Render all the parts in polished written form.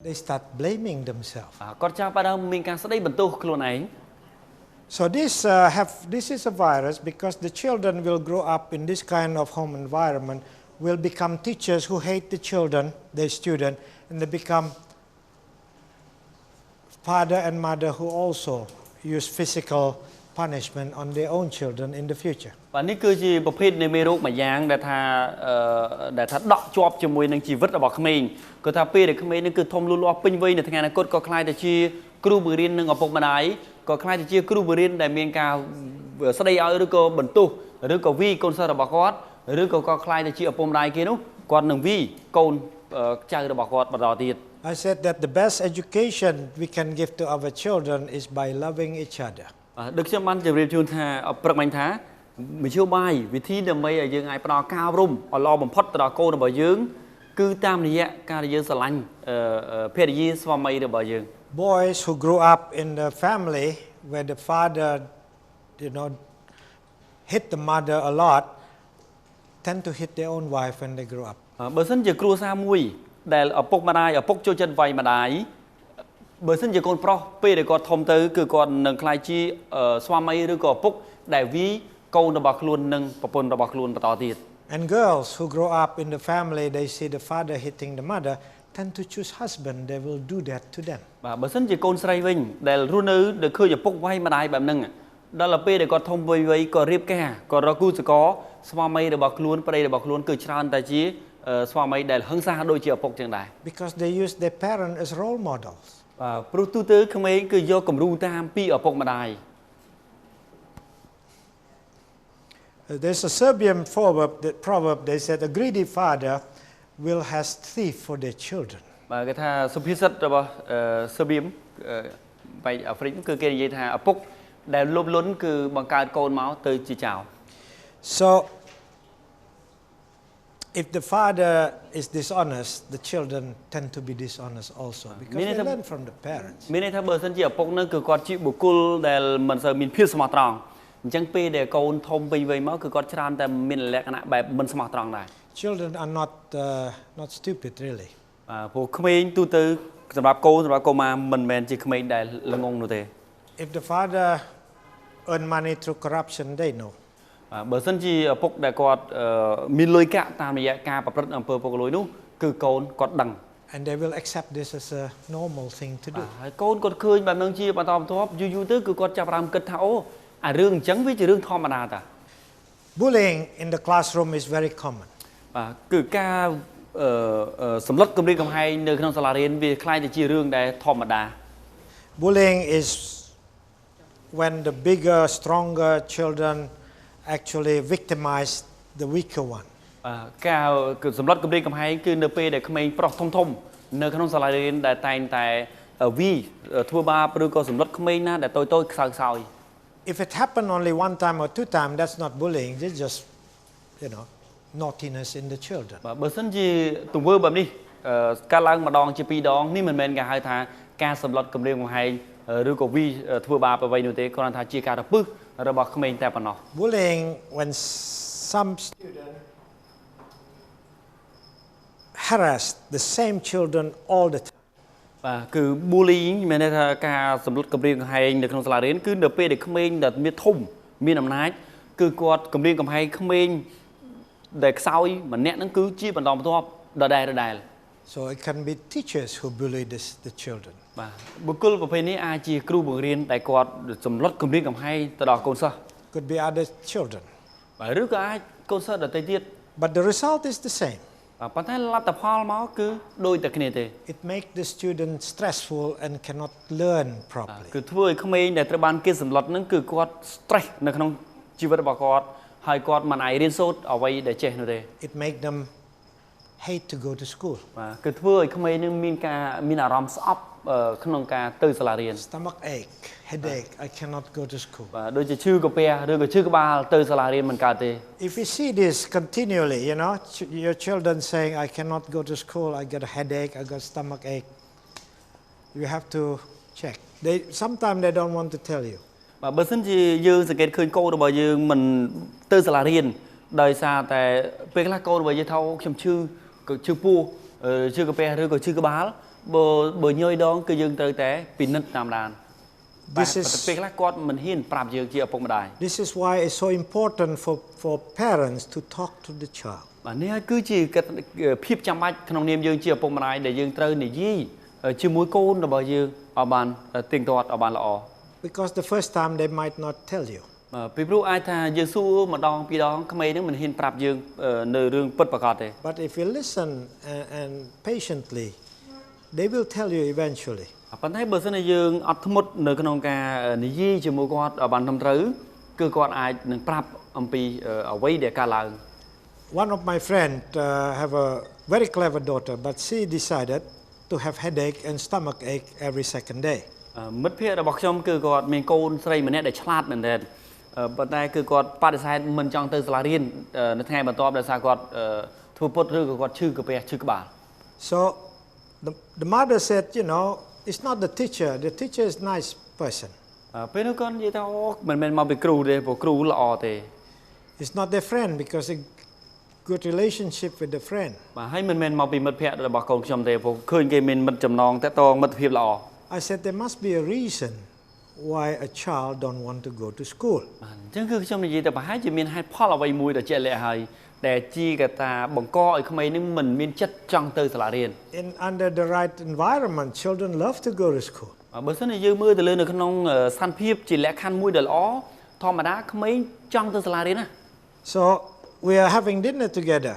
They start blaming themselves. So this is a virus because the children will grow up in this kind of home environment, will become teachers who hate the children, their student, and they become father and mother who also use physical punishment on their own children in the future. Và ní cứ gì bộ phim này mê rốt mà giang để tha đọ chọp cho mùi năng chỉ vứt ở bọc mình, cứ tha pê để mình nó cứ thông luôn lo pin vây để thằng này cốt có khai để chi kêu bự riêng nâng ở bọc mà đáy, có khai để chi kêu bự riêng để miền cao sau đây ở đứa cô bẩn tu, đứa cô vi con sơ ở bọc gót, đứa cô có khai để chi ở bọc đáy kia đúng, còn nâng vi con chơi ở bọc gót bật đỏ tiệt. I said that the best education we can give to our children is by loving each other. Được cho man chỉ riêng chun tha ở bậc mạnh thá mình chiêu bài vì thi đầm mây ở dương ai bắt cao rung ở lo bằng phật từ cô được bảo dương cứ tam này ạ ca dương sờ lanh phê gì xóa mây được bảo dương. Boys who grow up in the family where the father, hit the mother a lot, tend to hit their own wife when they grow up. Bởi sân chỉ cua sa mùi để ở bốc mà đai ở bốc cho chân vầy mà đái. Bởi sân chỉ con pro p để con thông tới cứ con nâng khai chi xóa mây rồi có bốc để ví câu nó bạc luôn nâng và pôn nó bạc luôn và tỏ tiệt. And girls who grow up in the family, they see the father hitting the mother, tend to choose husband. They will do that to them. Và bởi sân chỉ con say vinh để run nữ để khơi nhập bốc vay mà đái bạm nâng. Đó là p để con thông vây có riêng cả còn ra cú sẽ có xóa mây để bạc luôn và đây để bạc luôn cứ tràn tại chí xóa mây để hăng xa đôi chiều bốc trường đài. Because they use their parents as role models. Và pro tu tư không ấy cứ do cầm ru tam pi ở bốc mà đài. There's a Serbian proverb, they said, a greedy father will has thief for their children. Và cái tha sub hiset rồi Serbian vậy ở Pháp cứ cái gì tha ở bốc để lốp lốn cứ bằng cái con máu từ chỉ chào. So if the father is dishonest, the children tend to be dishonest also because they learn from the parents. Mình thấy bờ sân chỉ ở bốc nó cứ con chịu bồ cul để mình sợ mình phiêu smart tròn. Chẳng pi để con thông bình vậy máu cứ con trànแต่mình lẹ cái nãy bài mình smart tròn này. Children are not stupid really. Phụ không ai tu tưสำหรับcô mà mình chỉ không ai để là ngon nữa thế. If the father earn money through corruption, they know. Bờ sân chỉ ở bốc để con mình lôi cả tam này cả bậc rất ở bờ bậc lối đúng cứ con đằng. And they will accept this as a normal thing to do. Con khơi bạn nâng chia bạn tòm thóp du tới cứ con chạm ram cất tháo. Rương chẳng với chỉ rương thom mà ta. Bullying in the classroom is very common. Cứ ca sầm lất công đi công hay nơi trong sala riêng vì khai thì chỉ rương để thom mà đa. Bullying is when the bigger, stronger children actually victimize the weaker one. Ca sầm lất công đi công hay cứ nơi pe để không ai pro thông nơi trong sala riêng để tại vi thua ba rồi có sầm lất không ai na để tôi sao. If it happened only one time or two times, that's not bullying. It's just, naughtiness in the children. Bởi sân gì tùng vơ bấm đi, ca lang mà đòn chỉ pi đòn, ní mình cả hai thà ca sầm lọt cầm riêng hay, rồi có vi thua ba bởi vậy nữa thế, còn thà chia ca đập bức, rồi bảo không mình tại bản nó. Bullying when some student harass the same children all the time. Và cứ bullying mình đây ca sầm lọt cầm riêng hay được trong sala đến cứ đập pe để không mình đặt miết thùng, miết nằm nái, cứ quạt cầm riêng cầm hay không mình để sau mà nét nó cứ chia bản đòn thôi, đài. So it can be teachers who bully the children. Và bữa cul của bên này ai chỉ kêu bữa riêng tại quạt sầm lọt cầm riêng cầm hay từ đó con sao? Could be other children. Và rước ai con sao để tay tiết. But the result is the same. Và bản thân là tập hall máu cứ đôi tập cái này. It makes the student stressful and cannot learn properly. Cứ thôi không ai để các bạn kia sầm lọt nó cứ quạt stress nó không chỉ vật bảo quạt hai quạt mà này riêng sốt ở vậy để che nữa đây. It make them hate to go to school. Và cứ thôi không ai nên min aram stop không ca từ sala riêng. Stomach ache, headache. I cannot go to school. Và đôi chỉ chưa có pe, đôi chỉ chưa có ba từ sala riêng mình cả thế. If you see this continually, your children saying, I cannot go to school, I get a headache, I got stomach ache, you have to check. Sometimes they don't want to tell you. Và bởi sân chỉ dương sẽ kết khơi câu được bởi dương mình từ sala riêng đời xa tại pe cái lá câu bởi dương thâu chấm chư pu chưa có pe rồi có chưa có bá bờ nhơi đó cứ dương tới té pin nứt tam đàn. This is why it's so important for parents to talk to the child. Và nếu cứ chỉ cái phép chăm bách trong niềm dương chia bông này để dương trơi này gì chưa muối côn là bao nhiêu ở bàn tiền toạt ở bàn lọ. Because the first time they might not tell you. Vì lúc ai thà dương su mà đong pi đong không mấy nữa mình hiền prap dương nơi rương bất bạc thế. But if you listen and patiently, they will tell you eventually. Bạn thấy bữa nay dương ở thâm một nơi con ca này gì chưa muối con ở bàn thâm trứ cứ con ai nên prap ông pi ở quay để ca lại. One of my friends have a very clever daughter, but she decided to have headache and stomach ache every second day. Mất phía là bọc trong cứ còn mình côn xây mình để chát mình để bữa nay cứ còn ba để sai mình trong từ là riêng nó thay mà to để sai còn thua bớt rư còn chư cái bè chư cái bà. So the mother said, you know, it's not the teacher. The teacher is a nice person. Bên nó con gì tao mình mau bị kêu đây, bộ kêu lọ thế. It's not their friend because a good relationship with the friend. Mà hay mình mau bị mất phía là bọc con trong thế, bộ khơi cái mình mất chầm nong té to mất phía lọ. I said there must be a reason why a child don't want to go to school. Chứ cứ trong này gìแต่ให้chỉ mìnhให้พ่อเราไปมวยแต่เจริญให้แต่จีกับตาบังก้อยเขาไม่นึกmình chất trong từสระเรียน In under the right environment, children love to go to school. บางส่วนในยืมมือแต่เลยในขนมสันพิบจีแหละคันมวยเดือดล้อทอมาด้าเขาไม่จ้องtừสระเรียนนะ So we are having dinner together.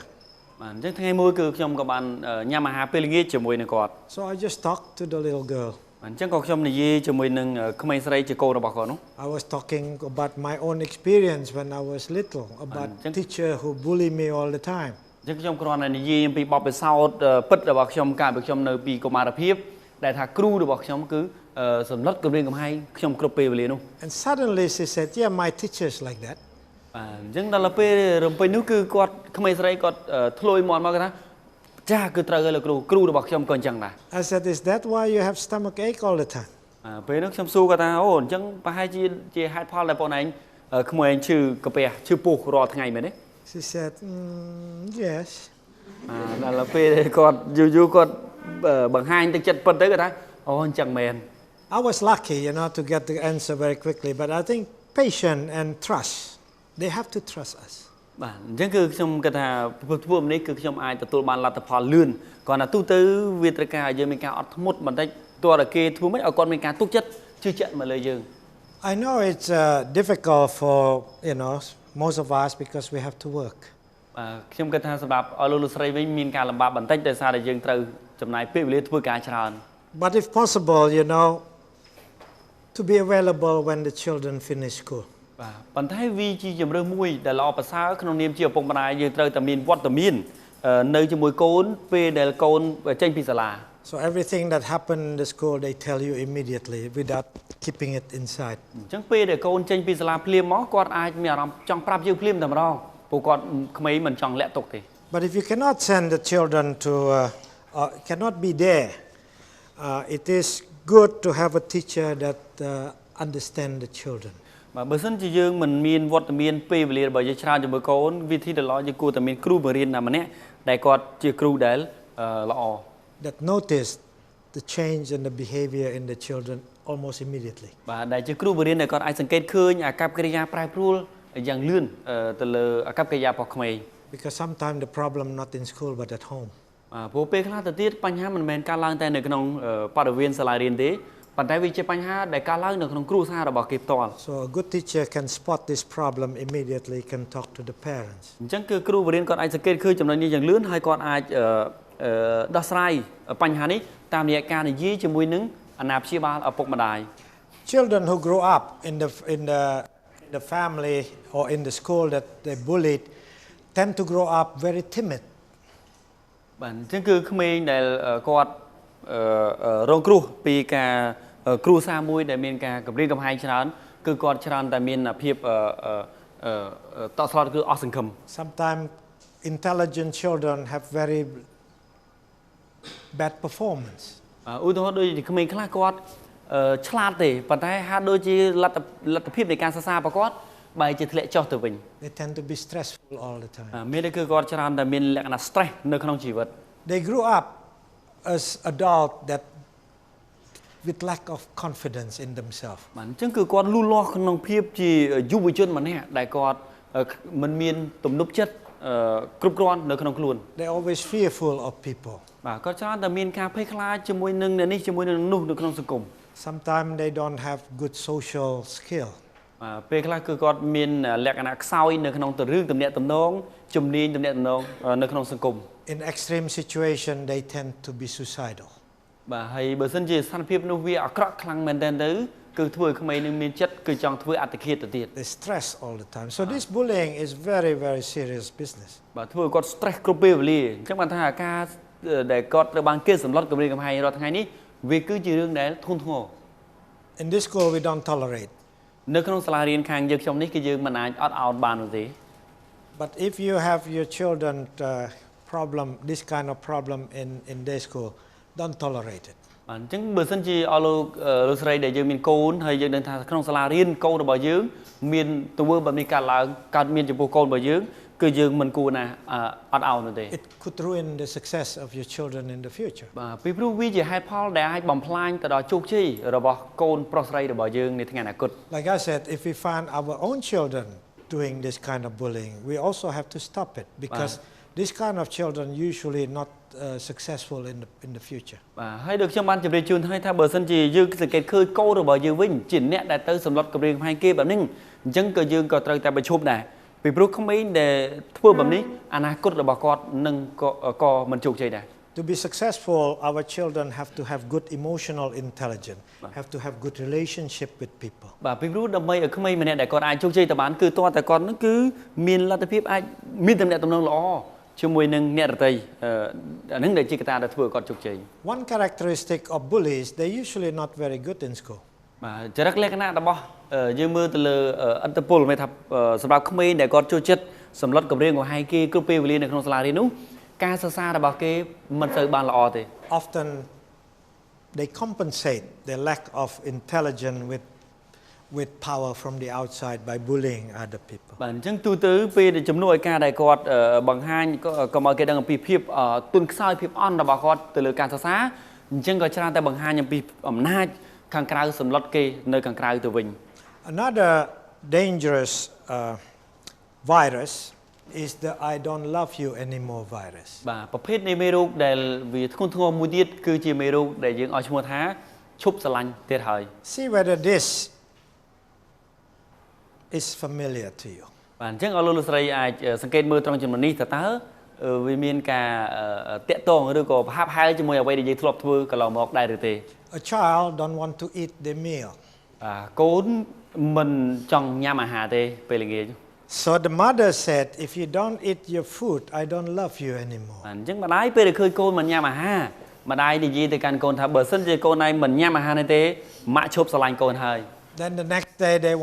จังทั้งไงมวยคือชมกับบ้านยามาหาเปลือยจมวยในกอด So I just talked to the little girl. จังก็ชมในยีจมวยหนึ่งเขาไม่ใส่จะโกนเราบอกก่อนนู้ I was talking about my own experience when I was little, about teacher who bully me all the time. จังชมกรณีในยีปีบอกไปเศร้าปิดเราบอกชมการบอกชมในปีกมาระพิบแต่ถ้าครูเราบอกชมคือสำนักกับเรียนกับให้ชมครบปีไปเลยนู้ And suddenly she said, "Yeah, my teacher is like that." จังแต่ละปีเริ่มไปนู้คือกอดเขาไม่ใส่กอดทลอยมอนมากนะจ้าคือตระเกลครูเราบอกชมก่อนจังนะ I said, "Is that why you have stomach ache all the time?" ไปนักชมสู้กันตาโอ้จังไปให้จีให้พ่ออะไรปนไหนขโมยชื่อกระเปียชื่อปูรอทั้งไงไหมเนี่ย She said, "Yes." นั่นละปีกอดอยู่กอดบางให้ตึกจัดปนtớiกันตาโอ้จังแมน I was lucky, you know, to get the answer very quickly, but I think patience and trust, they have to trust us. จังคือชมกันตาพวกนี้คือชมไอ้แต่ตัวมันลัตพอลื่นก่อนนะตู้ตื้อวิตรกายยังมีการอัดทั้งหมดมันได้ตัวละเกทั่วไม่เอาก่อนมีการตุกจัดชื่อจัดมาเลยยัง I know it's difficult for, you know, most of us because we have to work. ชมกันตาสำหรับอารมณ์ใส่ไม่มีการลำบากบันทึกแต่ซาได้ยังเติมจำนายเพื่อเลี้ยงทั่วการชรา But if possible, you know, to be available when the children finish school. ปัญหาวิจิตรเรื่องมวยแต่เราภาษาขนมเนียมเชี่ยวปงปนายยังเติมแต่มีวัดแต่มีนในจมูกโกนเปเดลโกนเจนพิศลา So everything that happened in the school, they tell you immediately without keeping it inside. จังเปเดลโกนเจนพิศลาเพลียมมั้งกอดอายมีอารมณ์จังปรับยืมเพลียมแต่มาเราปูกอดขมิ้นมันจังเละตกที But if you cannot send the children to, cannot be there, it is good to have a teacher that understand the children. เบอร์ซันจะยืมมันมีวัดแต่มีนเปเรียนบ่อยจะชราจมูกโกนวิธีเดลล์จะกูแต่มีครูมาเรียนนะมันเนี่ยแต่กอดจะครูเดลละอ That notice the change in the behavior in the children almost immediately. แต่จะครูมาเรียนแต่กอดไอ้สังเกตคืนอากับกิริยาปลายพลูอย่างเลื่อนแต่เลยอากับกิริยาพอขมิ้น Because sometimes the problem not in school but at home. พอเปคลาตัดที่ปัญหามันเป็นการล้างแต่ในขนมปาร์เวียนสลายเรียนเด้ปัญหาวิจัยปัญหาในการล้างในขนมครูซาเราบอกเก็บตอน So a good teacher can spot this problem immediately, can talk to the parents. จังคือครูเรียนก่อนไอ้สังเกตคือจำนวนนี้อย่างเลื่อนให้ก่อนไอ้ดัชไลปัญหานี้ตามเหตุการณ์ยี่จมูกนึงอนาคตบาลปกมาได้ Children who grow up in the family or in the school that they bullied tend to grow up very timid. จังคือขมิ้นในกอดโรงครูปีกาครูซามุยแต่เมียนกากับเรียนกับไฮชรันคือกอดชรันแต่เมียนเพียบต่อสลอดคือออสังคม Sometimes intelligent children have very bad performance. อุทธรณ์โดยขมิ้นคลากอดฉลาดแต่ปัจจัยหาโดยที่ลัทธิในการศึกษาประกอบใบจะทะเลเจาะตัวเอง They tend to be stressful all the time. ไม่ได้คือกอดชรันแต่เมียนแหลกนักสเตรสในขนมชีวิต They grew up as adult that with lack of confidence in themselves. បាទអញ្ចឹងគឺគាត់លូតលាស់ក្នុងភាពជាយុវជនម្នាក់ដែលគាត់មិនមានទំនុកចិត្តគ្រប់គ្រាន់នៅក្នុងខ្លួន They're always fearful of people. បាទគាត់ច្រើនតែមានការភ័យខ្លាចជាមួយនឹងអ្នកនេះជាមួយនឹងនោះនៅក្នុងសង្គម Sometimes they don't have good social skill. ពេលខ្លះគឺគាត់មានលក្ខណៈខ្សោយនៅក្នុងរឿងទំនាក់ទំនងជំនាញទំនាក់ទំនងនៅក្នុងសង្គម In extreme situation, they tend to be suicidal. បាទហើយបើសិនជាស្ថានភាពនោះវាអាក្រក់ខ្លាំងមែនទែនទៅគឺធ្វើឲ្យក្មេងនឹងមានចិត្តគឺចង់ធ្វើអត្តឃាតទៅទៀត They stress all the time. So this bullying is very, very serious business. បាទធ្វើឲ្យគាត់ stress គ្រប់ពេលវេលាអញ្ចឹងបានថាការដែលគាត់ត្រូវបានគេសម្លុតគម្រាមកំហែងរាល់ថ្ងៃនេះវាគឺជារឿងដែលធ្ងន់ធ្ងរ In this school, we don't tolerate. នៅក្នុងសាលារៀនខាងយើងខ្ញុំនេះគឺយើងមិនអាចអត់ឱនបាននោះទេ But if you have your children this kind of problem in their school, don't tolerate it. អញ្ចឹងបើសិនជាអស់លោកស្រីដែលយើងមានកូនហើយយើងដឹងថាក្នុងសាលារៀនកូនរបស់យើងមានទង្វើបែបនេះកើតឡើងកើតមានចំពោះកូនរបស់យើងគឺយើងមិនគួរណាអត់ឱននោះទេ It could ruin the success of your children in the future. បាទពីព្រោះវាជាហេតុផលដែលអាចបំផ្លាញទៅដល់ជោគជ័យរបស់កូនប្រុសស្រីរបស់យើងនាថ្ងៃអនាគត Like I said, if we find our own children doing this kind of bullying, we also have to stop it because this kind of children usually not successful in the future. បាទហើយដូចខ្ញុំបានជម្រាបជូនហើយថាបើសិនជាយើងសង្កេតឃើញកូនរបស់យើងវិញជាអ្នកដែលទៅសម្លុតគម្រាមកំហែងគេបែបនេះអញ្ចឹងក៏យើងក៏ត្រូវតែប្រឈប់ដែរពីព្រោះក្មេងដែលធ្វើបែបនេះអនាគតរបស់គាត់នឹងក៏មិនជោគជ័យដែរ To be successful, our children have to have good emotional intelligence, have to have good relationship with people. បាទពីព្រោះដើម្បីឲ្យក្មេងម្នាក់ដែលគាត់អាចជោគជ័យទៅបានគឺតើតែគាត់នឹងគឺមានលទ្ធភាពអាចមានទំនាក់ទំនងល្អជាមួយនឹងអ្នកដទៃអានឹងដែលជាកត្តាដែលធ្វើឲ្យគាត់ជោគជ័យ One characteristic of bullies, they're usually not very good in school. បាទចរិតលក្ខណៈរបស់យើងមើលទៅលើអត្តពលមានថាសម្រាប់ក្មេងដែលគាត់ចូលចិត្តសម្លុតគម្រាមកំហែងគេគ្រប់ពេលវេលានៅក្នុងសាលារៀននោះការសិក្សារបស់គេមិនសូវបានល្អទេ Often they compensate their lack of intelligence with power from the outside by bullying other people. បាទអញ្ចឹងទូទៅពេលដែលជំនួសឲ្យការដែលគាត់បង្ហាញក៏មកគេដឹងអំពីភាពទុនខ្សោយភាពអន់របស់គាត់ទៅលើការសិក្សាអញ្ចឹងក៏ច្រើនតែបង្ហាញអំពីអំណាចខាងក្រៅសម្លុតគេនៅខាងក្រៅទៅវិញ Another dangerous virus is the I don't love you anymore virus. បាទប្រភេទនៃមេរោគដែលវាធ្ងន់ធ្ងរមួយទៀតគឺជាមេរោគដែលយើងឲ្យឈ្មោះថាឈប់ស្រឡាញ់ទៀតហើយ See whether this is familiar to you. បាទអញ្ចឹងអរលោកស្រីអាចសង្កេតមើលត្រង់ចំណុចនេះតើវាមានការតាក់ទងឬក៏ប្រហាប់ហែលជាមួយអ្វីដែលយើងធ្លាប់ធ្វើកន្លងមកដែរឬទេ A child don't want to eat the meal. កូនមិនចង់ញ៉ាំអាហារទេពេលល្ងាច So the mother said, if you don't eat your food, I don't love you anymore. អញ្ចឹងម្ដាយពេលដែលឃើញកូនមិនញ៉ាំអាហារម្ដាយនិយាយទៅកាន់កូនថាបើសិនជាកូនឯងមិនញ៉ាំអាហារនេះទេម៉ាក់ឈប់ស្រឡាញ់កូនហើយ Then the next day they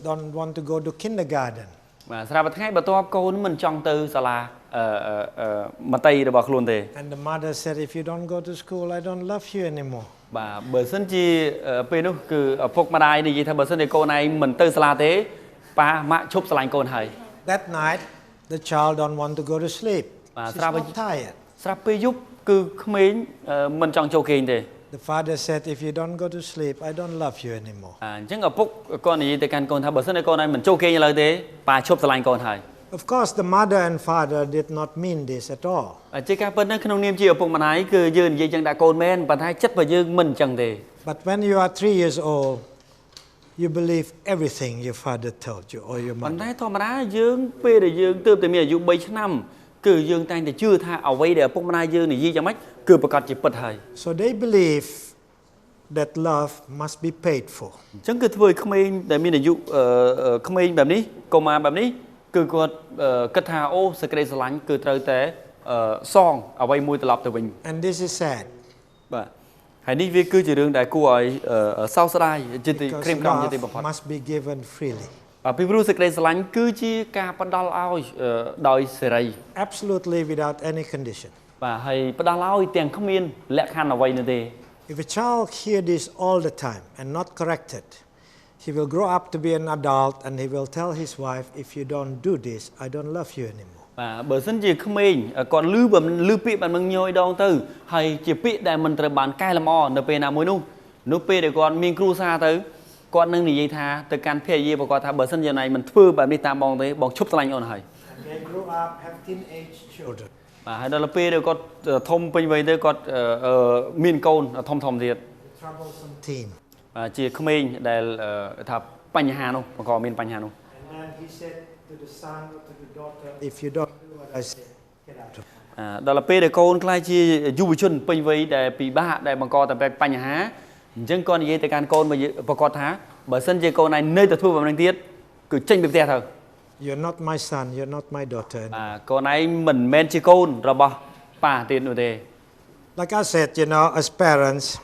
don't want to go to kindergarten. បាទស្រាប់តែថ្ងៃបន្ទាប់កូនមិនចង់ទៅសាលាមត្តេយ្យរបស់ខ្លួនទេ And the mother said, if you don't go to school, I don't love you anymore. បាទបើសិនជាពេលនោះគឺឪពុកម្ដាយនិយាយថាបើសិនជាកូនឯងមិនទៅសាលាទេប៉ាម៉ាក់ឈប់ស្រឡាញ់កូនហើយ That night the child don't want to go to sleep. She's not tired. ស្រាប់ពេលយប់គឺក្មេងមិនចង់ចូលគេងទេ The father said, if you don't go to sleep, I don't love you anymore. អញ្ចឹងឪពុកគាត់និយាយទៅកាន់កូនថាបើសិនជាកូនឯងមិនចូលគេងឥឡូវទេប៉ាឈប់ស្រឡាញ់កូនហើយ Of course, the mother and father did not mean this at all. ជាការពិតនៅក្នុងនាមជាឪពុកម្ដាយគឺយើងនិយាយចឹងដាក់កូនមែនប៉ុន្តែចិត្តរបស់យើងមិនអញ្ចឹងទេ But when you are 3 years old, you believe everything your father told you or your ប៉ុន្តែ mother. ធម្មតាយើងពេលដែលយើងទើបតែមានអាយុ3ឆ្នាំគឺយើងតែងតែជឿថាអ្វីដែលឪពុកម្ដាយយើងនិយាយយ៉ាងម៉េចគឺប្រកាសជាពិតហើយ So they believe that love must be paid for. អញ្ចឹងគឺធ្វើឲ្យក្មេងដែលមានអាយុក្មេងបែបនេះកុមារបែបនេះគឺគាត់គិតថាអូសេចក្តីស្រឡាញ់គឺត្រូវតែសងអ្វីមួយត្រឡប់ទៅវិញ And this is sad. បាទហើយនេះវាគឺជារឿងដែលគួរឲ្យសោកស្ដាយជាទីក្រៀមក្រំជាទីបំផុត Love must be given freely. ពីព្រោះសេចក្តីស្រឡាញ់គឺជាការផ្ដល់ឲ្យដោយសេរី Absolutely without any condition. បាទហើយផ្ដល់ឲ្យទាំងគ្មានលក្ខខណ្ឌអ្វីនោះទេ If a child hear this all the time and not corrected, he will grow up to be an adult and he will tell his wife, if you don't do this, I don't love you anymore. Bởi sân chỉ không mình còn lưu bị bạn mừng nhoi đong từ hay chỉ bị đại mình từ bàn cai làm o nợ pe nào mối nụ pe để còn mình cru xa tới còn nâng này tha từ can phê gì và còn tha bởi sân giờ này mình thưa bạn đi tam bong tới bong chúc lành on hay They grow up, have teenage children. hay đó là pe để còn thông pin về tới còn miền côn thông thiệt Troublesome teen. chỉ không mình để thà bánh hà không còn miền bánh hà không And then he said to the son or to the daughter, if you don't do what I say, get out. đó là pe để con khai chi du chun pin về để bị ba để bằng co tại bánh hà dân con gì tại can con mà con thá bởi sân chơi con này nơi tập thu vào năng tiết cứ tranh biệt thôi You're not my son, you're not my daughter. Con này mình men chơi con rồi bao pa tiền rồi thế Like I said, you know, as parents,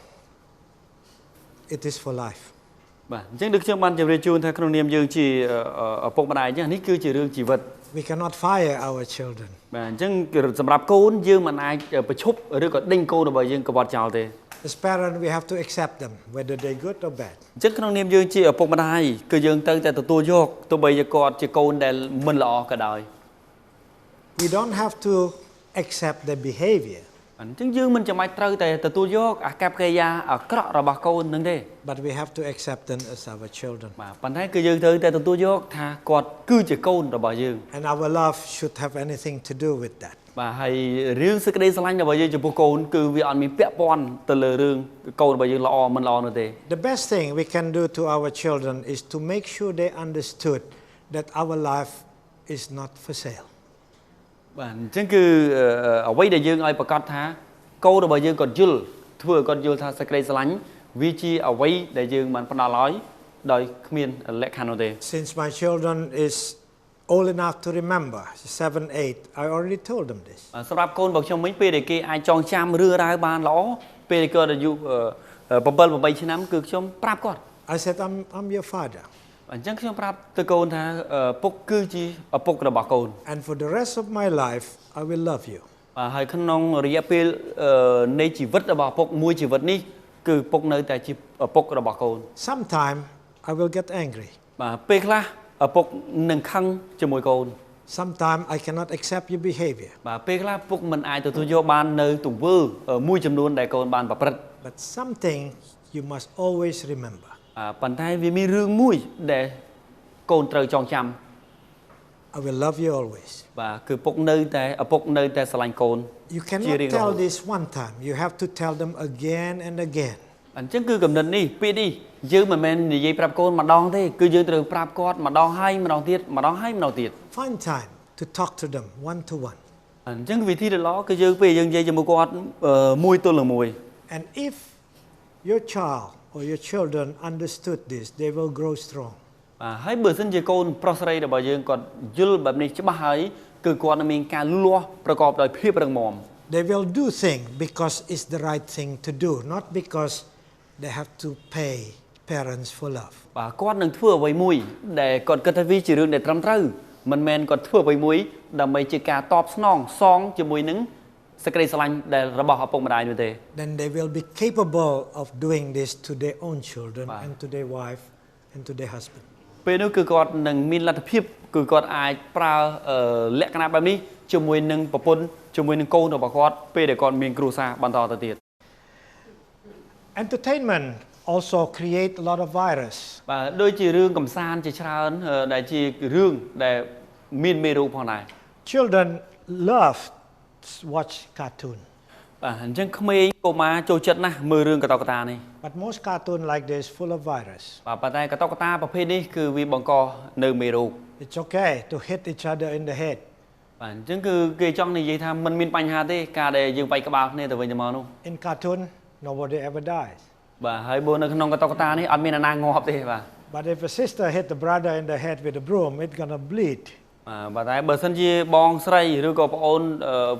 it is for life. Chẳng được chương ban chấm đề chun theo khung niệm dương chỉ ở bọc bàn này chứ ní cứ chỉ riêng chỉ vật We cannot fire our children. Chẳng sầm rạp con dương mà ai bị chụp ở đây có đinh con rồi bởi dương có bọt chảo thế As parents, we have to accept them, whether they're good or bad. Chắc khung niệm dương chỉ ở bọc bàn này cứ dương tới tại tôi vô tôi bây giờ còn chỉ con để mình lọ cả đời We don't have to accept their behavior, Chẳng dương mình chẳng mai trâu tại tôi vô cặp cây da ở cọ rồi bà con nâng thế but we have to accept them as our children. Bạn thấy cứ dương tới tại tôi vô thà còn cứ chỉ con rồi bà dương And our love should have anything to do with that. Và hay riêng sức đây sáng là bây giờ chụp con cứ vì anh mình pẹp pon từ lời riêng câu bây giờ lo mình lo nữa thế The best thing we can do to our children is to make sure they understood that our life is not for sale. Bạn chính cứ ở đây để dương ai bà con thá câu rồi bây giờ còn dul thưa còn dul tha sức đây sáng vì chi ở đây để dương mình phải nói đời miền lệ khăn nữa thế Since my children is old enough to remember, 7, 8, I already told them this. សម្រាប់កូនរបស់ខ្ញុំវិញពេលដែលគេអាចចងចាំរឿងរ៉ាវបានល្អពេលគាត់អាយុ7 ឆ្នាំគឺខ្ញុំប្រាប់គាត់ I said, I'm your father. អញ្ចឹងខ្ញុំប្រាប់ទៅកូនថាពុកគឺជាឪពុករបស់កូន And for the rest of my life, I will love you. ហើយក្នុងរយៈពេលនៃជីវិតរបស់ពុកមួយជីវិតនេះគឺពុកនៅតែជាឪពុករបស់កូន Sometime I will get angry. ពេលខ្លះឪពុកនឹងខឹងជាមួយកូន Sometime I cannot accept your behavior. ពេលខ្លះពុកមិនអាចទទួលយកបាននៅទង្វើមួយចំនួនដែលកូនបានប្រព្រឹត្ត But something you must always remember. ប៉ុន្តែវាមានរឿងមួយដែលកូនត្រូវចងចាំ I will love you always. គឺពុកនៅតែឪពុកនៅតែស្រឡាញ់កូន You cannot tell this one time. You have to tell them again and again. អញ្ចឹងគឺកំណត់នេះពាក្យនេះយើងមិនមែននិយាយប្រាប់កូនម្ដងទេគឺយើងត្រូវប្រាប់គាត់ម្ដងហើយម្ដងទៀតម្ដងហើយម្ដងទៀត Find time to talk to them one to one. អញ្ចឹងវិធីដ៏ល្អគឺយើងពេលយើងនិយាយជាមួយគាត់មួយទល់នឹងមួយ And if your child or your children understood this, they will grow strong. ហើយបើសិនជាកូនប្រុសស្រីរបស់យើងគាត់យល់បែបនេះច្បាស់ហើយគឺគាត់នឹងមានការលូតលាស់ប្រកបដោយភាពរឹងមាំ They will do things because it's the right thing to do, not because they have to pay parents for love. គាត់នឹងធ្វើអ្វីមួយដែលគាត់គិតថាវាជារឿងដែលត្រឹមត្រូវមិនមែនគាត់ធ្វើអ្វីមួយដើម្បីជាការតបស្នងសងជាមួយនឹងសេចក្តីស្រឡាញ់ដែលរបស់ឪពុកម្ដាយនោះទេ Then they will be capable of doing this to their own children and to their wife and to their husband. ពេលនោះគឺគាត់នឹងមានលទ្ធភាពគឺគាត់អាចប្រើលក្ខណៈបែបនេះជាមួយនឹងប្រពន្ធជាមួយនឹងកូនរបស់គាត់ពេលដែលគាត់មានគ្រួសារបន្តទៅទៀត Entertainment also create a lot of virus. ដូចជារឿងកំសាន្តជាច្រើនដែលជារឿងដែលមានមេរោគផងដែរ Children love to watch cartoon. អញ្ចឹងក្មេងកុមារចូលចិត្តណាស់មើលរឿងកតកតានេះ But most cartoon like this full of virus. ប៉ុន្តែកតកតាប្រភេទនេះគឺវាបង្កនៅមេរោគ It's okay to hit each other in the head. អញ្ចឹងគឺគេចង់និយាយថាมันមានបញ្ហាទេការដែលយើងបែកក្បាលគ្នាទៅវិញទៅមកនោះ In cartoon, nobody ever dies. ហើយបើនៅក្នុងកតកតានេះអត់មានអ្នកណាងាប់ទេបាទ But if a sister hit the brother in the head with a broom, it's gonna bleed. បាទតែបើសិនជាបងស្រីឬក៏ប្អូន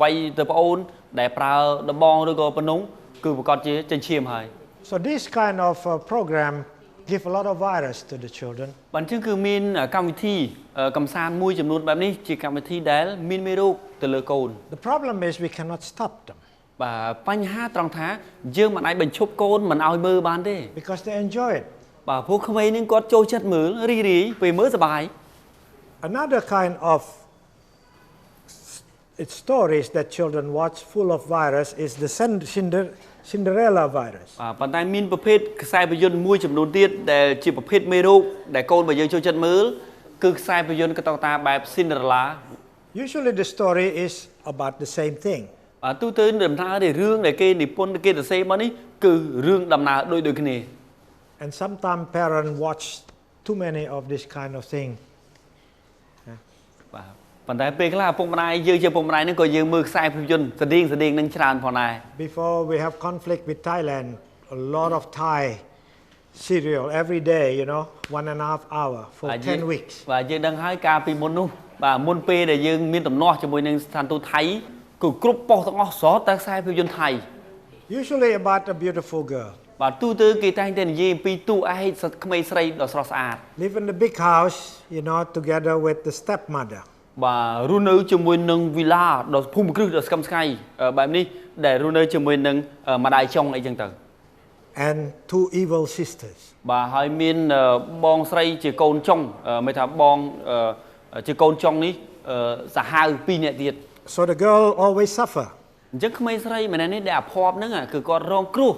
វាយទៅប្អូនដែលប្រើដំបងឬក៏ប៉ុណ្ណឹងគឺប្រកាសជាចិញ្ចៀមហើយ So this kind of program give a lot of virus to the children. បាទអញ្ចឹងគឺមានកម្មវិធីកំសាន្តមួយចំនួនបែបនេះជាកម្មវិធីដែលមានមេរោគទៅលើកូន The problem is we cannot stop them. បាទបញ្ហាត្រង់ថាយើងមិនអាចបញ្ឈប់កូនមិនឲ្យមើលបានទេ Because they enjoy it. បាទពួកក្មេងនឹងគាត់ចូលចិត្តមើលរីករាយពេលមើលសប្បាយ Another kind of it's stories that children watch full of virus is the Cinderella virus. ប៉ុន្តែមានប្រភេទខ្សែភាពយន្តមួយចំនួនទៀតដែលជាប្រភេទមេរោគដែលកូនរបស់យើងចូលចិត្តមើលគឺខ្សែភាពយន្តកតកតាបែប Cinderella. Usually the story is about the same thing. ទូទៅដំណើរនៃរឿងដែលគេនិពន្ធគេសរសេរមកនេះគឺរឿងដំណើរដូចគ្នា And sometimes parents watch too many of this kind of thing. បាទប៉ុន្តែពេលខ្លះឪពុកម្ដាយយើងជាឪពុកម្ដាយហ្នឹងក៏យើងមើលខ្សែភាពយន្តស្តៀងនឹងច្រើនផងដែរ Before we have conflict with Thailand, a lot of Thai serial every day, 1.5 hour for 10 weeks. បាទយើងដឹងហើយកាលពីមុននោះបាទមុនពេលដែលយើងមានដំណោះជាមួយនឹងស្ថានទូតថៃគឺគ្រប់ប៉ុស្តិ៍ទាំងអស់ស្រោតតែខ្សែភាពយន្តថៃ Usually about a beautiful girl. បាទទូទៅគេតែងតែនិយាយអំពីតួឯកក្មេងស្រីដ៏ស្រស់ស្អាត Live in the big house, together with the stepmother. បាទរស់នៅជាមួយនឹងវីឡាដ៏ភូមិគ្រឹះដ៏ស្កឹមស្កៃបែបនេះដែលរស់នៅជាមួយនឹងម្ដាយចុងអីចឹងទៅ And 2 evil sisters. បាទហើយមានបងស្រីជាកូនចុងមិនថាបងជាកូនចុងនេះសាហាវ2នាក់ទៀត So the girl always suffer. អញ្ចឹងក្មេងស្រីម្នាក់នេះដែលអាភ័ព្វហ្នឹងគឺគាត់រងគ្រោះ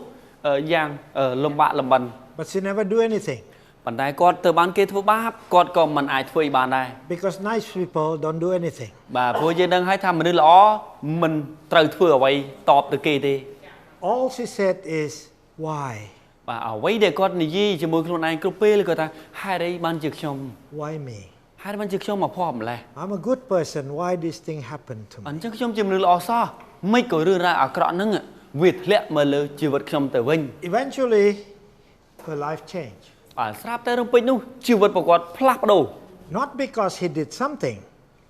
យ៉ាងលំបាកលំបិន But she never do anything. ប៉ុន្តែគាត់ទៅបានគេធ្វើបាបគាត់ក៏មិនអាចធ្វើបានដែរ Because nice people don't do anything. បាទព្រោះយើងដឹងហើយថាមនុស្សល្អមិនត្រូវធ្វើអ្វីតបទៅគេទេ All she said is why. បាទអ្វីដែលគាត់និយាយជាមួយខ្លួនឯងគ្រប់ពេលគាត់ថាហេតុអីបានជាខ្ញុំ Why me? ហេតុបានជាខ្ញុំមកភ័ព្វម្លេះ I'm a good person. Why this thing happened to អ me? ញ្ចឹងខ្ញុំជាមនុស្សល្អសោះមិនក៏រឿងរ៉ាវអាក្រក់ហ្នឹងវាធ្លាក់មកលើជីវិតខ្ញុំទៅវិញ Eventually, her life changed. បាទស្រាប់តែរំពេចនោះជីវិតរបស់គាត់ផ្លាស់ប្ដូរ Not because he did something,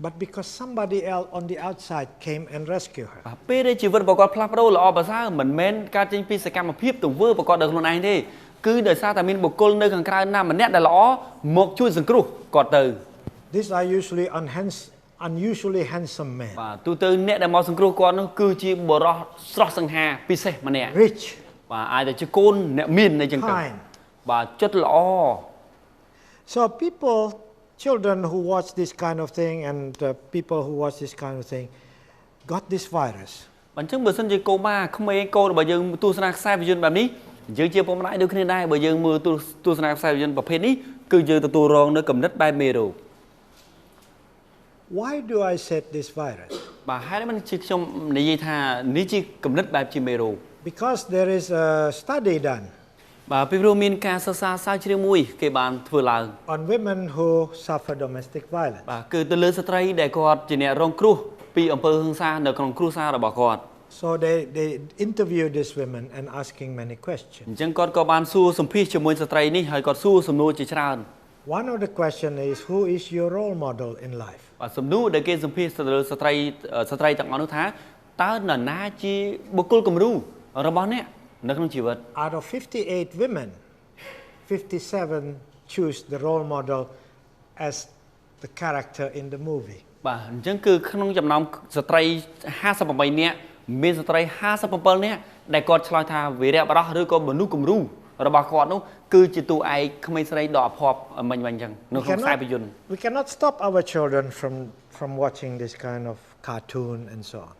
but because somebody else on the outside came and rescued her. បាទពេលដែលជីវិតរបស់គាត់ផ្លាស់ប្ដូរល្អប្រសើរមិនមែនការចេញពីសកម្មភាពទង្វើរបស់គាត់ដោយខ្លួនឯងទេគឺដោយសារតែមានបុគ្គលនៅខាងក្រៅណាម្នាក់ដែលល្អមកជួយសង្គ្រោះគាត់ទៅ These are usually unusually handsome men. បាទទូទៅអ្នកដែលមកសង្គ្រោះគាត់នោះគឺជាបុរសស្រស់សង្ហាពិសេសម្នាក់ Rich, បាទអាចតែជាកូនអ្នកមានអីចឹងទៅ kind. បាទចិត្តល្អ So children who watch this kind of thing and people who watch this kind of thing got this virus. អញ្ចឹងបើសិនជាកូនម៉ាក្មេងកូនរបស់យើងទស្សនាខ្សែភាពយន្តបែបនេះយើងជាពុកម្ដាយដូចគ្នាដែរបើយើងមើលទស្សនាខ្សែភាពយន្តប្រភេទនេះគឺយើងទទួលរងនៅគំនិតបែបមេរោគ Why do I say this virus? បាទហេតុអីមិនជាខ្ញុំនិយាយថានេះជាគំនិតបែបជាមេរោគ Because there is a study done បាទពីព្រោះមានការសិក្សាស្រាវជ្រាវមួយគេបានធ្វើឡើង on women who suffer domestic violence. បាទគឺទៅលើស្ត្រីដែលគាត់ជាអ្នករងគ្រោះពីអំពើហិង្សានៅក្នុងគ្រួសាររបស់គាត់ So they interview these women and asking many questions. អញ្ចឹងគាត់ក៏បានសួរសម្ភាសជាមួយស្ត្រីនេះហើយគាត់សួរសំណួរជាច្រើន One of the questions is who is your role model in life? បាទសំណួរដែលគេសម្ភាសទៅលើស្ត្រីទាំងអស់នោះថាតើនរណាជាបុគ្គលគំរូរបស់អ្នកនៅក្នុងជីវិត Out of 58 women, 57 choose the role model as the character in the movie. បាទអញ្ចឹងគឺក្នុងចំណោមស្ត្រី58នាក់មានស្ត្រី57នាក់ដែលគាត់ឆ្លើយថាវីរៈបរោះឬក៏មនុស្សគំរូរបស់គាត់នោះគឺជាតួឯកក្មេងស្រីដ៏អភ័ព្វមិញអញ្ចឹងនៅក្នុងខ្សែភាពយន្ត We cannot stop our children from watching this kind of cartoon and so on.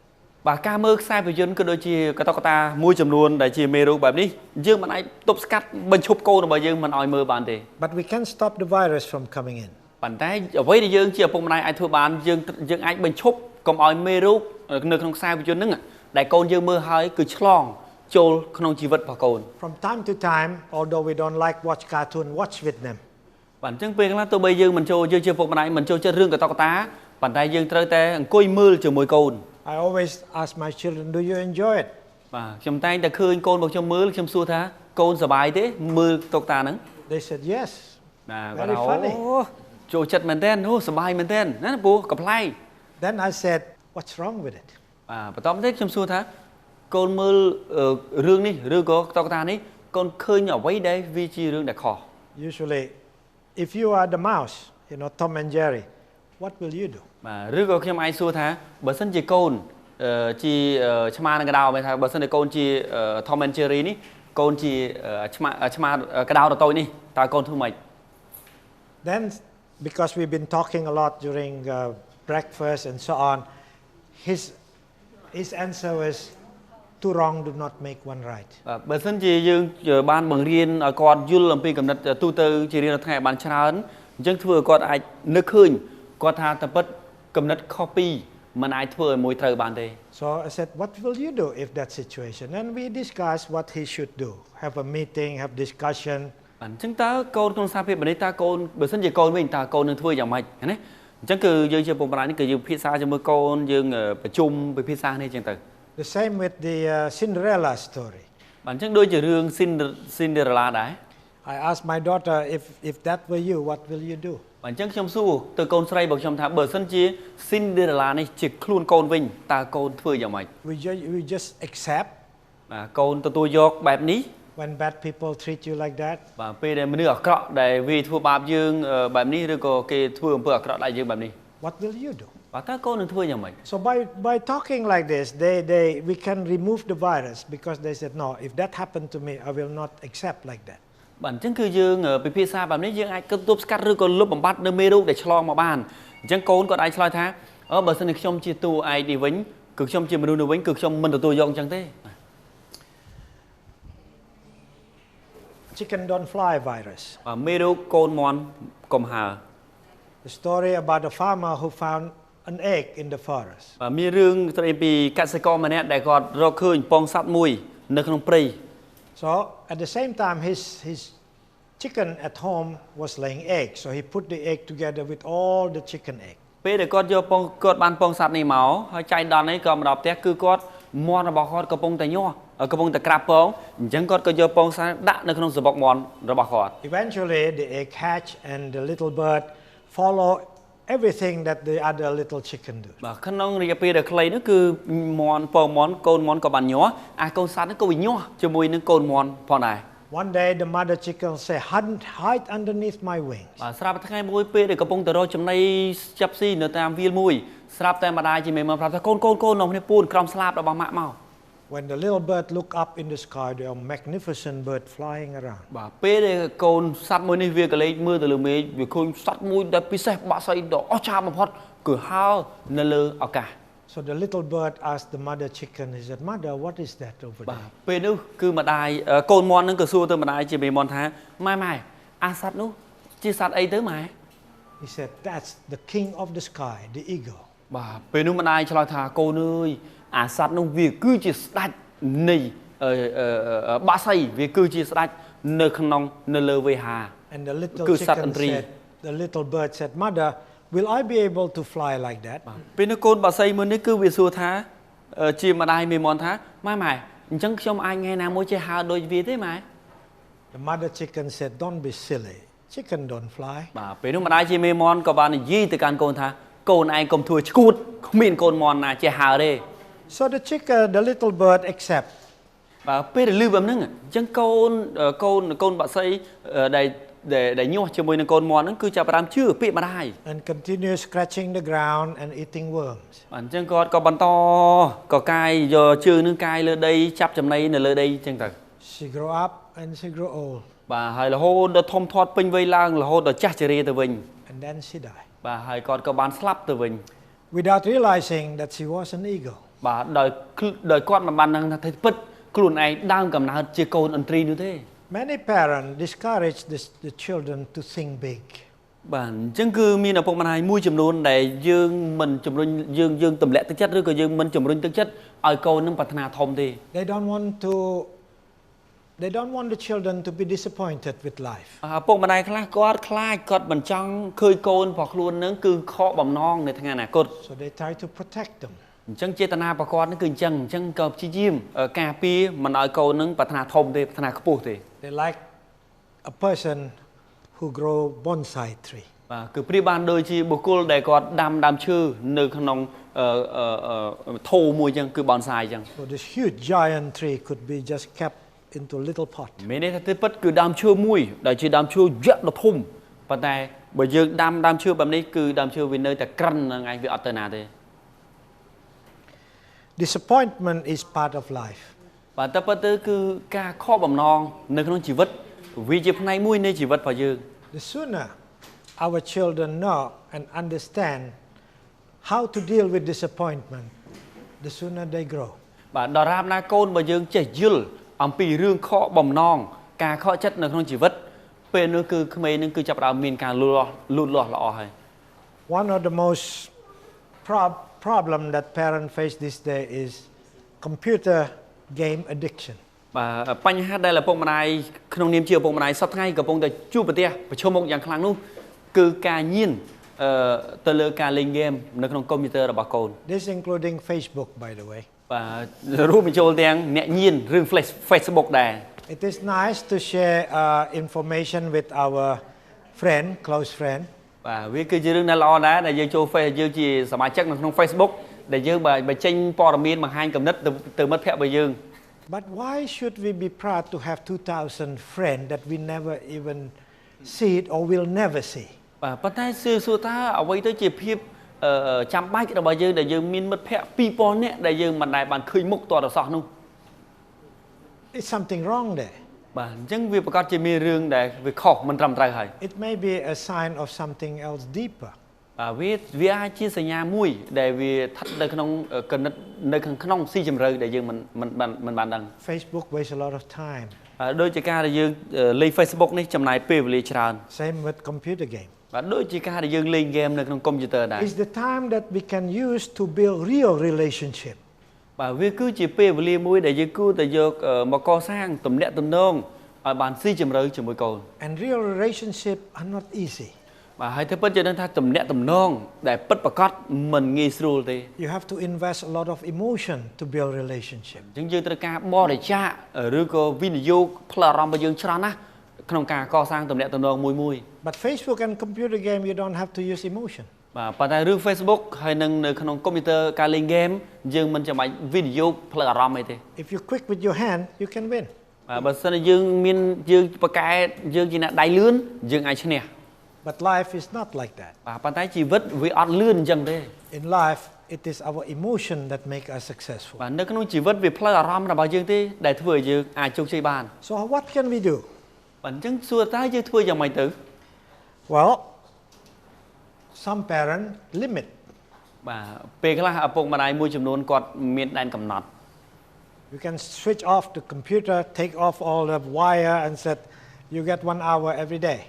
បាទការមើលខ្សែភាពយន្តក៏ដូចជាកតកតាមួយចំនួនដែលជាមេរោគបែបនេះយើងមិនអាចទប់ស្កាត់បញ្ឈប់កូនរបស់យើងមិនឲ្យមើលបានទេ But we can stop the virus from coming in. ប៉ុន្តែអ្វីដែលយើងជាឪពុកម្ដាយអាចធ្វើបានយើងអាចបញ្ឈប់កុំឲ្យមេរោគនៅក្នុងខ្សែភាពយន្តហ្នឹងដែលកូនយើងមើលហើយគឺឆ្លងចូលក្នុងជីវិតរបស់កូន From time to time, although we don't like watch cartoon, watch with them. បាទអញ្ចឹងពេលខ្លះទោះបីយើងមិនចូលយើងជាឪពុកម្ដាយមិនចូលចិត្តរឿងកតកតាប៉ុន្តែយើងត្រូវតែអង្គុយមើលជាមួយកូន I always ask my children, do you enjoy it? បាទខ្ញុំតែងតែឃើញកូនរបស់ខ្ញុំមើលខ្ញុំសួរថាកូនសប្បាយទេមើលកតកតាហ្នឹង They said yes. បាទគាត់ថាអូចូលចិត្តមែនតើសប្បាយមែនតើណាពូកំ pl ែង Then I said, what's wrong with it? បាទបន្តមកទៀតខ្ញុំសួរថាកូនមើលរឿងនេះឬក៏កតកតានេះកូនឃើញអ្វីដែលវាជារឿងដែលខុស Usually, if you are the mouse, Tom and Jerry, what will you do? បាទឬក៏ខ្ញុំអាចសួរថាបើសិនជាកូនជាឆ្មានឹងកដោមិនថាបើសិនជាកូនជា Tom and Jerry នេះកូនជាឆ្មាកដោតូចនេះតើកូនធ្វើម៉េច Then, because we've been talking a lot during breakfast and so on, his answer was two wrong do not make one right. បើសិនជាយើងបានបង្រៀនឲ្យគាត់យល់អំពីកំណត់ទូទៅជារៀងរាល់ថ្ងៃបានច្រើនអញ្ចឹងធ្វើឲ្យគាត់អាចនឹកឃើញគាត់ថាតែពិតកំណត់ខុសពីមិនអាចធ្វើឲ្យមួយត្រូវបានទេ So I said, what will you do if that situation? And we discussed what he should do. Have a meeting, have discussion. អញ្ចឹងតើកូនក្នុងសារភាពនេះតើកូនបើសិនជាកូនវិញតើកូននឹងធ្វើយ៉ាងម៉េចណាអញ្ចឹងគឺយើងជាពុកម្ដាយនេះគឺយើងពិភាក្សាជាមួយកូនយើងប្រជុំពិភាក្សានេះអញ្ចឹងទៅ The same with the Cinderella story. បាទអញ្ចឹងដូចជារឿង Cinderella ដែរ I asked my daughter, if that were you, what will you do? បាទអញ្ចឹងខ្ញុំសួរទៅកូនស្រីរបស់ខ្ញុំថាបើសិនជា Cinderella នេះជាខ្លួនកូនវិញតើកូនធ្វើយ៉ាងម៉េច We just accept បាទកូនទទួលយកបែបនេះ when bad people treat you like that. បាទពេលដែលមនុស្សអាក្រក់ដែលវាធ្វើបាបយើងបែបនេះឬក៏គេធ្វើអំពើអាក្រក់ដល់យើងបែបនេះ What will you do? បាទតើកូននឹងធ្វើយ៉ាងម៉េច So by talking like this, we can remove the virus because they said, no, if that happened to me, I will not accept like that. បាទអញ្ចឹងគឺយើងពិភាក្សាបែបនេះយើងអាចទប់ស្កាត់ឬក៏លុបបំបាត់នៅមេរោគដែលឆ្លងមកបានអញ្ចឹងកូនគាត់អាចឆ្លើយថាបើសិនជាខ្ញុំជាតួឯកនេះវិញគឺខ្ញុំជាមនុស្សនេះវិញគឺខ្ញុំមិនទទួលយកអញ្ចឹងទេ Chicken don't fly virus. បាទមេរោគកូនមាន់កុំហើ The story about a farmer who found an egg in the forest. បាទមានរឿងស្ដីពីកសិករម្នាក់ដែលគាត់រកឃើញពងសត្វមួយនៅក្នុងព្រៃ So at the same time, his chicken at home was laying eggs. So he put the egg together with all the chicken egg. ពេលដែលគាត់យកពងគាត់បានពងសត្វនេះមកហើយចៃដន្យនេះក៏មកដល់ផ្ទះគឺគាត់មាន់របស់គាត់កំពុងតែញាស់កំពុងតែក្រាបពងអញ្ចឹងគាត់ក៏យកពងសត្វដាក់នៅក្នុងសំបុកមាន់របស់គាត់ Eventually the egg hatch and the little bird follow everything that the other little chicken do. បាទក្នុងរយៈពេលដែលខ្លីនោះគឺមាន់ពងមាន់កូនមាន់ក៏បានញាស់អាកូនសត្វនេះក៏វាញាស់ជាមួយនឹងកូនមាន់ផងដែរ One day the mother chicken say, hide underneath my wings. បាទស្រាប់តែថ្ងៃមួយពេលដែលកំពុងតែរកចំណីចាប់ស៊ីនៅតាមវាលមួយស្រាប់តែម្ដាយជាមេមកប្រាប់ថាកូននោះនេះពូនក្រោមស្លាបរបស់ម៉ាក់មក When the little bird look up in the sky, there are magnificent birds flying around. បាទពេលដែលកូនសត្វមួយនេះវាក៏លេចមើលទៅលើមេឃវាឃើញសត្វមួយដែលពិសេសបាក់ស្អីដ៏អស្ចារ្យបំផុតគឺហើរនៅលើអាកាស So the little bird asked the mother chicken, he said, Mother, what is that over បាទ there? ពេលនោះគឺម្ដាយកូនមាន់នឹងក៏សួរទៅម្ដាយជាមេមាន់ថាម៉ែអាសត្វនោះជាសត្វអីទៅម៉ែ He said, that's the king of the sky, the eagle. បាទពេលនោះម្ដាយឆ្លើយថាកូនអើយអាសត្វនោះវាគឺជាស្ដេចនៃបាក់សីវាគឺជាស្ដេចនៅក្នុងនៅលើវេហា And the little bird said, Mother, will I be able to fly like that? ពេលនោះកូនបាក់សីមួយនេះគឺវាសួរថាជាម្ដាយមេមាន់ថាម៉ែអញ្ចឹងខ្ញុំអាចថ្ងៃណាមួយចេះហើរដូចវាទេម៉ែ The mother chicken said, don't be silly. Chicken don't fly. បាទពេលនោះម្ដាយជាមេមាន់ក៏បាននិយាយទៅកាន់កូនថាកូនឯងកុំធ្វើឈួតគ្មានកូនមាន់ណាចេះហើរទេ So the little bird accept. បាទពេលដែលលឺបែបហ្នឹងអញ្ចឹងកូនបាក់សីដែលញាស់ជាមួយនឹងកូនមាន់ហ្នឹងគឺចាប់ផ្ដើមជឿពាក្យម្ដាយ And continue scratching the ground and eating worms. បាទអញ្ចឹងគាត់ក៏បន្តក៏កាយយកជើងនឹងកាយលើដីចាប់ចំណីនៅលើដីអញ្ចឹងទៅ She grow up and she grow old. បាទហើយរហូតដល់ធំធាត់ពេញវ័យឡើងរហូតដល់ចាស់ជរាទៅវិញ And then she died. បាទហើយគាត់ក៏បានស្លាប់ទៅវិញ Without realizing that she was an eagle. បាទដោយគាត់មិនបានដឹងថាពិតខ្លួនឯងដើមកំណើតជាកូនឥន្ទ្រីនោះទេ Many parents discourage the children to think big. បាទអញ្ចឹងគឺមានឪពុកម្ដាយមួយចំនួនដែលយើងមិនជំរុញយើងទម្លាក់ទឹកចិត្តឬក៏យើងមិនជំរុញទឹកចិត្តឲ្យកូននឹងប្រាថ្នាធំទេ They don't want the children to be disappointed with life. ឪពុកម្ដាយខ្លះគាត់ខ្លាចគាត់មិនចង់ឃើញកូនរបស់ខ្លួននឹងគឺខកបំណងនៅថ្ងៃអនាគត So they try to protect them. អញ្ចឹងចេតនារបស់គាត់នឹងគឺអញ្ចឹងក៏ព្យាយាមការពារមិនឲ្យកូននឹងប្រាថ្នាធំទេប្រាថ្នាខ្ពស់ទេ They like a person who grow bonsai tree. បាទគឺប្រៀបបានដូចជាបុគ្គលដែលគាត់ដាំដើមឈើនៅក្នុងថូមួយអញ្ចឹងគឺ bonsai អញ្ចឹង So this huge giant tree could be just kept into little pot. មានន័យថាទីពិតគឺដើមឈើមួយដែលជាដើមឈើយក្សដ៏ធំប៉ុន្តែបើយើងដាំដើមឈើបែបនេះគឺដើមឈើវានៅតែក្រិនហ្នឹងឯងវាអត់ទៅណាទេ Disappointment is part of life. បាទតែពិតទៅគឺការខកបំណងនៅក្នុងជីវិតវាជាផ្នែកមួយនៃជីវិតរបស់យើង The sooner our children know and understand how to deal with disappointment, the sooner they grow. បាទដរាបណាកូនបើយើងចេះយល់អំពីរឿងខកបំណងការខកចិត្តនៅក្នុងជីវិតពេលនោះគឺក្មេងនឹងគឺចាប់ផ្ដើមមានការលូតលាស់ល្អហើយ One of the most problem that parents face this day is computer game addiction. បាទបញ្ហាដែលឪពុកម្ដាយក្នុងនាមជាឪពុកម្ដាយសប្តាហ៍ថ្ងៃកំពុងតែជួបប្រទះប្រឈមមុខយ៉ាងខ្លាំងនោះគឺការញៀនទៅលើការលេងហ្គេមនៅក្នុងកុំព្យូទ័ររបស់កូន This including Facebook, by the way. បាទរួមបញ្ចូលទាំងអ្នកញៀនរឿង Facebook ដែរ It is nice to share information with our friend, close friend. បាទវាគឺជារឿងដែលល្អដែរដែលយើងចូល Face យើងជាសមាជិកនៅក្នុង Facebook ដែលយើងបញ្ចេញព័ត៌មានបង្ហាញគំនិតទៅមិត្តភក្តិរបស់យើង But why should we be proud to have 2,000 friends that we never even see it or will never see? បាទប៉ុន្តែសួរថាអ្វីទៅជាភាពចាំបាច់របស់យើងដែលយើងមានមិត្តភក្តិ 2000 នាក់ដែលយើងមិនដែលបានឃើញមុខតរសោះនោះ It's something wrong there. បាទអញ្ចឹងវាប្រកាសជាមានរឿងដែលវាខុសមិនត្រឹមត្រូវហើយ It may be a sign of something else deeper. បាទវាអាចជាសញ្ញាមួយដែលវាស្ថិតនៅក្នុងគណិតនៅខាងក្នុងស៊ីជម្រៅដែលយើងមិនបានដឹង Facebook wastes a lot of time. ដូចជាការដែលយើងលេង Facebook នេះចំណាយពេលវេលាច្រើន Same with computer game. បាទដូចជាការដែលយើងលេងហ្គេមនៅក្នុងកុំព្យូទ័រដែរ It's the time that we can use to build real relationship. បាទវាគឺជាពេលវេលាមួយដែលយើងគួរតែយកមកកសាងទំនាក់ទំនងឲ្យបានស៊ីជម្រៅជាមួយកូន And real relationship are not easy. បាទហើយទៅពិតជាដឹងថាទំនាក់ទំនងដែលពិតប្រាកដមិនងាយស្រួលទេ You have to invest a lot of emotion to build relationship. អញ្ចឹងយើងត្រូវការបរិច្ចាគឬក៏វិនិយោគផ្លូវអារម្មណ៍របស់យើងច្រើនណាស់ក្នុងការកសាងទំនាក់ទំនងមួយ But Facebook and computer game you don't have to use emotion. បាទប៉ុន្តែរឿង Facebook ហើយនឹងនៅក្នុងកុំព្យូទ័រការលេងហ្គេមយើងមិនចាំបាច់វិនិយោគផ្លូវអារម្មណ៍អីទេ If you're quick with your hand, you can win. បាទបើសិនជាយើងប្រកែយើងជាអ្នកដៃលឿនយើងអាចឈ្នះ But life is not like that. បាទប៉ុន្តែជីវិតវាអត់លឿនអញ្ចឹងទេ In life, it is our emotion that make us successful. បាទនៅក្នុងជីវិតវាផ្លូវអារម្មណ៍របស់យើងទេដែលធ្វើឲ្យយើងអាចជោគជ័យបាន So what can we do? បាទអញ្ចឹងសួរតើយើងធ្វើយ៉ាងម៉េចទៅ Well, some parents limit. បាទពេលខ្លះឪពុកម្ដាយមួយចំនួនគាត់មានដែនកំណត់ You can switch off the computer, take off all the wire and said, you get 1 hour every day.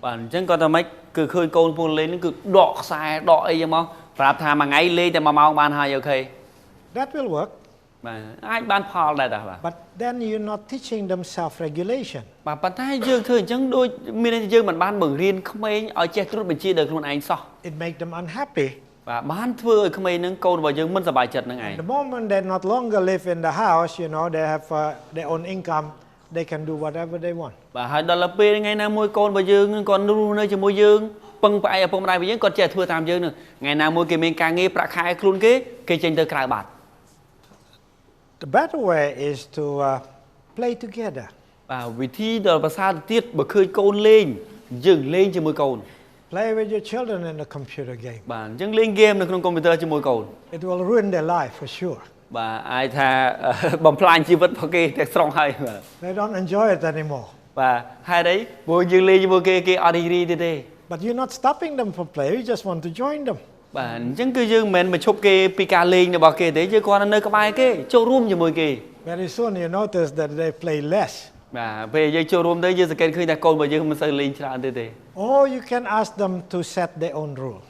បាទអញ្ចឹងគាត់ថាម៉េចគឺឃើញកូនពូនលេងហ្នឹងគឺដកខ្សែដកអីចឹងមកប្រាប់ថាមួយថ្ងៃលេងតែ1ម៉ោងបានហើយអូខេ That will work. បាទអាចបានផលដែរតាបាទ But then you're not teaching them self-regulation. បាទប៉ុន្តែយើងធ្វើអញ្ចឹងដូចមានន័យថាយើងមិនបានបង្រៀនក្មេងឲ្យចេះត្រួតបញ្ជាដោយខ្លួនឯងសោះ It make them unhappy. បាទបានធ្វើឲ្យក្មេងហ្នឹងកូនរបស់យើងមិនសប្បាយចិត្តនឹងឯង The moment they not longer live in the house, you know, they have their own income, they can do whatever they want. បាទហើយដល់ពេលថ្ងៃណាមួយកូនរបស់យើងគាត់រស់នៅជាមួយយើងពឹងផ្អែកឪពុកម្ដាយរបស់យើងគាត់ចេះធ្វើតាមយើងនឹងថ្ងៃណាមួយគេមានការងារប្រាក់ខែខ្លួនគេចេញទៅក្រៅបាត់ The better way is to play together. បាទវិធីដ៏ប្រសើរទៅទៀតបើឃើញកូនលេងយើងលេងជាមួយកូន Play with your children in a computer game. បាទអញ្ចឹងលេងហ្គេមនៅក្នុងកុំព្យូទ័រជាមួយកូន It will ruin their life for sure. បាទអាចថាបំផ្លាញជីវិតរបស់គេទាំងស្រុងហើយបាទ They don't enjoy it anymore. បាទហេតុអីព្រោះយើងលេងជាមួយគេអត់រីករាយទេ But you're not stopping them from playing, you just want to join them. បាទអញ្ចឹងគឺយើងមិនមែនមកឈប់គេពីការលេងរបស់គេទេយើងគ្រាន់តែនៅក្បែរគេចូលរួមជាមួយគេ Very soon you notice that they play less. បាទពេលយើងចូលរួមទៅយើងសង្កេតឃើញថាកូនរបស់យើងមិនសូវលេងច្រើនទេ Or you can ask them to set their own rule.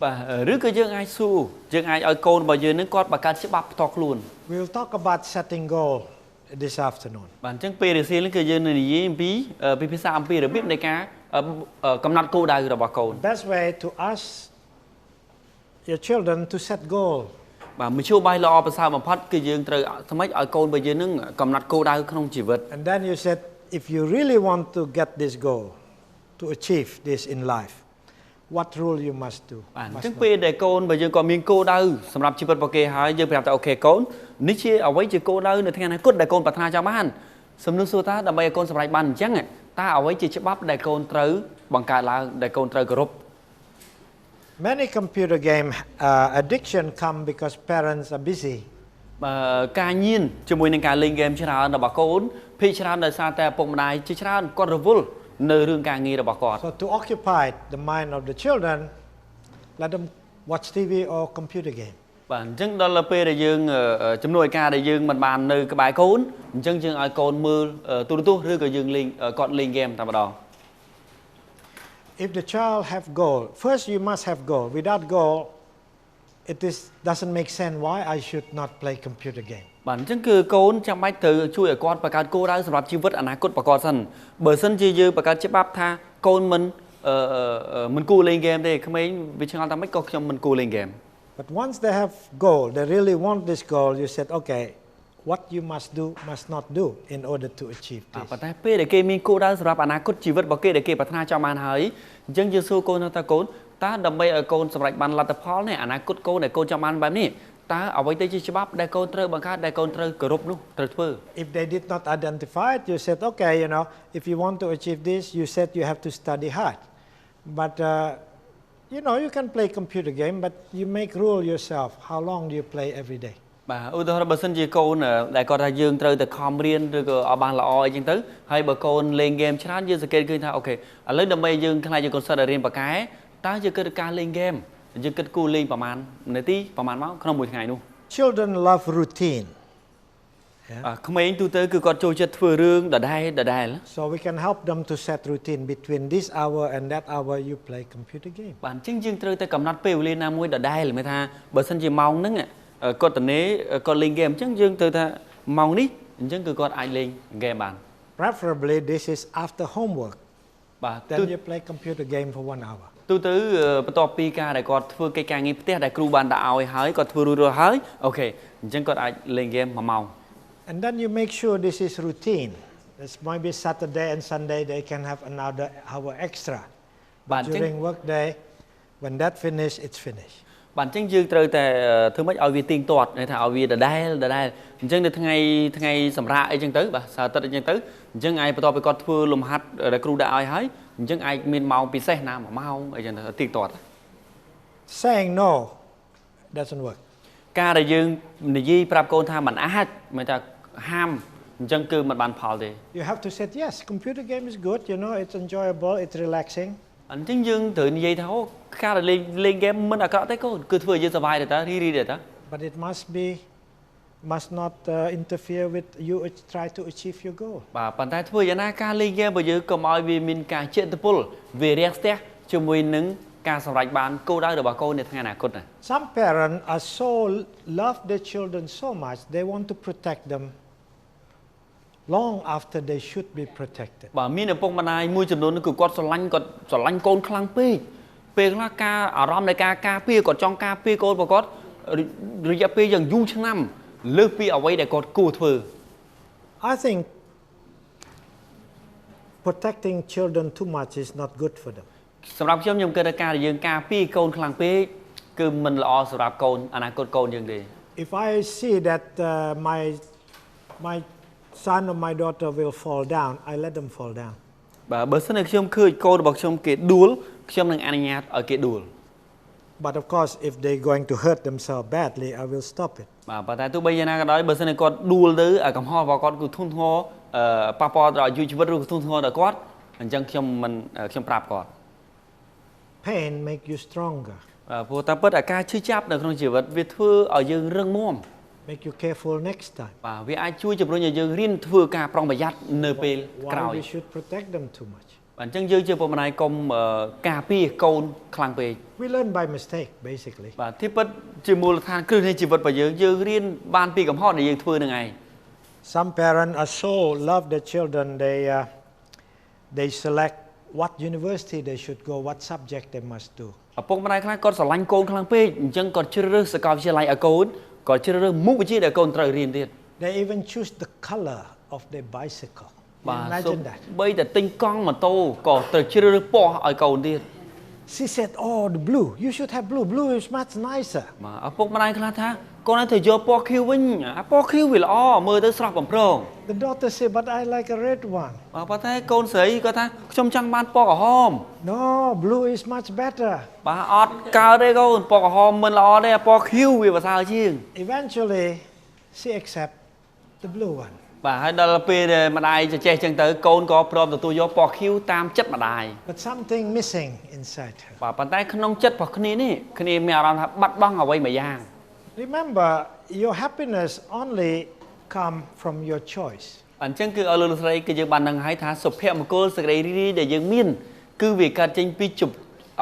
បាទឬក៏យើងអាចសួរយើងអាចឲ្យកូនរបស់យើងនឹងគាត់បង្កើតច្បាប់ផ្ទាល់ខ្លួន We'll talk about setting goal this afternoon. បាទអញ្ចឹងពេលរសៀលនេះគឺយើងនឹងនិយាយអំពីពិភាក្សាអំពីរបៀបនៃការកំណត់គោលដៅរបស់កូន Best way to ask your children to set goal. បាទមធ្យោបាយល្អប្រសើរបំផុតគឺយើងត្រូវស្មិចឲ្យកូនរបស់យើងនឹងកំណត់គោលដៅក្នុងជីវិត And then you said if you really want to get this goal, to achieve this in life, what rule you must do. បាទអញ្ចឹងពេលដែលកូនរបស់យើងក៏មានគោលដៅសម្រាប់ជីវិតរបស់គេហើយយើងប្រាប់ថាអូខេកូននេះជាអ្វីជាគោលដៅនៅថ្ងៃអនាគតដែលកូនប្រាថ្នាចង់បានសំណួរសួរថាដើម្បីឲ្យកូនសម្រេចបានអញ្ចឹងតើអ្វីជាច្បាប់ដែលកូនត្រូវបង្កើតឡើងដែលកូនត្រូវគោរព Many computer game addiction come because parents are busy. ការញៀនជាមួយនឹងការលេងហ្គេមច្រើនរបស់កូនភាគច្រើនដោយសារតែឪពុកម្ដាយជាច្រើនគាត់រវល់នៅរឿងការងាររបស់គាត់ So to occupy the mind of the children, let them watch TV or computer game. Bạn chứng đó là pe để dương chấm nuôi ca để dương mình bàn nơi cái bài cốn chứng chứng ai côn mưa tu rư cái dương linh còn linh game tao đó. If the child have goal, first you must have goal. Without goal, doesn't make sense why I should not play computer game. Bản chứng cứ côn trong bách từ chui ở con và các cô đã sản lập chi vứt anh cốt và con sân bởi sân chi dư và các chế bắp tha côn mình cù lên game đây không mấy vì chẳng ta mấy có trong mình cù lên game. But once they have goal, they really want this goal, you said, okay, what you must do, must not do in order to achieve this. Và tại để kê mình cô đã sản lập anh cốt chi vứt bảo kê để kê bát tha cho màn hỡi dân dư xô côn ta côn ta đầm bay ở côn sản lập bàn là tập phó này anh cốt côn để côn cho màn bài này ta ở với tây chi bắp đại côn trơ bằng khác đại côn trơ cờ rúp luôn trơ phơ. If they did not identify it, you said, okay, you know, if you want to achieve this, you said you have to study hard. But you know, you can play computer game, but you make rule yourself. How long do you play every day? Bà ưu tôi bơ sinh gì côn đại con ra dương trơ từ com riêng rồi ở bàn là oi chính tứ hay bờ côn lên game chat dương sẽ kêu kêu thao ok ở lấy đầm bay dương cái này dương con sợ riêng bà cái ta chưa kêu ca lên game dương kêu cu lênประมาณ nửa tí ประมาณ máu không một ngày luôn. Children love routine. Không mấy tôi tới cứ con trôi chết vừa rương đã đài lắm. So we can help them to set routine between this hour and that hour you play computer game. Bản chứng dương trơ tới cầm nát pêu lên nam môi đã đài là mới tha bờ sinh gì mong nứng ạ con tận nế con lên game chứng dương từ tha mong ní chứng cứ con ai lên game bàn. Preferably this is after homework. Then you play computer game for 1 hour. Tôi tới bắt đầu pi ca để con thưa cái càng nghe tiếc để kêu ban đã ao hái con thưa rồi hái ok chứng con ai lên game mà mong. And then you make sure this is routine. This might be Saturday and Sunday they can have another hour extra. But during work day, when that finish, it's finished. Bản chứng dương trời tại thứ mấy ao vi tiên toạt này thảo vi đã đai chứng được ngày sầm ra ấy chứng tới bà sao tết chứng tới chứng ai bắt đầuไปcon thưa lùm hạt để kêu đã ao hái chứng ai miền màu bị xe nam mà màu ấy chứng tiên toạt. Saying no doesn't work. Ca đại dương này gì prap con tham bản ác mà ta ham chân cư mặt bàn phào thì you have to say yes, computer game is good, you know, it's enjoyable, it's relaxing. Anh chứng dương tự như vậy tháo ca là lên game mình đã có tới cô cứ thừa dương survive để ta đi để ta. But it must not interfere with you try to achieve your goal. Và bàn tay thừa giờ na ca lên game bây giờ cầm ai vì mình cả chuyện tập pull về react cho mình nứng ca sòng rạch bàn cô đã được bà cô này thằng nào cô này. Some parents are love their children so much they want to protect them long after they should be protected. Bà mình ở phong ban ai môi trường nó cứ quạt sờ lanh côn khăng pe là ca ở rom này ca pe còn trong ca pe côn và quạt rồi giờ pe dần du chăng năm lơ pe ở đây để quạt cù thừa. I think protecting children too much is not good for them. สำหรับខ្ញុំគេថាការដែលយើងការពារកូនខ្លាំងពេកគឺមិនល្អសម្រាប់កូនអនាគតកូនយើងទេ If I see that my son or my daughter will fall down, I let them fall down. បាទបើសិនជាខ្ញុំឃើញកូនរបស់ខ្ញុំគេដួលខ្ញុំនឹងអនុញ្ញាតឲ្យគេដួល But of course if they going to hurt themselves badly, I will stop it. បាទប៉ុន្តែទោះបីយ៉ាងណាក៏ដោយបើសិនជាគាត់ដួលទៅកំហុសរបស់គាត់គឺធ្ងន់ធ្ងរប៉ះពាល់ដល់អាយុជីវិតឬក៏ធ្ងន់ធ្ងរដល់គាត់អញ្ចឹងខ្ញុំប្រាប់គាត់ Pain make you stronger. ព្រោះតែពិតអាការឈឺចាប់នៅក្នុងជីវិតវាធ្វើឲ្យយើងរឹងមាំ Make you careful next time. បាទវាអាចជួយជំរុញឲ្យយើងរៀនធ្វើការប្រុងប្រយ័ត្ននៅពេលក្រោយ Why we should protect them too much. អញ្ចឹងយើងជាពុកម្ដាយកុំការពារកូនខ្លាំងពេក We learn by mistake basically. បាទទីពិតជាមូលដ្ឋានគ្រឹះនៃជីវិតរបស់យើងរៀនបានពីកំហុសដែលយើងធ្វើនឹងឯង Some parents are so love their children they select what university they should go, what subject they must do. ឪពុកម្ដាយខ្លះគាត់ស្រឡាញ់កូនខ្លាំងពេកអញ្ចឹងគាត់ជ្រើសរើសសាកលវិទ្យាល័យឲ្យកូនគាត់ជ្រើសរើសមុខវិជ្ជាដែលកូនត្រូវរៀនទៀត They even choose the color of their bicycle. បាទ Imagine that. បីតែទិញកង់ម៉ូតូក៏ត្រូវជ្រើសរើសពណ៌ឲ្យកូនទៀត She said, "Oh, the blue. You should have blue. Blue is much nicer." បាទឪពុកម្ដាយខ្លះថាកូនឲ្យទៅយកពណ៌ខៀវវិញអាពណ៌ខៀវវាល្អមើលទៅស្រស់បំព្រង The daughter said, "But I like a red one." បាទប៉ុន្តែកូនស្រីគាត់ថាខ្ញុំចង់បានពណ៌ក្រហម No, blue is much better. បាទអត់កើតទេកូនពណ៌ក្រហមមិនល្អទេពណ៌ខៀវវាប្រសើរជាង Eventually, she accept the blue one. បាទហើយដល់ពេលដែលម្ដាយចេះចឹងទៅកូនក៏ព្រមទទួលយកពណ៌ខៀវតាមចិត្តម្ដាយ But something missing inside her. បាទប៉ុន្តែក្នុងចិត្តរបស់គ្នានេះគ្នាមានអារម្មណ៍ថាបាត់បង់អ្វីមួយយ៉ាង Remember, your happiness only come from your choice. អញ្ចឹងគឺឲ្យលោកស្រីគឺយើងបាននឹងឲ្យថាសុភមង្គលសេចក្តីរីករាយដែលយើងមានគឺវាកើតចេញពី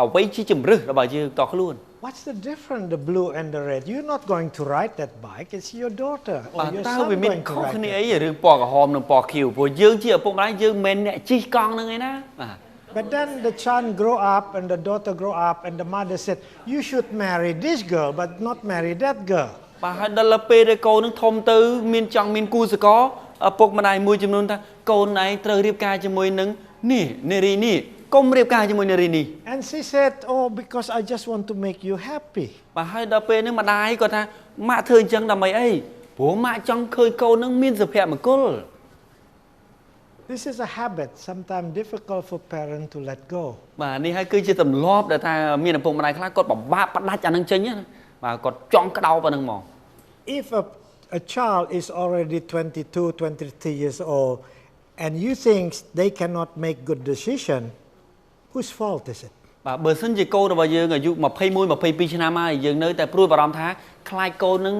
អ្វីជាជំរឿសរបស់យើងតខ្លួន What's the difference, the blue and the red? You're not going to ride that bike. It's your daughter or your តើ son វាមាន going ខុ to ស ride គ្នា it. អីរឿងពណ៌ក្រហមនិងពណ៌ខៀវព្រោះយើងជាឪពុកម្ដាយយើងមិនមែនអ្នកជិះកង់ហ្នឹងឯណាបាទ But then the child grow up and the daughter grow up and the mother said, you should marry this girl but not marry that girl. បាទហើយដល់ពេលដែលកូននឹងធំទៅមានចង់មានគូសកលឪពុកម្ដាយមួយចំនួនថាកូនឯងត្រូវរៀបការជាមួយនឹងនេះនារីនេះកុំរៀបការជាមួយនារីនេះ And she said, oh, because I just want to make you happy. បាទហើយដល់ពេលហ្នឹងម្ដាយគាត់ថាម៉ាក់ធ្វើអញ្ចឹងដើម្បីអីព្រោះម៉ាក់ចង់ឃើញកូននឹងមានសុភមង្គល This is a habit, sometimes difficult for parents to let go. បាទនេះហើយគឺជាទម្លាប់ដែលថាមានឪពុកម្ដាយខ្លះគាត់ពិបាកផ្ដាច់អានឹងចេញណាបាទគាត់ចង់ក្តោបអានឹងមក If a child is already 22, 23 years old and you think they cannot make good decision, whose fault is it? បាទបើសិនជាកូនរបស់យើងអាយុ21 22ឆ្នាំហើយយើងនៅតែព្រួយបារម្ភថាខ្លាចកូននឹង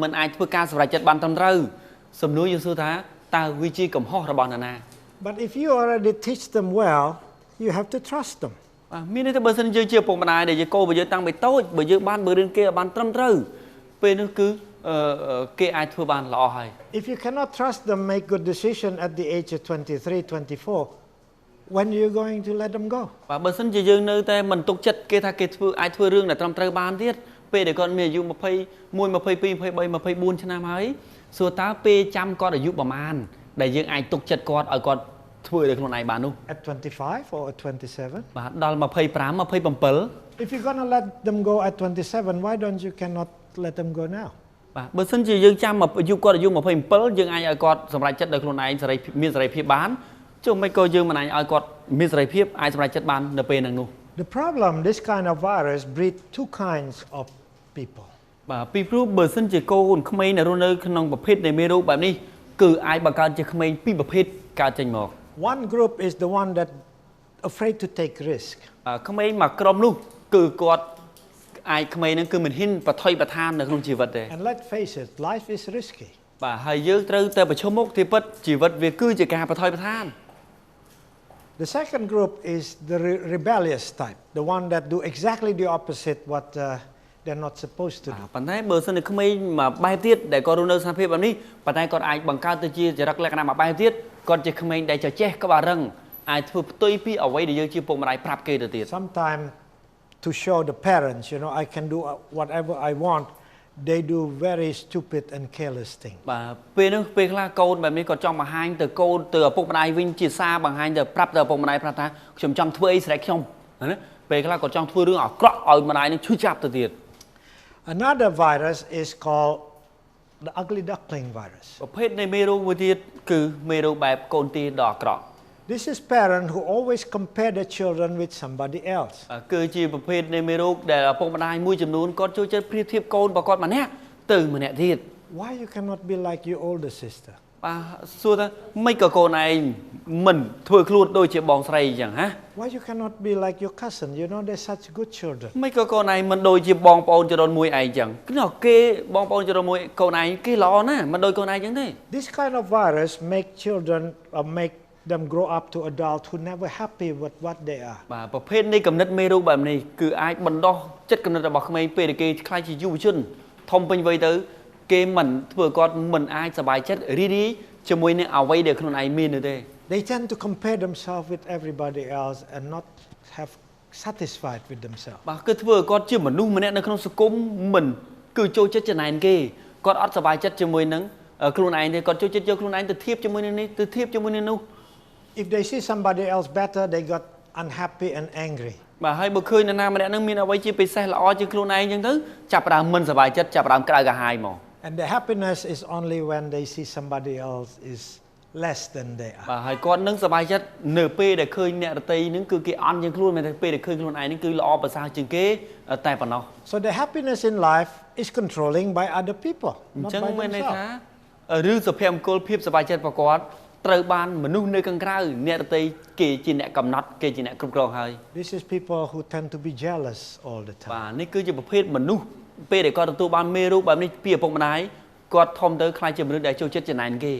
មិនអាចធ្វើការសម្រេចចិត្តបានត្រឹមត្រូវសំណួរយើងសួរថាតើវាជាកំហុសរបស់នរណា But if you already teach them well, you have to trust them. បាទមានន័យថាបើសិនយើងជាឪពុកម្ដាយដែលយើងកូនរបស់យើងតាំងពីតូចបើយើងបានមើលរឿងគេឲ្យបានត្រឹមត្រូវពេលនោះគឺគេអាចធ្វើបានល្អហើយ If you cannot trust them make good decision at the age of 23, 24, when are you going to let them go? បាទបើសិនជាយើងនៅតែមិនទុកចិត្តគេថាគេអាចធ្វើរឿងដែលត្រឹមត្រូវបានទៀតពេលដែលគាត់មានអាយុ21 22 23 24ឆ្នាំហើយសួរតើពេលចាំគាត់អាយុប្រមាណដែលយើងអាចទុកចិត្តគាត់ឲ្យគាត់ធ្វើដោយខ្លួនឯងបាននោះ At 25 or at 27? បាទដល់25 27 If you're going to let them go at 27, why don't you cannot let them go now? បាទបើសិនជាយើងចាំអាយុគាត់អាយុ27យើងអាចឲ្យគាត់សម្រេចចិត្តដោយខ្លួនឯងមានសេរីភាពបានចុះមិនក៏យើងមិនអាចឲ្យគាត់មានសេរីភាពអាចសម្រេចចិត្តបាននៅពេលហ្នឹងនោះ The problem, this kind of virus breed two kinds of people. បាទពីព្រោះបើសិនជាកូនក្មេងដែលរស់នៅក្នុងប្រភេទនៃមេរោគបែបនេះគឺអាចបង្កើតជាក្មេងពីរប្រភេទកើតចេញមក One group is the one that afraid to take risk. ក្មេងមួយក្រុមនោះគឺគាត់អាចក្មេងហ្នឹងគឺមិនហ៊ានប្រថុយប្រថាននៅក្នុងជីវិតទេ And let's face it, life is risky. បាទហើយយើងត្រូវតែប្រឈមមុខទីពិតជីវិតវាគឺជាការប្រថុយប្រថាន The second group is the rebellious type, the one that do exactly the opposite what they're not supposed to do. ប៉ុន្តែបើសិនជាក្មេងមួយបែបទៀតដែលគាត់រស់នៅស្ថានភាពបែបនេះប៉ុន្តែគាត់អាចបង្កើតទៅជាចរិតលក្ខណៈមួយបែបទៀតគាត់ជាក្មេងដែលចេះក្បាលរឹងអាចធ្វើផ្ទុយពីអ្វីដែលយើងជាពុកម្ដាយប្រាប់គេទៅទៀត Sometimes to show the parents, I can do whatever I want, they do very stupid and careless things. បាទពេលនោះពេលខ្លះកូនបែបនេះគាត់ចង់បង្ហាញទៅកូនទៅឪពុកម្ដាយវិញជាសារបង្ហាញទៅប្រាប់ទៅឪពុកម្ដាយប្រាប់ថាខ្ញុំចង់ធ្វើអីស្រេចខ្ញុំណាពេលខ្លះគាត់ចង់ធ្វើរឿងអាក្រក់ឲ្យម្ដាយនឹងឈឺចាប់ទៅទៀត Another virus is called the ugly duckling virus. ប្រភេទនៃមេរោគមួយទៀតគឺមេរោគបែបកូនទាដ៏អាក្រក់ This is parents who always compare their children with somebody else. គឺជាប្រភេទនៃមេរោគដែលឪពុកម្ដាយមួយចំនួនគាត់ចូលចិត្តប្រៀបធៀបកូនរបស់គាត់ម្នាក់ទៅម្នាក់ទៀត Why you cannot be like your older sister? បាទសួរថាមិនក៏កូនឯងមិនធ្វើខ្លួនដូចជាបងស្រីអញ្ចឹងហ៎ Why you cannot be like your cousin? They're such good children. មិនក៏កូនឯងមិនដូចជាបងប្អូនចរន្តមួយឯងអញ្ចឹងគេបងប្អូនចរន្តមួយកូនឯងគេល្អណាស់មិនដូចកូនឯងអញ្ចឹងទេ This kind of virus make children make them grow up to adults who never happy with what they are. បាទប្រភេទនៃកំណត់មេរោគបែបនេះគឺអាចបណ្ដោះចិត្តកំណត់របស់ក្មេងពេលដែលគេខ្លាចជាយុវជនធំពេញវ័យទៅគេមិនធ្វើគាត់មិនអាចសប្បាយចិត្តរីករាយជាមួយនឹងអ្វីដែលខ្លួនឯងមាននោះទេ They tend to compare themselves with everybody else and not have satisfied with themselves. បាទគឺធ្វើឲ្យគាត់ជាមនុស្សម្នាក់នៅក្នុងសង្គមមិនគឺចូលចិត្តចំណែនគេគាត់អត់សប្បាយចិត្តជាមួយនឹងខ្លួនឯងទេគាត់ចូលចិត្តយកខ្លួនឯងទៅធៀបជាមួយនឹងនេះទៅធៀបជាមួយនឹងនោះ If they see somebody else better, they got unhappy and angry. បាទហើយបើឃើញនរណាម្នាក់នឹងមានអ្វីជាពិសេសល្អជាងខ្លួនឯងអញ្ចឹងទៅចាប់ផ្ដើមមិនសប្បាយចិត្តចាប់ផ្ដើមក្តៅក្រហាយមក And the happiness is only when they see somebody else is less than they are. បាទហើយគាត់នឹងសប្បាយចិត្តនៅពេលដែលឃើញអ្នករតីនឹងគឺគេអន់ជាងខ្លួនមែនទេពេលដែលឃើញខ្លួនឯងនឹងគឺល្អប្រសើរជាងគេតែប៉ុណ្ណោះ So the happiness in life is controlling by other people, អញ្ not ចឹង by មានន័យថា themselves. ឬសុភមង្គលភាពសប្បាយចិត្តរបស់គាត់ត្រូវបានមនុស្សនៅខាងក្រៅអ្នករតីគេជាអ្នកកំណត់គេជាអ្នកគ្រប់គ្រងហើយ This is people who tend to be jealous all the បា time. ទនេះគឺជាប្រភេទមនុស្ស ពេលដែលគាត់ទទួលបានមេរោគបែបនេះពីឪពុកម្ដាយគាត់ធំទៅខ្លាចជាមនុស្សដែលចូលចិត្តចំណែនគេ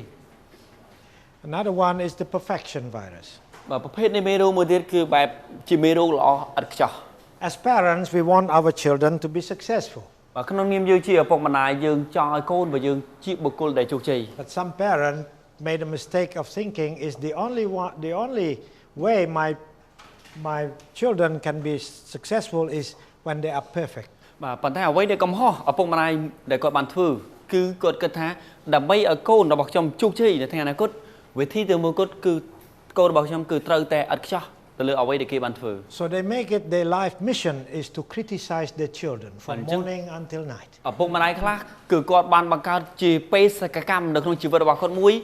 Another one is the perfection virus. បាទប្រភេទនៃមេរោគមួយទៀតគឺបែបជាមេរោគល្អឥតខ្ចោះ As parents, we want our children to be successful. បាទក្នុងនាមយើងជាឪពុកម្ដាយយើងចង់ឲ្យកូនរបស់យើងជាបុគ្គលដែលជោគជ័យ But some parent made a mistake of thinking is the only way my children can be successful is when they are perfect. បាទប៉ុន្តែអ្វីដែលកំហុសឪពុកម្ដាយដែលគាត់បានធ្វើគឺគាត់គិតថាដើម្បីឲ្យកូនរបស់ខ្ញុំជោគជ័យនៅថ្ងៃអនាគតវិធីទៅមួយគត់គឺកូនរបស់ខ្ញុំគឺត្រូវតែឥតខ្ចោះទៅលើអ្វីដែលគេបានធ្វើ So they make it their life mission is to criticize their children from morning until night. ឪពុកម្ដាយខ្លះគឺគាត់បានបង្កើតជាបេសកកម្មនៅក្នុងជីវិតរបស់គាត់មួយ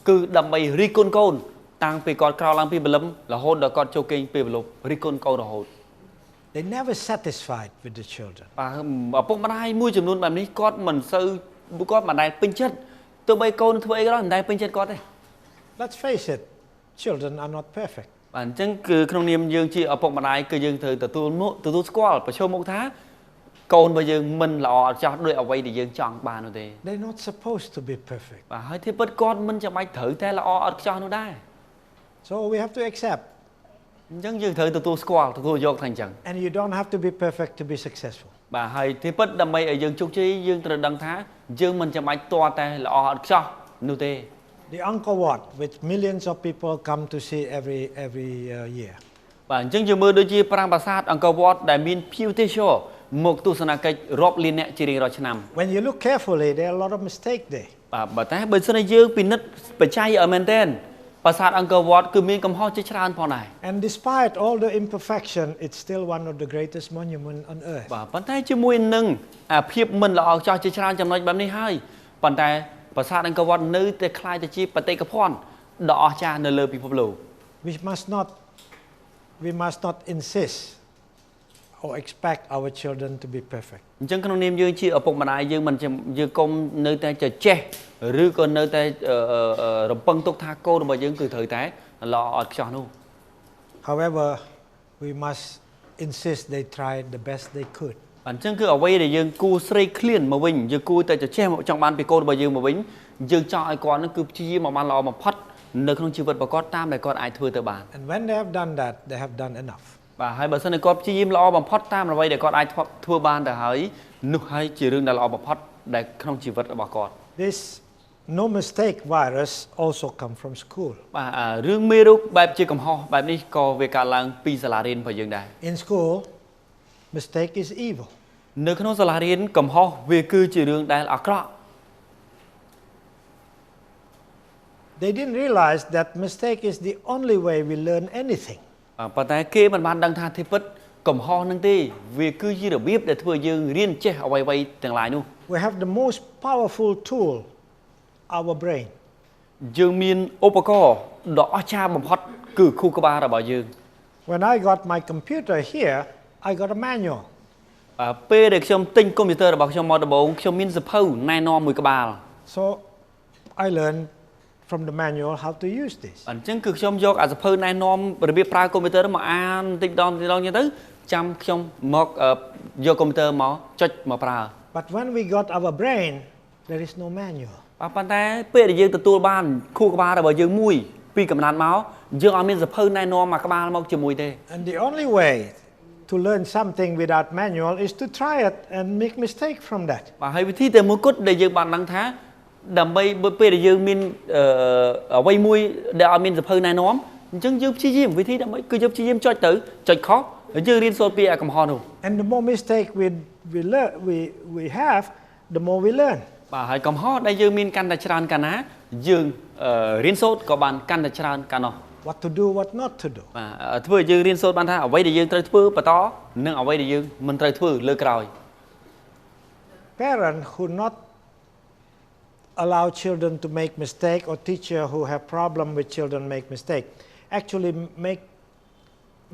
គឺដើម្បីរិះគន់កូនតាំងពីគាត់ក្រោកឡើងពីព្រលឹមរហូតដល់គាត់ចូលគេងពេលព្រលប់រិះគន់កូនរហូត They never satisfied with the children. បាទឪពុកម្ដាយមួយចំនួនបែបនេះគាត់មិនសូវគាត់មិនដែលពេញចិត្តទោះបីកូនធ្វើអីក៏ដោយមិនដែលពេញចិត្តគាត់ទេ Let's face it, children are not perfect. បាទអញ្ចឹងគឺក្នុងនាមយើងជាឪពុកម្ដាយគឺយើងត្រូវទទួលស្គាល់ប្រឈមមុខថាកូនរបស់យើងមិនល្អឥតខ្ចោះដោយអ្វីដែលយើងចង់បាននោះទេ They're not supposed to be perfect. បាទហើយទីពិតគាត់មិនចាំបាច់ត្រូវតែល្អឥតខ្ចោះនោះដែរ So we have to accept. អញ្ចឹងយើងត្រូវទទួលស្គាល់ទទួលយកថាអញ្ចឹង And you don't have to be perfect to be successful. បាទហើយទីពិតដើម្បីឲ្យយើងជោគជ័យយើងត្រូវដឹងថាយើងមិនចាំបាច់តតែល្អឥតខ្ចោះនោះទេ The Angkor Wat, which millions of people come to see every year. បាទអញ្ចឹងយើងមើលដូចជាប្រាង្គប្រាសាទអង្គរវត្តដែលមានភ្ញៀវទេសចរមកទស្សនកិច្ចរាប់លានអ្នកជារៀងរាល់ឆ្នាំ When you look carefully, there are a lot of mistakes there. បាទបើតែបើសិនជាយើងពិនិត្យបច្ច័យឲ្យមែនទែនប្រាសាទអង្គរវត្តគឺមានកំហុសជាច្រើនផងដែរ And despite all the imperfection, it's still one of the greatest monuments on earth. បាទប៉ុន្តែជាមួយនឹងភាពមិនល្អខ្ចោះជាច្រើនចំណុចបែបនេះហើយប៉ុន្តែប្រាសាទអង្គរវត្តនៅតែคล้ายទៅជាបេតិកភណ្ឌដ៏អស្ចារ្យនៅលើពិភពលោក We must not insist or expect our children to be perfect. អញ្ចឹងក្នុងនាមយើងជាឪពុកម្ដាយយើងមិនយើងកុំនៅតែចេះឬក៏នៅតែរំពឹងទុកថាកូនរបស់យើងគឺត្រូវតែល្អអត់ខ្ចោះនោះ However, we must insist they try the best they could. អញ្ចឹងគឺអ្វីដែលយើងគួរស្រេកឃ្លានមកវិញយើងគួរតែចេះចង់បានពីកូនរបស់យើងមកវិញយើងចង់ឲ្យគាត់នឹងគឺព្យាយាមមកបានល្អបំផុតនៅក្នុងជីវិតរបស់គាត់តាមដែលគាត់អាចធ្វើទៅបាន And when they have done that, they have done enough. បាទហើយបើសិនជាគាត់ព្យាយាមល្អបំផុតតាមអ្វីដែលគាត់អាចធ្វើបានទៅហើយនោះហើយជារឿងដែលល្អបំផុតដែលក្នុងជីវិតរបស់គាត់ This no mistake virus also come from school. បាទរឿងមេរោគបែបជាកំហុសបែបនេះក៏វាកើតឡើងពីសាលារៀនរបស់យើងដែរ In school, mistake is evil. នៅក្នុងសាលារៀនកំហុសវាគឺជារឿងដែលអាក្រក់ They didn't realize that mistake is the only way we learn anything. ប៉ុន្តែគេមិនបានដឹងថាទីពិតកំហុសនឹងទេវាគឺជារបៀបដែលធ្វើយើងរៀនចេះអ្វីៗទាំងឡាយនោះ We have the most powerful tool, our brain. យើងមានឧបករណ៍ដ៏អស្ចារ្យបំផុតគឺខួរក្បាលរបស់យើង When I got my computer here, I got a manual. ពេលដែលខ្ញុំទិញកុំព្យូទ័ររបស់ខ្ញុំមកដំបូងខ្ញុំមានសៀវភៅណែនាំមួយក្បាល So I learned from the manual how to use this. អញ្ចឹងគឺខ្ញុំយកអាសៀវភៅណែនាំរបៀបប្រើកុំព្យូទ័រមកអានតិចដងអញ្ចឹងទៅចាំខ្ញុំមកយកកុំព្យូទ័រមកចុចមកប្រើ But when we got our brain, there is no manual. ប៉ុន្តែពេលដែលយើងទទួលបានខួរក្បាលរបស់យើងមួយពីកំណត់មកយើងអត់មានសៀវភៅណែនាំមកក្បាលមកជាមួយទេ And the only way to learn something without manual is to try it and make mistake from that. បាទហើយវិធីតែមួយគត់ដែលយើងបានដឹងថាដើម្បីពេលដែលយើងមានអ្វីមួយដែលអត់មានសៀវភៅណែនាំអញ្ចឹងយើងព្យាយាមវិធីដើម្បីគឺយើងព្យាយាមចុចទៅចុចខុសយើងរៀនសូត្រពីអាកំហុសនោះ And the more mistake we have, the more we learn. បាទហើយកំហុសដែលយើងមានកាន់តែច្រើនកាលណាយើងរៀនសូត្រក៏បានកាន់តែច្រើនកាលនោះ What to do, what not to do. បាទធ្វើឲ្យយើងរៀនសូត្របានថាអ្វីដែលយើងត្រូវធ្វើបន្តនិងអ្វីដែលយើងមិនត្រូវធ្វើលើក្រោយ Parents who not allow children to make mistake or teacher who have problem with children make mistake actually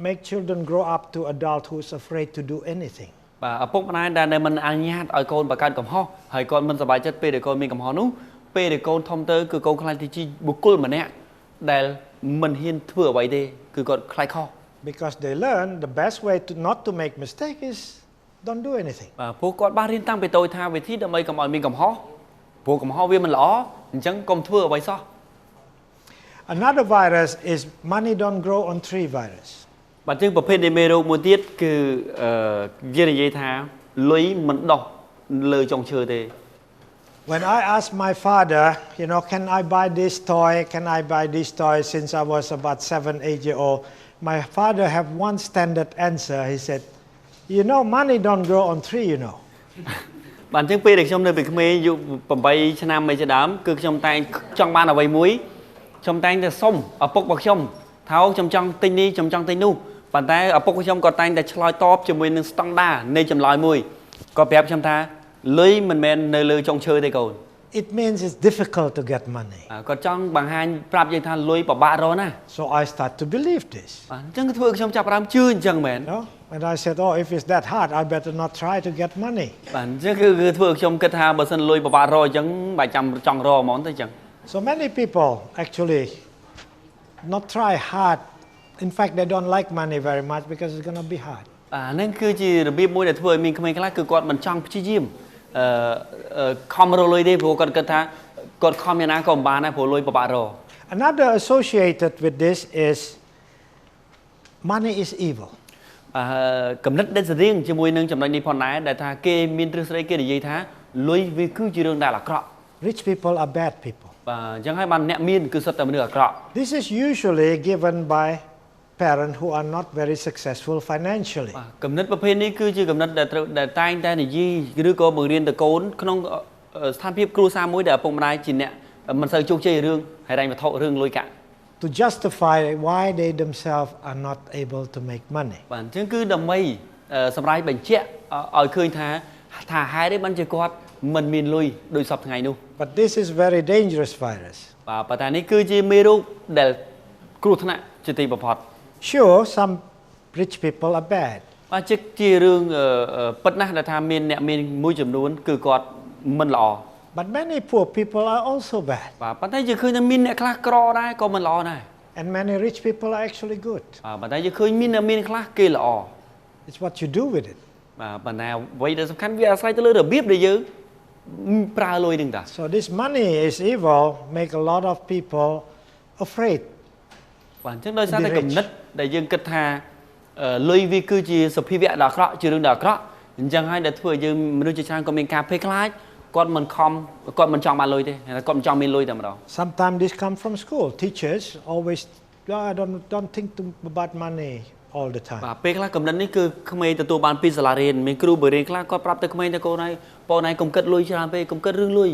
make children grow up to adult who is afraid to do anything. បាទឪពុកម្ដាយដែលមិនអនុញ្ញាតឲ្យកូនបង្កើតកំហុសហើយគាត់មិនសប្បាយចិត្តពេលដែលកូនមានកំហុសនោះពេលដែលកូនធំទៅគឺកូនខ្លាចទៅជាបុគ្គលម្នាក់ដែលមិនហ៊ានធ្វើអ្វីទេគឺគាត់ខ្លាចខុស Because they learn the best way to not to make mistake is don't do anything. បាទពួកគាត់បានរៀនតាំងពីតូចថាវិធីដើម្បីកុំឲ្យមានកំហុសព្រោះកំហុសវាមិនល្អអញ្ចឹងកុំធ្វើអ្វីសោះ Another virus is money don't grow on tree virus. បាទជាងប្រភេទនៃមេរោគមួយទៀតគឺនិយាយថាលុយមិនដុះលើចុងឈើទេ When I asked my father, you know, can I buy this toy? Can I buy this toy since I was about 7, 8 years old? My father have one standard answer. He said, you know, money don't grow on tree, you know. បាទជាងពេលដែលខ្ញុំនៅពីក្មេងយុ8ឆ្នាំមិនជាដើមគឺខ្ញុំតែងចង់បានអ្វីមួយខ្ញុំតែងតែសុំឪពុករបស់ខ្ញុំថាខ្ញុំចង់ទិញនេះខ្ញុំចង់ទិញនោះប៉ុន្តែឪពុកខ្ញុំក៏តែងតែឆ្លើយតបជាមួយនឹងស្តង់ដារនៃចម្លើយមួយក៏ប្រាប់ខ្ញុំថាលុយមិនមែននៅលើចុងឈើទេកូន It means it's difficult to get money. គាត់ចង់បង្ហាញប្រាប់យើងថាលុយពិបាករកណា So I start to believe this. បាទអញ្ចឹងធ្វើឲ្យខ្ញុំចាប់ផ្ដើមជឿអញ្ចឹងមែន No? And I said, oh, if it's that hard, I better not try to get money. បាទអញ្ចឹងគឺធ្វើឲ្យខ្ញុំគិតថាបើសិនលុយពិបាករកអញ្ចឹងបើចាំចង់រកហ្មងទៅអញ្ចឹង So many people actually not try hard. In fact, they don't like money very much because it's going to be hard. ហ្នឹងគឺជារបៀបមួយដែលធ្វើឲ្យមានក្មេងខ្លះគឺគាត់មិនចង់ព្យាយាមខំរកលុយទេព្រោះគាត់គិតថាគាត់ខំយ៉ាងណាក៏មិនបានដែរព្រោះលុយពិបាករក Another associated with this is money is evil. កំណត់ដែលរៀងជាមួយនឹងចំណុចនេះផងដែរដែលថាគេមានទ្រឹស្ដីគេនិយាយថាលុយវាគឺជារឿងដែលអាក្រក់ Rich people are bad people. បាទអញ្ចឹងហើយបានអ្នកមានគឺសុទ្ធតែមនុស្សអាក្រក់ This is usually given by parents who are not very successful financially. បាទកំណត់ប្រភេទនេះគឺជាកំណត់ដែលតែងតែនិយាយឬក៏បង្រៀនទៅកូនក្នុងស្ថានភាពគ្រួសារមួយដែលឪពុកម្ដាយជាអ្នកមិនសូវជោគជ័យរឿងហិរញ្ញវត្ថុរឿងលុយកាក់ To justify why they themselves are not able to make money. បាទអញ្ចឹងគឺដើម្បីសម្រាប់បញ្ជាក់ឲ្យឃើញថាហេតុអីបានជាគាត់មិនមានលុយដូចសពថ្ងៃនោះ But this is very dangerous virus. បាទប៉ុន្តែនេះគឺជាមេរោគដែលគ្រោះថ្នាក់ជាទីបំផុត Sure, some rich people are bad. បាទជារឿងពិតណាស់ដែលថាមានអ្នកមានមួយចំនួនគឺគាត់មិនល្អ But many poor people are also bad. បាទប៉ុន្តែយើងឃើញថាមានអ្នកខ្លះក្រដែរក៏មិនល្អដែរ And many rich people are actually good. បាទប៉ុន្តែយើងឃើញមានអ្នកមានខ្លះគេល្អ It's what you do with it. បាទប៉ុន្តែអ្វីដែលសំខាន់វាអាស្រ័យទៅលើរបៀបដែលយើងប្រើលុយនឹងតា So this money is evil, make a lot of people afraid. បាទអញ្ចឹងដោយសារតែគំនិតដែលយើងគិតថាលុយវាគឺជាសភាវៈដ៏អាក្រក់ជារឿងដ៏អាក្រក់អញ្ចឹងហើយដែលធ្វើឲ្យយើងមនុស្សជាច្រើនក៏មានការភ័យខ្លាចគាត់មិនខំគាត់មិនចង់បានលុយទេគាត់មិនចង់មានលុយតែម្ដង Sometimes this comes from school. Teachers always don't think about money all the time. បាទពេលខ្លះកំណត់នេះគឺក្មេងទទួលបានពីសាលារៀនមានគ្រូបរិញ្ញាខ្លះគាត់ប្រាប់ទៅក្មេងទៅកូនហើយបងឯងកុំគិតលុយច្រើនពេកកុំគិតរឿងលុយ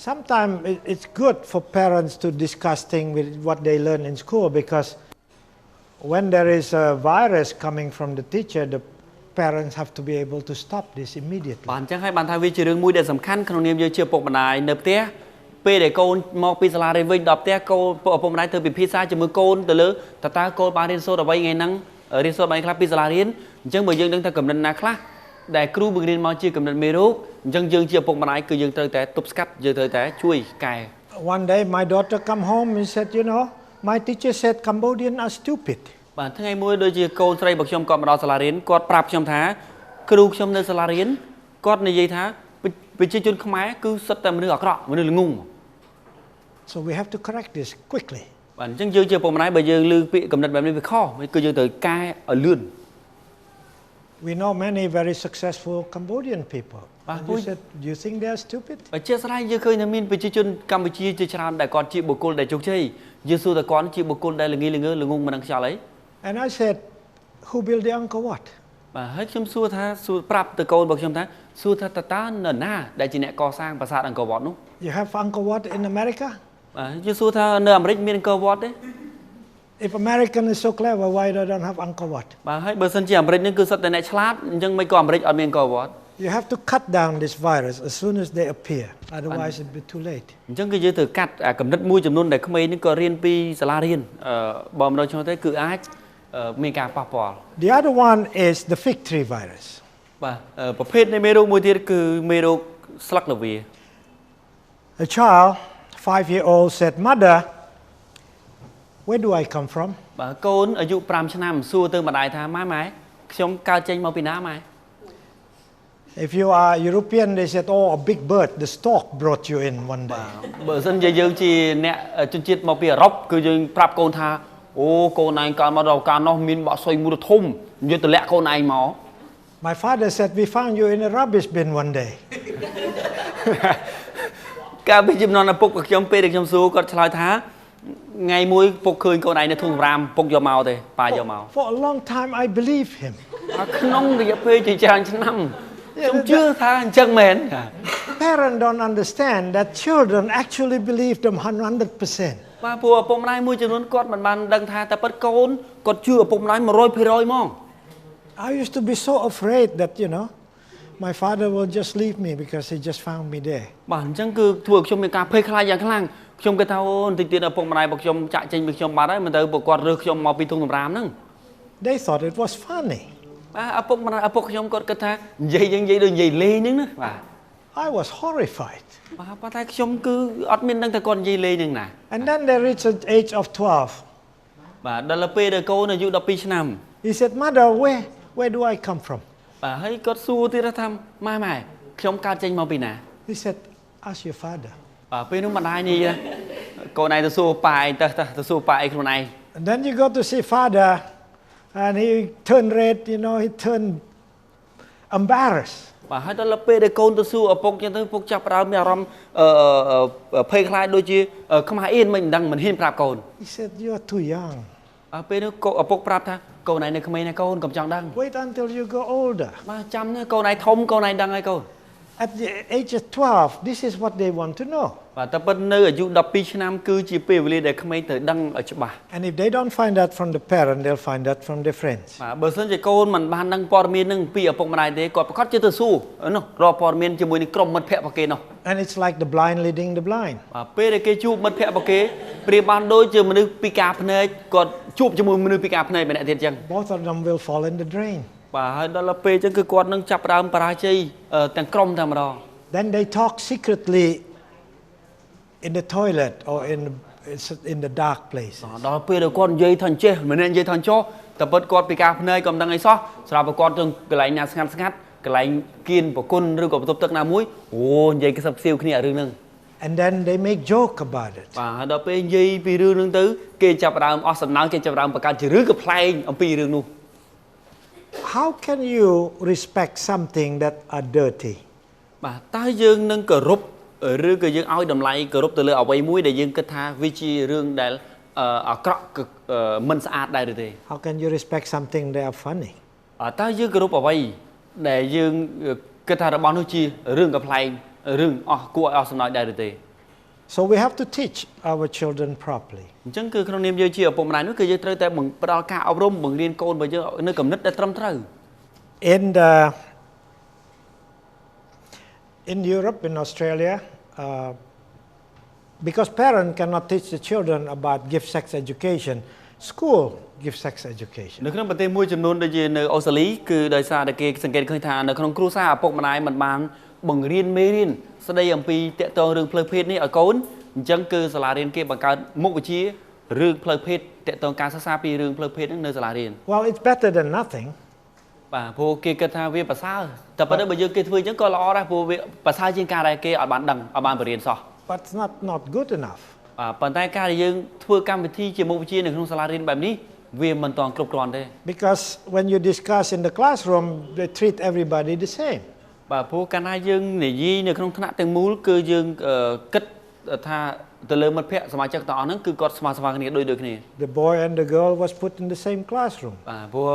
Sometimes it's good for parents to discuss things with what they learn in school because when there is a virus coming from the teacher, the parents have to be able to stop this immediately. បាទអញ្ចឹងហើយបានថាវាជារឿងមួយដែលសំខាន់ក្នុងនាមយើងជាពុកម្ដាយនៅផ្ទះពេលដែលកូនមកពីសាលារៀនវិញដល់ផ្ទះកូនឪពុកម្ដាយទៅពិភាក្សាជាមួយកូនទៅលើតើកូនបានរៀនសូត្រអ្វីថ្ងៃហ្នឹងរៀនសូត្រអ្វីខ្លះពីសាលារៀនអញ្ចឹងបើយើងដឹងថាកំណត់ណាខ្លះដែលគ្រូបង្រៀនមកជាកំណត់មេរោគអញ្ចឹងយើងជាឪពុកម្ដាយគឺយើងត្រូវតែទប់ស្កាត់យើងត្រូវតែជួយកែ One day my daughter come home and said, you know, my teacher said Cambodians are stupid. បាទថ្ងៃមួយដូចជាកូនស្រីរបស់ខ្ញុំគាត់មកដល់សាលារៀនគាត់ប្រាប់ខ្ញុំថាគ្រូខ្ញុំនៅសាលារៀនគាត់និយាយថាប្រជាជនខ្មែរគឺសុទ្ធតែមនុស្សអាក្រក់មនុស្សល្ងង់ So we have to correct this quickly. បាទអញ្ចឹងយើងជាពុកម្ដាយបើយើងឮពាក្យកំណត់បែបនេះវាខុសគឺយើងត្រូវកែឲ្យលឿន We know many very successful Cambodian people. And you said, do you think they are stupid? បើជាស្រ័យយើងឃើញថាមានប្រជាជនកម្ពុជាជាច្រើនដែលគាត់ជាបុគ្គលដែលជោគជ័យយើងសួរថាគាត់ជាបុគ្គលដែលល្ងីល្ងើល្ងងមិនដឹងខ្យល់អី And I said, who built the Angkor Wat? បាទហើយខ្ញុំសួរថាប្រាប់ទៅកូនរបស់ខ្ញុំថាសួរថាតើនរណាដែលជាអ្នកកសាងប្រាសាទអង្គរវត្តនោះ You have Angkor Wat in America? បាទយើងសួរថានៅអាមេរិកមានអង្គរវត្តទេ If American is so clever, why they don't have Angkor Wat? បាទហើយបើសិនជាអាមេរិកនេះគឺសុទ្ធតែអ្នកឆ្លាតអញ្ចឹងមិនក៏អាមេរិកអត់មានអង្គរវត្ត You have to cut down this virus as soon as they appear. Otherwise it will be too late. អញ្ចឹងគឺយើងត្រូវកាត់កំណត់មួយចំនួនដែលក្មេងនេះក៏រៀនពីសាលារៀនបើមិនដល់ឆ្លោះទេគឺអាចមានការប៉ះពាល់ The other one is the fig tree virus. បាទប្រភេទនៃមេរោគមួយទៀតគឺមេរោគស្លឹកល្វា A child, 5-year-old, said, Mother, where do I come from? បាទកូនអាយុ5ឆ្នាំសួរទៅម្ដាយថាម៉ែខ្ញុំកើតចេញមកពីណាម៉ែ If you are European, they said, oh, a big bird, the stork brought you in one day. បើសិនជាយើងជាអ្នកជនជាតិមកពីអឺរ៉ុបគឺយើងប្រាប់កូនថាអូកូនឯងកាលមកដល់កាលនោះមានបក្សីមួយធំយើងទម្លាក់កូនឯងមក My father said, we found you in a rubbish bin one day. កាលពីចំនួនឪពុករបស់ខ្ញុំពេលដែលខ្ញុំសួរគាត់ឆ្លើយថាថ្ងៃមួយពុកឃើញកូនឯងនៅធុងសម្រាមពុកយកមកទេប៉ាយកមក For a long time, I believed him. ក្នុងរយៈពេលជាច្រើនឆ្នាំខ្ញុំជឿថាអញ្ចឹងមែន Parents don't understand that children actually believe them 100%. បាទព្រោះឪពុកម្ដាយមួយចំនួនគាត់មិនបានដឹងថាតែពិតកូនគាត់ជឿឪពុកម្ដាយ 100% ហ្មង I used to be so afraid that, my father will just leave me because he just found me there. បាទអញ្ចឹងគឺធ្វើឲ្យខ្ញុំមានការភ័យខ្លាចយ៉ាងខ្លាំងខ្ញុំគិតថាអូបន្តិចទៀតឪពុកម្ដាយរបស់ខ្ញុំចាក់ចេញពីខ្ញុំបាត់ហើយមិនទៅពួកគាត់រើសខ្ញុំមកពីធុងសម្រាមហ្នឹង They thought it was funny. បាទឪពុកខ្ញុំគាត់គិតថានិយាយយ៉ាងនិយាយដូចនិយាយលេងហ្នឹងណាបាទ I was horrified. បាទប៉ុន្តែខ្ញុំគឺអត់មានដឹងថាគាត់និយាយលេងហ្នឹងណា And then they reached the age of 12. បាទដល់ពេលដែលកូនអាយុ12ឆ្នាំ He said, Mother, where do I come from? បាទហើយគាត់សួរទៀតថាម៉ែខ្ញុំកើតចេញមកពីណា He said, ask your father. បាទពេលនោះម្ដាយនេះកូនឯងទៅសួរប៉ាឯងទៅសួរប៉ាឯងខ្លួនឯង And then you go to see father and he turned red, he turned embarrassed. បាទហើយដល់ពេលដែលកូនទៅសួរឪពុកចឹងទៅឪពុកចាប់ផ្ដើមមានអារម្មណ៍ភ័យខ្លាចដូចជាខ្មាស់អៀនមិនដឹងមិនហ៊ានប្រាប់កូន He said, you are too young. ពេលនោះឪពុកប្រាប់ថាកូនឯងនៅក្មេងណាកូនកុំចង់ដឹង Wait until you go older. បាទចាំណាកូនឯងធំកូនឯងដឹងហើយកូន At the age of 12, this is what they want to know. បាទតែពិតនៅអាយុ12ឆ្នាំគឺជាពេលវេលាដែលក្មេងត្រូវដឹងឲ្យច្បាស់ And if they don't find that from the parent, they'll find that from their friends. បាទបើសិនជាកូនមិនបានដឹងព័ត៌មាននឹងពីឪពុកម្ដាយទេគាត់ប្រកាសជាទៅសួរនោះរកព័ត៌មានជាមួយនឹងក្រុមមិត្តភ័ក្តិរបស់គេនោះ And it's like the blind leading the blind. បាទពេលដែលគេជួបមិត្តភ័ក្តិរបស់គេប្រៀបបានដូចជាមនុស្សពិការភ្នែកគាត់ជួបជាមួយមនុស្សពិការភ្នែកម្នាក់ទៀតចឹង Both of them will fall in the drain. បាទហើយដល់ពេលចឹងគឺគាត់នឹងចាប់ផ្ដើមបរាជ័យទាំងក្រុមតែម្ដង Then they talk secretly in the toilet or in the dark place. ដល់ពេលដែលគាត់និយាយថាអញ្ចេះមិននិយាយថាអញ្ចោះតែពិតគាត់ពិការភ្នែកក៏មិនដឹងអីសោះស្រាប់តែគាត់ទៅកន្លែងណាស្ងាត់កន្លែងគៀនប្រគុណឬក៏បន្ទប់ទឹកណាមួយអូនិយាយខ្សឹបខ្សៀវគ្នារឿងហ្នឹង And then they make joke about it. បាទហើយដល់ពេលនិយាយពីរឿងហ្នឹងទៅគេចាប់ផ្ដើមអស់សំណើគេចាប់ផ្ដើមបង្កើតជារឿងកំ pl ែងអំពីរឿងនោះ How can you respect something that are dirty? បាទតើយើងនឹងគោរពឬក៏យើងឲ្យតម្លៃគោរពទៅលើអ្វីមួយដែលយើងគិតថាវាជារឿងដែលអាក្រក់មិនស្អាតដែរឬទេ How can you respect something that are funny? តើយើងគោរពអ្វីដែលយើងគិតថារបស់នោះជារឿងកំ pl ែងរឿងអស់គួរឲ្យអស់សំណើចដែរឬទេ So we have to teach our children properly. អញ្ចឹងគឺក្នុងនាមយើងជាឪពុកម្ដាយនោះគឺយើងត្រូវតែផ្ដល់ការអប់រំបង្រៀនកូនរបស់យើងនៅគំនិតដែលត្រឹមត្រូវ In Europe, in Australia, because parents cannot teach the children about gift sex education, school gives sex education. នៅក្នុងប្រទេសមួយចំនួនដូចជានៅអូស្ត្រាលីគឺដោយសារតែគេសង្កេតឃើញថានៅក្នុងគ្រួសារឪពុកម្ដាយមិនបានបង្រៀនមេរៀនស្ដីអំពីតកតងរឿងផ្លូវភេទនេះឲ្យកូនអញ្ចឹងគឺសាលារៀនគេបង្កើតមុខវិជ្ជារឿងផ្លូវភេទតកតងការសិក្សាពីរឿងផ្លូវភេទហ្នឹងនៅសាលារៀន Well, it's better than nothing. បាទព្រោះគេគិតថាវាប្រសើរតែប៉ុន្តែបើយើងគេធ្វើអញ្ចឹងក៏ល្អដែរព្រោះវាប្រសើរជាងការដែលគេអត់បានដឹងអត់បានបរៀនសោះ But it's not good enough. បាទប៉ុន្តែការដែលយើងធ្វើកម្មវិធីជាមុខវិជ្ជានៅក្នុងសាលារៀនបែបនេះវាមិនទាន់គ្រប់គ្រាន់ទេ Because when you discuss in the classroom, they treat everybody the same. បាទព្រោះកាលណាយើងនិយាយនៅក្នុងថ្នាក់ទាំងមូលគឺយើងគិតថាទៅលើមិត្តភ័ក្តិសមាជិកទាំងអស់ហ្នឹងគឺគាត់ស្មើគ្នាដូចគ្នា The boy and the girl was put in the same classroom. បាទព្រោះ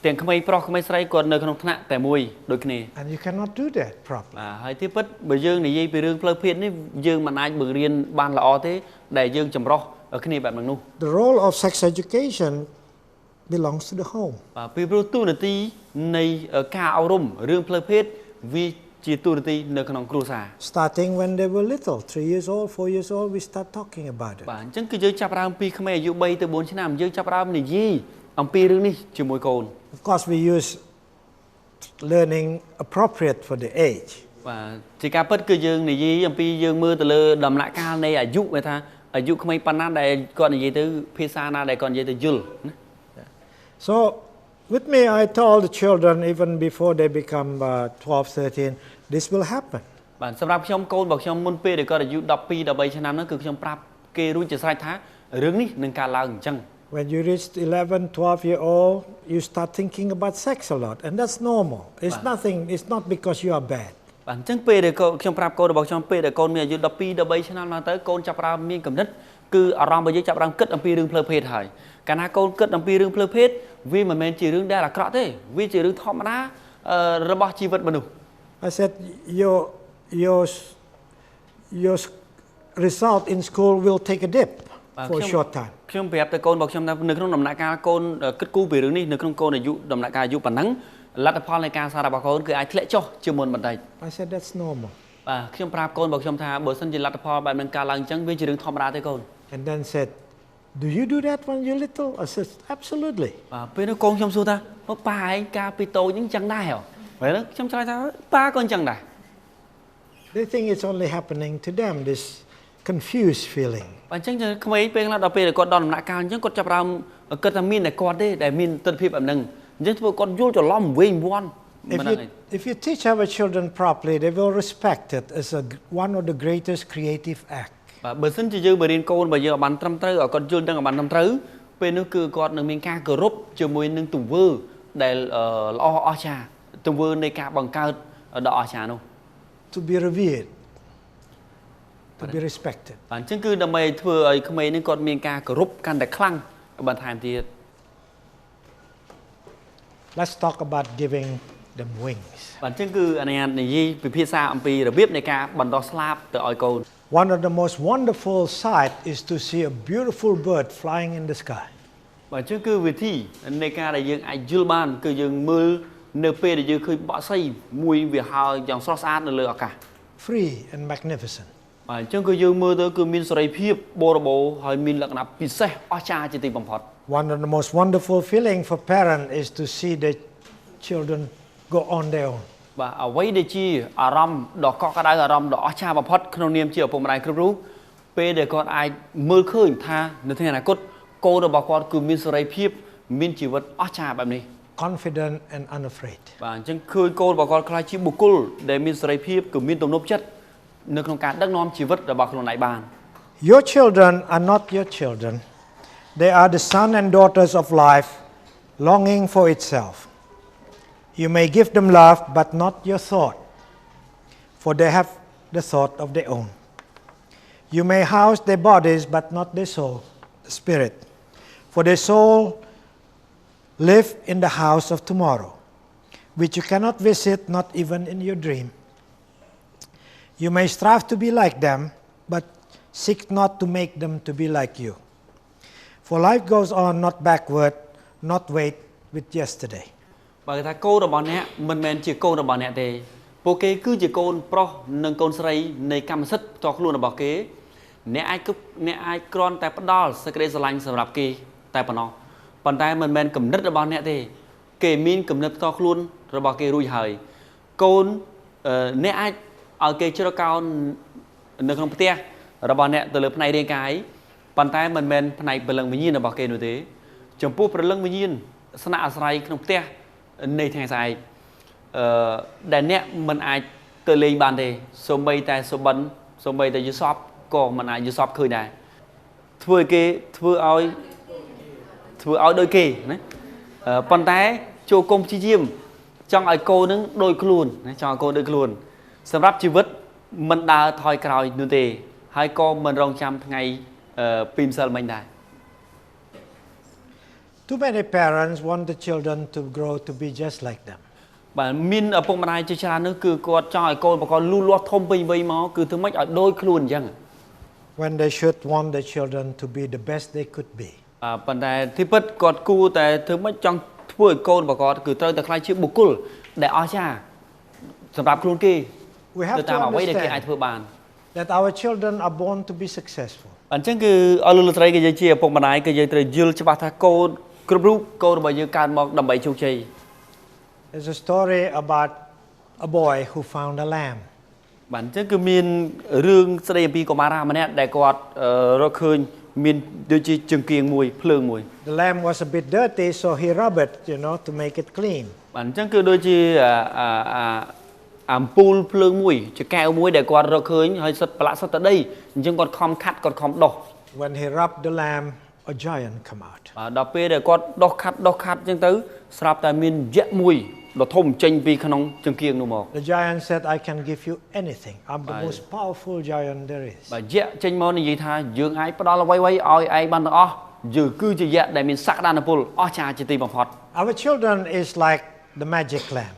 ទាំងក្មេងប្រុសក្មេងស្រីគាត់នៅក្នុងថ្នាក់តែមួយដូចគ្នា And you cannot do that properly. បាទហើយទីពិតបើយើងនិយាយពីរឿងផ្លូវភេទនេះយើងមិនអាចបង្រៀនបានល្អទេដែលយើងចម្រុះគ្នាបែបហ្នឹងនោះ The role of sex education belongs to the home. បាទពីព្រោះទូនាទីនៃការអប់រំរឿងផ្លូវភេទវាជាទូនាទីនៅក្នុងគ្រួសារ Starting when they were little, 3 years old, 4 years old, we start talking about it. បាទអញ្ចឹងគឺយើងចាប់ផ្ដើមពីក្មេងអាយុ3ទៅ4ឆ្នាំយើងចាប់ផ្ដើមនិយាយអំពីរឿងនេះជាមួយកូន Of course, we use learning appropriate for the age. បាទជាការពិតគឺយើងនិយាយអំពីយើងមើលទៅលើដំណាក់កាលនៃអាយុគេថាអាយុក្មេងប៉ុណ្ណាដែលគាត់និយាយទៅភាសាណាដែលគាត់និយាយទៅយល់ណា So With me, I told the children even before they become 12, 13, this will happen. បាទសម្រាប់ខ្ញុំកូនរបស់ខ្ញុំមុនពេលដែលគាត់អាយុ12 13ឆ្នាំហ្នឹងគឺខ្ញុំប្រាប់គេរួចជាស្រេចថារឿងនេះនឹងកើតឡើងអញ្ចឹង When you reach 11, 12 year old, you start thinking about sex a lot, and that's normal. It's nothing. It's not because you are bad. បាទអញ្ចឹងពេលដែលខ្ញុំប្រាប់កូនរបស់ខ្ញុំពេលដែលកូនមានអាយុ12 13ឆ្នាំឡើងទៅកូនចាប់ផ្ដើមមានគំនិតគឺអារម្មណ៍របស់យើងចាប់ផ្ដើមគិតអំពីរឿងផ្លូវភេទហើយកាលណាកូនគិតអំពីរឿងផ្លូវភេទវាមិនមែនជារឿងដែលអាក្រក់ទេវាជារឿងធម្មតារបស់ជីវិតមនុស្ស I said your result in school will take a dip for a short time. ខ្ញុំប្រាប់ទៅកូនរបស់ខ្ញុំថានៅក្នុងដំណាក់កាលកូនគិតគូរពីរឿងនេះនៅក្នុងកូនអាយុដំណាក់កាលអាយុប៉ុណ្ណឹងលទ្ធផលនៃការសិក្សារបស់កូនគឺអាចធ្លាក់ចុះជាមុនបន្តិច I said that's normal. បាទខ្ញុំប្រាប់កូនរបស់ខ្ញុំថាបើសិនជាលទ្ធផលបែបហ្នឹងកើតឡើងអញ្ចឹងវាជារឿងធម្មតាទេកូន And then said, do you do that when you're little? I said, absolutely. បាទពេលនោះកូនខ្ញុំសួរថាប៉ាឯងកាលពីតូចហ្នឹងអញ្ចឹងដែរហ៎ពេលនោះខ្ញុំឆ្លើយថាប៉ាក៏អញ្ចឹងដែរ They think it's only happening to them, this confused feeling. បាទអញ្ចឹងក្មេងពេលខ្លះដល់ពេលគាត់ដល់ដំណាក់កាលអញ្ចឹងគាត់ចាប់ផ្ដើមគិតថាមានតែគាត់ទេដែលមានទស្សនវិជ្ជាបែបហ្នឹងអញ្ចឹងធ្វើគាត់យល់ច្រឡំវិញវាន់ If you teach our children properly, they will respect it as one of the greatest creative acts. បាទបើសិនជាយើងបរៀនកូនរបស់យើងឲ្យបានត្រឹមត្រូវឲ្យគាត់យល់ដឹងឲ្យបានត្រឹមត្រូវពេលនោះគឺគាត់នឹងមានការគោរពជាមួយនឹងទង្វើដែលល្អអស្ចារ្យទង្វើនៃការបង្កើតដ៏អស្ចារ្យនោះ To be revered, to be respected. បាទអញ្ចឹងគឺដើម្បីធ្វើឲ្យក្មេងនឹងគាត់មានការគោរពកាន់តែខ្លាំងបន្ថែមទៀត Let's talk about giving them wings. បាទអញ្ចឹងគឺអានេះនិយាយពិភាក្សាអំពីរបៀបនៃការបណ្ដោះស្លាបទៅឲ្យកូន One of the most wonderful sights is to see a beautiful bird flying in the sky. បាទអញ្ចឹងគឺវិធីនៃការដែលយើងអាចយល់បានគឺយើងមើលនៅពេលដែលយើងឃើញបក្សីមួយវាហើរយ៉ាងស្រស់ស្អាតនៅលើអាកាស Free and magnificent. បាទអញ្ចឹងគឺយើងមើលទៅគឺមានសេរីភាពបរិបូរណ៍ហើយមានលក្ខណៈពិសេសអស្ចារ្យជាទីបំផុត One of the most wonderful feeling for parents is to see their children go on their own. បាទអ្វីដែលជាអារម្មណ៍ដ៏កក់ក្ដៅអារម្មណ៍ដ៏អស្ចារ្យបំផុតក្នុងនាមជាឪពុកម្ដាយគ្រប់រូបពេលដែលគាត់អាចមើលឃើញថានៅថ្ងៃអនាគតកូនរបស់គាត់គឺមានសេរីភាពមានជីវិតអស្ចារ្យបែបនេះ Confident and unafraid. បាទអញ្ចឹងឃើញកូនរបស់គាត់ខ្លាចជាបុគ្គលដែលមានសេរីភាពគឺមានទំនុកចិត្តនៅក្នុងការដឹកនាំជីវិតរបស់ខ្លួនឯងបាន Your children are not your children. They are the sons and daughters of life longing for itself. You may give them love but not your thought, for they have the thought of their own. You may house their bodies but not their soul, the spirit, for their soul live in the house of tomorrow, which you cannot visit not even in your dream. You may strive to be like them, but seek not to make them to be like you. For life goes on not backward, not wait with yesterday. បើថាកូនរបស់អ្នកមិនមែនជាកូនរបស់អ្នកទេពួកគេគឺជាកូនប្រុសនិងកូនស្រីនៃកម្មសិទ្ធិផ្ទាល់ខ្លួនរបស់គេអ្នកអាចគ្រាន់តែផ្ដល់សេចក្តីស្រឡាញ់សម្រាប់គេតែប៉ុណ្ណោះប៉ុន្តែមិនមែនគំនិតរបស់អ្នកទេគេមានគំនិតផ្ទាល់ខ្លួនរបស់គេរួចហើយកូនអ្នកអាចឲ្យគេជ្រកកោននៅក្នុងផ្ទះរបស់អ្នកទៅលើផ្នែករាងកាយប៉ុន្តែមិនមែនផ្នែកព្រលឹងវិញ្ញាណរបស់គេនោះទេចំពោះព្រលឹងវិញ្ញាណស្នាក់អាស្រ័យក្នុងផ្ទះនៃថ្ងៃស្អែកដែលអ្នកមិនអាចទៅលេងបានទេសូម្បីតែសុបិនសូម្បីតែយល់សពក៏មិនអាចយល់សពឃើញដែរធ្វើឲ្យដូចគេណាប៉ុន្តែចូលគុំព្យាយាមចង់ឲ្យកូននឹងដូចខ្លួនណាចង់ឲ្យកូនដូចខ្លួនសម្រាប់ជីវិតមិនដើរថយក្រោយនោះទេហើយក៏មិនរងចាំថ្ងៃពីម្សិលមិញដែរ Too many parents want the children to grow to be just like them. បាទមានឪពុកម្ដាយជាច្រើននោះគឺគាត់ចង់ឲ្យកូនរបស់គាត់លូតលាស់ធំពេញវ័យមកគឺធ្វើម៉េចឲ្យដូចខ្លួនអញ្ចឹង When they should want their children to be the best they could be. ប៉ុន្តែទីពិតគាត់គួរតែធ្វើម៉េចចង់ធ្វើឲ្យកូនរបស់គាត់គឺត្រូវតែខ្លាចជាបុគ្គលដែលអស្ចារ្យសម្រាប់ខ្លួនគេ We have to តាមអ្វីដែលគេអាច understand ធ្វើបាន that our children are born to be successful. អញ្ចឹងគឺអរលោកលោកស្រីគឺយើងជាឪពុកម្ដាយគឺយើងត្រូវយល់ច្បាស់ថាកូនគ្រប់រូបកូនរបស់យើងកើតមកដើម្បីជោគជ័យ There's a story about a boy who found a lamb. បាទអញ្ចឹងគឺមានរឿងស្ដីអំពីកុមារាម្នាក់ដែលគាត់រកឃើញ មានដូចជាចង្គៀងមួយភ្លើងមួយ The lamp was a bit dirty, so he rubbed it, to make it clean. បាទអញ្ចឹងគឺដូចជាអំពូលភ្លើងមួយជាកែវមួយដែលគាត់រកឃើញហើយសិតប្រឡាក់សិតទៅដីអញ្ចឹងគាត់ខំខាត់គាត់ខំដោះ When he rubbed the lamp, a giant come out. បាទដល់ពេលដែលគាត់ដោះខាត់អញ្ចឹងទៅស្រាប់តែមានយក្សមួយដ៏ធំចេញពីក្នុងចង្គៀងនោះមក The giant said, I can give you anything. I'm the most powerful giant there is. បាទយក្សចេញមកនិយាយថាយើងអាចផ្ដល់អ្វីៗឲ្យឯងបានទាំងអស់យើងគឺជាយក្សដែលមានសក្តានុពលអស្ចារ្យជាទីបំផុត Our children is like the magic lamp.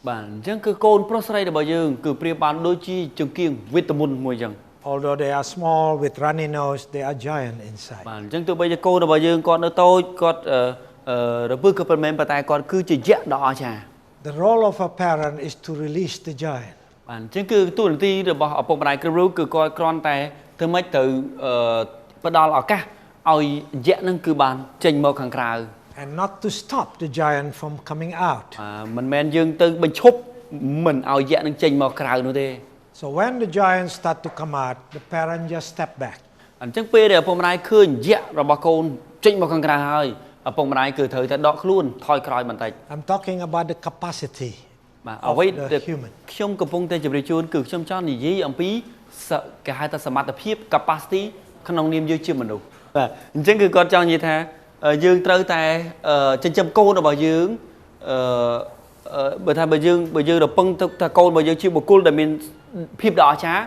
បាទអញ្ចឹងគឺកូនប្រុសស្រីរបស់យើងគឺប្រៀបបានដូចជាចង្គៀងវិតាមុនមួយអញ្ចឹង Although they are small with runny nose, they are giant inside. បាទអញ្ចឹងទោះបីជាកូនរបស់យើងគាត់នៅតូចគាត់រពឹសក៏ប៉ុន្មានប៉ុន្តែគាត់គឺជាយក្សដ៏អស្ចារ្យ The role of a parent is to release the giant. បាទអញ្ចឹងគឺទូនាទីរបស់ឪពុកម្ដាយគ្រប់រូបគឺគាត់គ្រាន់តែធ្វើម៉េចទៅផ្ដល់ឱកាសឲ្យយក្សនឹងគឺបានចេញមកខាងក្រៅ And not to stop the giant from coming out. មិនមែនយើងទៅបញ្ឈប់មិនឲ្យយក្សនឹងចេញមកក្រៅនោះទេ So when the giants start to come out, the parent just step back. អញ្ចឹងពេលដែលឪពុកម្ដាយឃើញយក្សរបស់កូនចេញមកខាងក្រៅហើយឪពុកម្ដាយគឺត្រូវតែដកខ្លួនថយក្រោយបន្តិច I'm talking about the capacity បាទ of អ្វីដែល the human. ខ្ញុំកំពុងតែជម្រាបជូនគឺខ្ញុំចង់និយាយអំពីគេហៅថាសមត្ថភាព capacity ក្នុងនាមយើងជាមនុស្សបាទអញ្ចឹងគឺគាត់ចង់និយាយថាយើងត្រូវតែចិញ្ចឹមកូនរបស់យើងបើយើងរពឹងថាកូនរបស់យើងជាបុគ្គលដែលមានភាពដ៏អស្ចារ្យ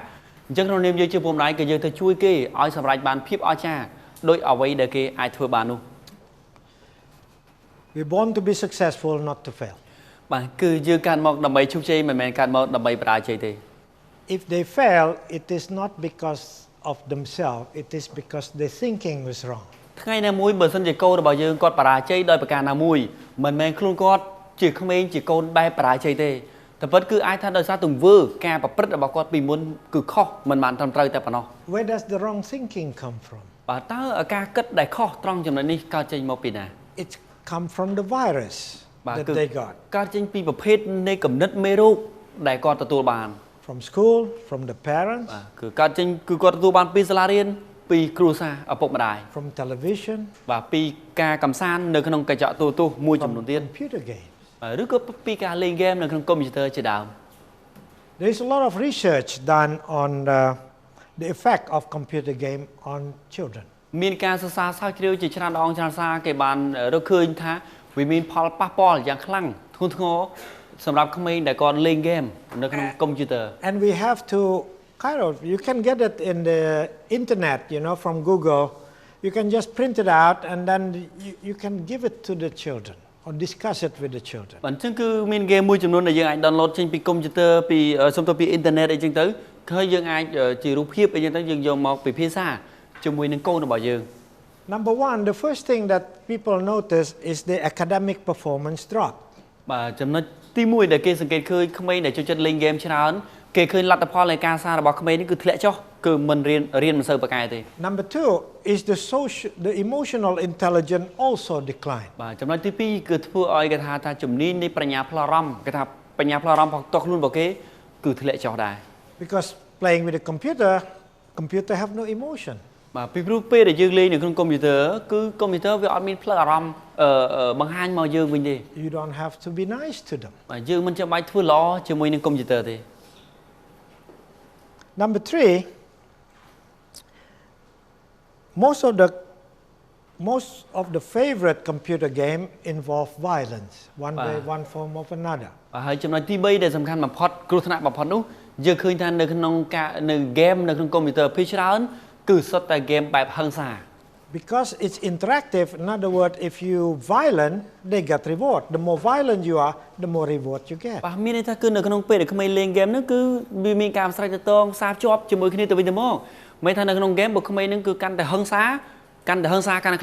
អញ្ចឹងក្នុងនាមយើងជាពុកម្ដាយគឺយើងទៅជួយគេឲ្យសម្រេចបានភាពអស្ចារ្យដោយអ្វីដែលគេអាចធ្វើបាននោះ We born to be successful, not to fail. បាទគឺយើងកើតមកដើម្បីជោគជ័យមិនមែនកើតមកដើម្បីបរាជ័យទេ If they fail, it is not because of themselves, it is because their thinking was wrong. ថ្ងៃណាមួយបើសិនជាកូនរបស់យើងគាត់បរាជ័យដោយប្រការណាមួយមិនមែនខ្លួនគាត់ជាក្មេងជាកូនបែបបរាជ័យទេតែពិតគឺអាចថាដោយសារទង្វើការប្រព្រឹត្តរបស់គាត់ពីមុនគឺខុសមិនបានត្រឹមត្រូវតែប៉ុណ្ណោះ Where does the wrong thinking come from? បាទតើការគិតដែលខុសត្រង់ចំណុចនេះកើតចេញមកពីណា It come from the virus that they got. កើតចេញពីប្រភេទនៃគំនិតមេរោគដែលគាត់ទទួលបាន From school, from the parents, បាទគឺកើតចេញគឺគាត់ទទួលបានពីសាលារៀនពីគ្រួសារឪពុកម្ដាយ from television, បាទពីការកំសាន្តនៅក្នុងកញ្ចក់ទូរទស្សន៍មួយចំនួនទៀត computer games. ឬក៏ពីការលេងហ្គេមនៅក្នុងកុំព្យូទ័រជាដើម There is a lot of research done on the effect of computer game on children. មានការសិក្សាស្រាវជ្រាវជាច្រើនដងច្រើនសារគេបានរកឃើញថាវាមានផលប៉ះពាល់យ៉ាងខ្លាំងធ្ងន់ធ្ងរសម្រាប់ក្មេងដែលគាត់លេងហ្គេមនៅក្នុងកុំព្យូទ័រ And we have to you can get it in the internet, from Google. You can just print it out and then you can give it to the children or discuss it with the children. អញ្ចឹងគឺមានហ្គេមមួយចំនួនដែលយើងអាច download ចេញពីកុំព្យូទ័រពីសុំទៅពីអ៊ីនធឺណិតអីចឹងទៅហើយយើងអាចជារូបភាពអីចឹងទៅយើងយកមកពិភាក្សាជាមួយនឹងកូនរបស់យើង Number one, the first thing that people notice is the academic performance drop. បាទចំណុចទី1ដែលគេសង្កេតឃើញក្មេងដែលចូលចិត្តលេងហ្គេមច្រើនគេឃើញលទ្ធផលនៃការសិក្សារបស់ក្មេងនេះគឺធ្លាក់ចុះគឺមិនរៀនមិនសូវប្រកែទេ Number two is the emotional intelligence also decline. បាទចំណុចទី2គឺធ្វើឲ្យគេថាជំនាញនៃបញ្ញាផ្លូវអារម្មណ៍គេថាបញ្ញាផ្លូវអារម្មណ៍របស់តោះខ្លួនរបស់គេគឺធ្លាក់ចុះដែរ Because playing with a computer have no emotion. បាទពីព្រោះពេលដែលយើងលេងនៅក្នុងកុំព្យូទ័រគឺកុំព្យូទ័រវាអត់មានផ្លូវអារម្មណ៍បង្ហាញមកយើងវិញទេ You don't have to be nice to them. បាទយើងមិនចាំបាច់ធ្វើល្អជាមួយនឹងកុំព្យូទ័រទេ Number three, most of the favorite computer game involve violence, one way, one form of another. បាទហើយចំណុចទី3ដែលសំខាន់បំផុតគ្រោះថ្នាក់បំផុតនោះយើងឃើញថានៅក្នុងនៅហ្គេមនៅក្នុងកុំព្យូទ័រភាគច្រើនគឺសុទ្ធតែហ្គេមបែបហិង្សា Because it's interactive, in other words, if you violent, they get reward. The more violent you are, the more reward you get. បាទមានន័យថាគឺនៅក្នុងពេលដែលក្មេងលេងហ្គេមនោះគឺវាមានការស្រែកតងសារជាប់ជាមួយគ្នាទៅវិញទៅមកមិនថានៅក្នុងហ្គេមបើក្មេងនឹងគឺកាន់តែហិង្សាកាន់តែ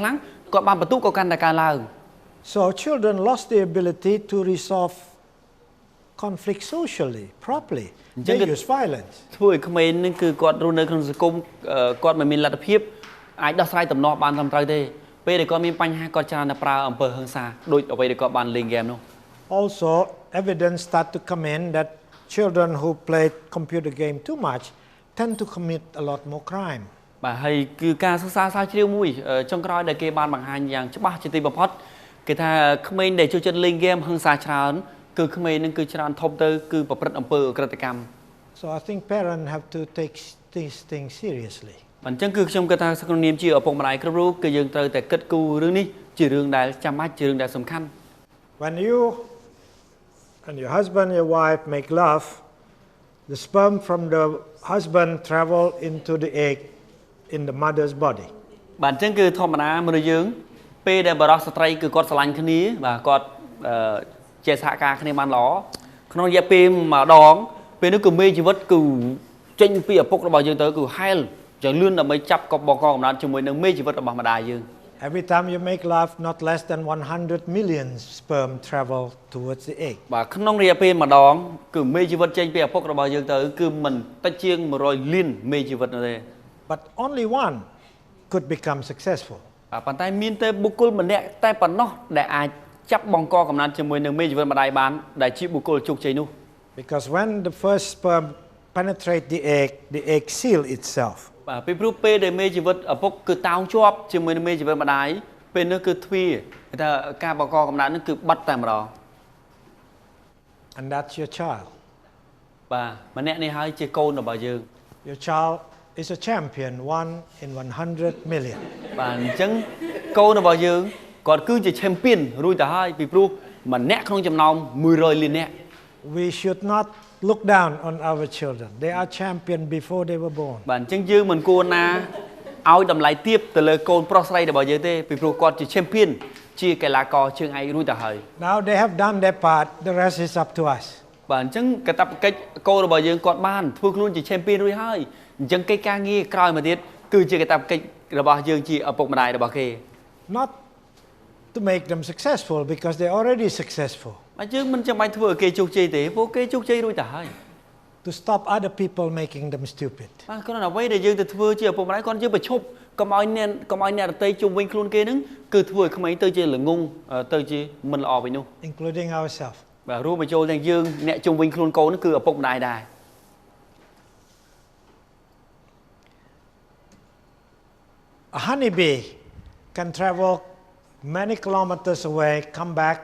ខ្លាំងគាត់បានបន្ទុកក៏កាន់តែកើនឡើង So children lost the ability to resolve conflict socially, properly. They use violence. ធ្វើឲ្យក្មេងនឹងគឺគាត់រស់នៅក្នុងសង្គមគាត់មិនមានលទ្ធភាពអាចដោះស្រាយតំណបានត្រឹមត្រូវទេពេលដែលគាត់មានបញ្ហាគាត់ច្រើនតែប្រើអំពើហិង្សាដូចអ្វីដែលគាត់បានលេងហ្គេមនោះ Also, evidence start to come in that children who play computer game too much tend to commit a lot more crime. bà hay cứ ca xa xa chiêu mùi trong cái để kê ban bằng hai dạng chấp ba chỉ tìm bằng phật cái thà không nên để cho chân linh game hăng xa tràn cứ không nên cứ tràn thông tư cứ bảo bất âm bờ cái cam. So I think parents have to take these things seriously. Bản chân cứ trong cái thà sắc niệm chỉ ở phòng này cái rú cứ dừng tới tại kết cú rương ní chỉ rương đại chăm mắt chỉ rương đại sầm khăn. When you and your husband, your wife make love, the sperm from the husband travel into the egg in the mother's body. Bản chân cứ thom mà mà nơi dương, pe để bảo sát cứ cọt sành khné ní và cọt che xạ ca khné man ló, nó dẹp pe mà đón, pe nó cứ mê chỉ vật cứ tranh pe ở pok nó bảo dương tới cứ hay, chẳng lươn là mấy chắp cọp bò con nó chúng mình nó mê chỉ vật ở bảo mà đài dương. Every time you make love, not less than 100 million sperm travel towards the egg. Và không dẹp pe mà đón, cứ mê chỉ vật tranh pe ở pok nó bảo dương tới cứ mình tách chiêng mà rồi liên mê chỉ vật nó đây. But only one could become successful. Bàn tay miên tê bục cul mình nè tay bàn nó để ai chấp bong co cầm năn cho mười nương mê chỉ mà đại bán đại chi bục cul chụp chơi nu. Because when the first sperm penetrate the egg seal itself. Và pe pru pe để mê chỉ vật ở bốc cứ tao chop cho mười mê chỉ mà đại pe nó cứ thui người ta ca bong co cầm năn nó cứ bắt tay mà đó. And that's your child. Và mà nè này hai chơi câu là bao nhiêu? Your child is a champion, 1 in 100 million. Và chẳng câu là bao nhiêu? Còn cứ chỉ champion rồi ta hai pe pru mà nè không chầm nòng 10 rồi liền nè. We should not look down on our children. They are champion before they were born. Bản chân dương mình cô na ao đầm lại tiếp từ lời côn prosray để bảo vệ thế vì pro con chỉ champion chia cái lá cò chương ai lui ta hơi. Now they have done their part. The rest is up to us. Bản chân cái tập cái cô là bảo vệ con ban thua luôn chỉ champion lui hơi. Chân cái ca nghe coi mà tiết cứ chia cái tập cái là bảo vệ chỉ ở bục mà đài là bảo kê. Not to make them successful because they're already successful. Mà chứ mình chẳng phải thua kê chục chơi thế vô kê chục chơi lui ta hơi. To stop other people making them stupid. Con nào vậy để dương từ thua chỉ ở bục mà đài con chứ phải chụp. Còn ai nè tây chung vinh luôn kê nứng cứ thua không mấy tây chơi là ngung tây chơi mình là với nhau. Including ourselves. Và ru mà châu thằng dương nè chung vinh luôn cố nó cứ ở bục đài đài. A honeybee can travel many kilometers away, come back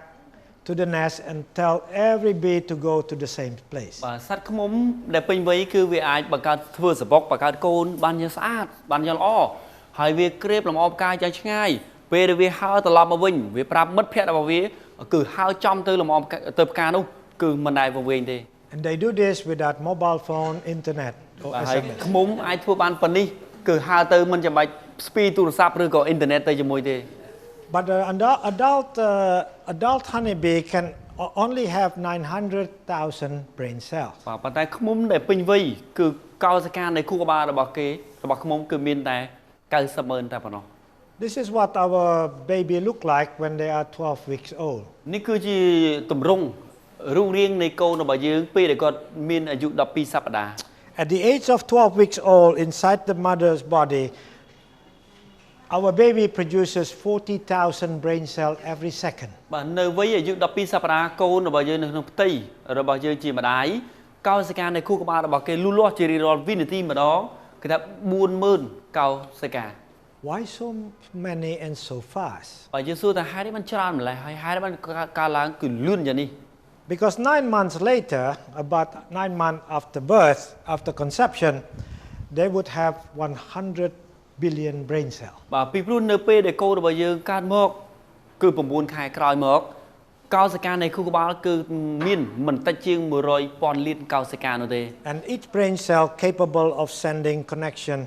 to the nest and tell every bee to go to the same place. Và sát không ốm để pin với cứ việc ai bằng cả thưa sập bọc bằng cả côn ban nhà sát ban nhà lo hay việc kẹp làm ốp cai cho ngay về để việc hao từ làm mà vinh việc prap mất phép vào việc cứ hao trong tư làm ốp tập ca đâu cứ mình này vào vinh đi. And they do this without mobile phone, internet or hay SMS. không ốm ai thua ban phần đi cứ hao tư mình chỉ bài speed tu sắp rồi có internet tới cho môi đi. But adult honeybee can only have 900,000 brain cells. Và bàn tay không muốn để pin vây cứ cao sa can này khu ba là bảo kế là bảo không muốn cứ miên tay cao sa mơn ta bảo nó. This is what our baby look like when they are 12 weeks old. Ní cứ chỉ tụm rung riêng này câu nó bảo dương pi để con miên ở dụ đập pi sắp đà. At the age of 12 weeks old, inside the mother's body, our baby produces 40,000 brain cells every second. Và nơi với ở dụ đập pi sắp đà câu nó bảo dương nó tây rồi bảo dương chỉ mà đái cao sa can này khu ba là bảo kế lu lo chỉ rồi vinity mà đó cái ta buôn mơn cao sa can. Why so many and so fast? Và dương xưa ta hai đứa bạn tràn lại hai đứa bạn ca láng cứ lươn vậy đi. Because 9 months later, about 9 months after birth, after conception, they would have 100 billion brain cells. Và people NP để câu được bao giờ can mọc cứ bùng buồn khai còi mọc cao sa can này khu ba cứ miên mình ta chiêng mùa rồi pon liên cao sa can rồi thế. And each brain cell capable of sending connection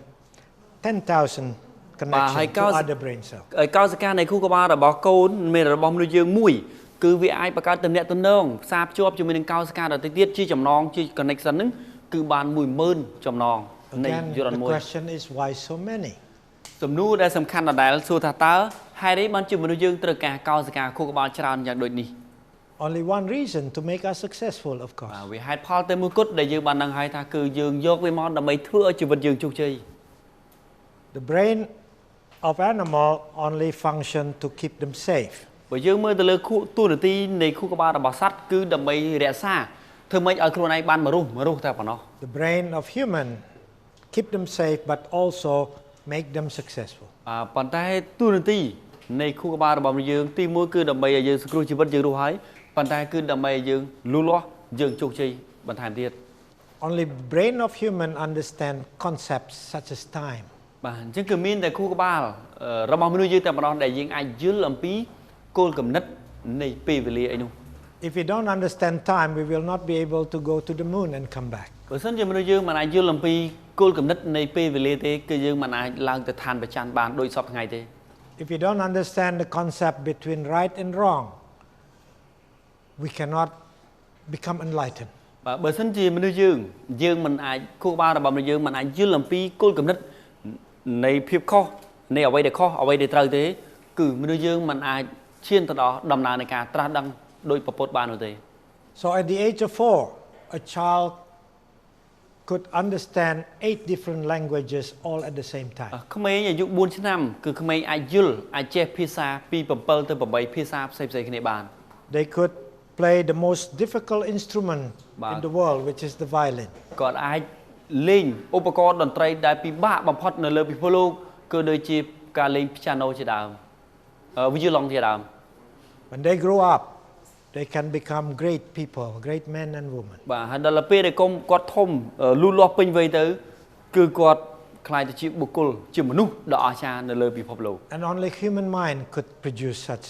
10,000 connections to other brain cells. Ở cao sa can này khu ba là bỏ câu mình là bom nuôi dương mũi cứ vì ai bà cao tầm nẹt tầm nông sáp chụp cho mình cao sa can là tiết chi chầm non chi connection nứng cứ bàn mùi mơn chầm non. Again, the question is why so many? Tầm nu đã sầm khăn là đại số thà tớ hai đấy ban chịu mình nuôi dương từ cả cao sa can khu ba tràn dạng đội này. Only one reason to make us successful, of course. Vì hai Paul tới mua cốt để dương bàn năng hai thà cứ dương dốc với món đầm mấy thưa chịu vật dương chụp chơi. The brain of animal only function to keep them safe. Bởi dương mới từ lời khu tu được tin này khu ba là bảo sát cứ đầm mấy rẽ xa thường mấy ở khu này ban mà rung theo vào nó. The brain of human keep them safe, but also make them successful. ប៉ុន្តែទូនាទីនៃខួរក្បាលរបស់យើងទីមួយគឺដើម្បីឲ្យយើងសង្គ្រោះជីវិតយើងរស់ហើយប៉ុន្តែគឺដើម្បីឲ្យយើងលូតលាស់យើងជោគជ័យបន្ថែមទៀត Only brain of human understand concepts such as time. បាទអញ្ចឹងគឺមានតែខួរក្បាលរបស់មនុស្សយើងតែម្ដងដែលយើងអាចយល់អំពីគោលគំនិតនៃពេលវេលាអីនោះ If we don't understand time, we will not be able to go to the moon and come back. បើសិនជាមនុស្សយើងមិនអាចយល់អំពីគោលគំនិតនៃពេលវេលាទេគឺយើងមិនអាចឡើងទៅឋានព្រះច័ន្ទបានដូចសពថ្ងៃទេ If we don't understand the concept between right and wrong, we cannot become enlightened. បាទបើសិនជាមនុស្សយើងមិនអាចខួរក្បាលរបស់មនុស្សយើងមិនអាចយល់អំពីគោលគំនិតនៃភាពខុសនៃអ្វីដែលខុសអ្វីដែលត្រូវទេគឺមនុស្សយើងមិនអាចឈានទៅដល់ដំណើរនៃការត្រាស់ដឹងដោយប្រពុតបាននោះទេ So at the age of 4, a child could understand 8 different languages all at the same time. ក្មេងអាយុ4ឆ្នាំគឺក្មេងអាចយល់អាចចេះភាសាពី7ទៅ8ភាសាផ្សេងៗគ្នាបាន They could play the most difficult instrument in the world, which is the violin. គាត់អាចលេងឧបករណ៍តន្ត្រីដែលពិបាកបំផុតនៅលើពិភពលោកគឺដូចជាការលេង piano ជាដើមviolon ជាដើម When they grow up, they can become great people, great men and women. បាទហើយដល់ពេលដែលគាត់ធំលូតលាស់ពេញវ័យទៅគឺគាត់ក្លាយទៅជាបុគ្គលជាមនុស្សដ៏អស្ចារ្យនៅលើពិភពលោក And only human mind could produce such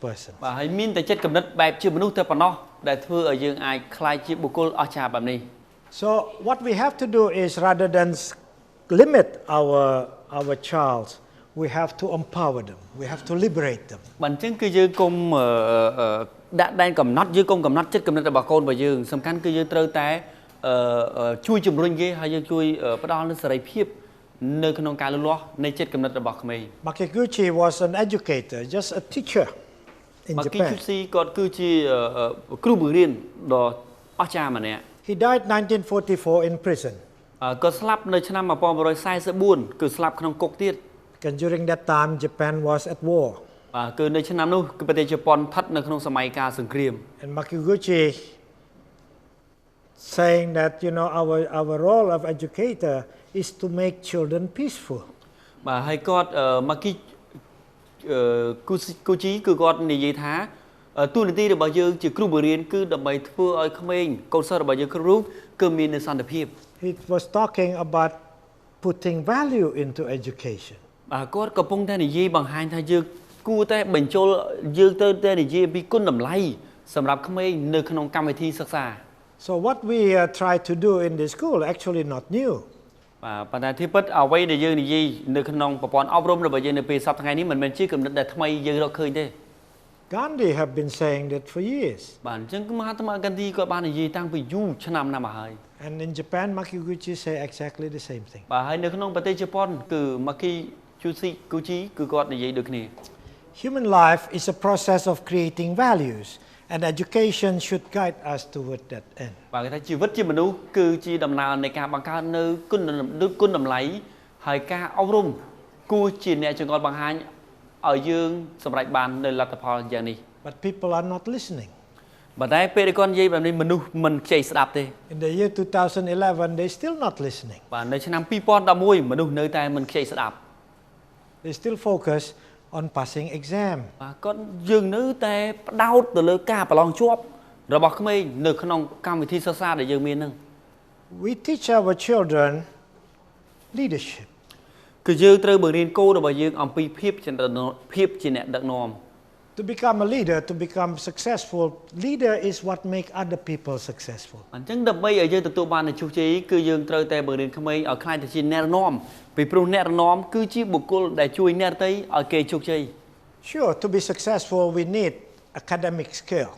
person. បាទហើយមានតែចិត្តគំនិតបែបជាមនុស្សតែប៉ុណ្ណោះដែលធ្វើឲ្យយើងអាចក្លាយជាបុគ្គលអស្ចារ្យបែបនេះ So what we have to do is rather than limit our child, we have to empower them. We have to liberate them. បាទអញ្ចឹងគឺយើងកុំដាក់ដែនកំណត់យើងកុំកំណត់ចិត្តគំនិតរបស់កូនរបស់យើងសំខាន់គឺយើងត្រូវតែជួយជំរុញគេហើយយើងជួយផ្ដល់នូវសេរីភាពនៅក្នុងការលូតលាស់នៃចិត្តគំនិតរបស់ក្មេង Makiguchi was an educator, just a teacher in Japan. Makiguchi គាត់គឺជាគ្រូបង្រៀនដ៏អស្ចារ្យម្នាក់ He died 1944 in prison. គាត់ស្លាប់នៅឆ្នាំ1944គឺស្លាប់ក្នុងគុកទៀត Because during that time Japan was at war. បាទគឺនៅឆ្នាំនោះគឺប្រទេសជប៉ុនស្ថិតនៅក្នុងសម័យកាលសង្គ្រាម And Makiguchi saying that our role of educator is to make children peaceful. បាទហើយគាត់Makiguchi គឺគាត់និយាយថាទូនាទីរបស់យើងជាគ្រូបង្រៀនគឺដើម្បីធ្វើឲ្យក្មេងកូនសិស្សរបស់យើងគ្រប់រូបគឺមានសន្តិភាព He was talking about putting value into education. បាទគាត់កំពុងតែនិយាយបង្ហាញថាយើងគួរតែបញ្ចូលយើងទៅតែនិយាយពីគុណតម្លៃសម្រាប់ក្មេងនៅក្នុងកម្មវិធីសិក្សា So what we try to do in the school actually not new. បាទប៉ុន្តែទីពិតអ្វីដែលយើងនិយាយនៅក្នុងប្រព័ន្ធអប់រំរបស់យើងនៅពេលសប្តាហ៍ថ្ងៃនេះមិនមែនជាគំនិតដែលថ្មីយើងរកឃើញទេ Gandhi have been saying that for years. បាទអញ្ចឹងមហាត្មាហ្គាឌីគាត់បាននិយាយតាំងពីយូរឆ្នាំណាស់មកហើយ And in Japan, Makiguchi say exactly the same thing. បាទហើយនៅក្នុងប្រទេសជប៉ុនគឺ Makiguchi គឺគាត់និយាយដូចគ្នា Human life is a process of creating values, and education should guide us toward that end. បាទគេថាជីវិតជាមនុស្សគឺជាដំណើរនៃការបង្កើតនៅគុណតម្លៃហើយការអប់រំគួរជាអ្នកចង្អុលបង្ហាញឲ្យយើងសម្រេចបាននៅលទ្ធផលយ៉ាងនេះ But people are not listening. ប៉ុន្តែពេលដែលគាត់និយាយបែបនេះមនុស្សមិនខ្ចីស្ដាប់ទេ In the year 2011, they still not listening. បាទនៅឆ្នាំ2011មនុស្សនៅតែមិនខ្ចីស្ដាប់ They still focus on passing exam. បាទគាត់យើងនៅតែផ្ដោតទៅលើការប្រឡងជាប់របស់ក្មេងនៅក្នុងកម្មវិធីសិក្សាដែលយើងមានហ្នឹង We teach our children leadership. គឺយើងត្រូវបង្រៀនកូនរបស់យើងអំពីភាពជាអ្នកដឹកនាំ To become a leader, to become successful, leader is what make other people successful. អញ្ចឹងដើម្បីឲ្យយើងទទួលបាននូវជោគជ័យគឺយើងត្រូវតែបង្រៀនក្មេងឲ្យខ្លាចទៅជាអ្នកដឹកនាំពីព្រោះអ្នកដឹកនាំគឺជាបុគ្គលដែលជួយអ្នកដទៃឲ្យគេជោគជ័យ Sure, to be successful, we need academic skill.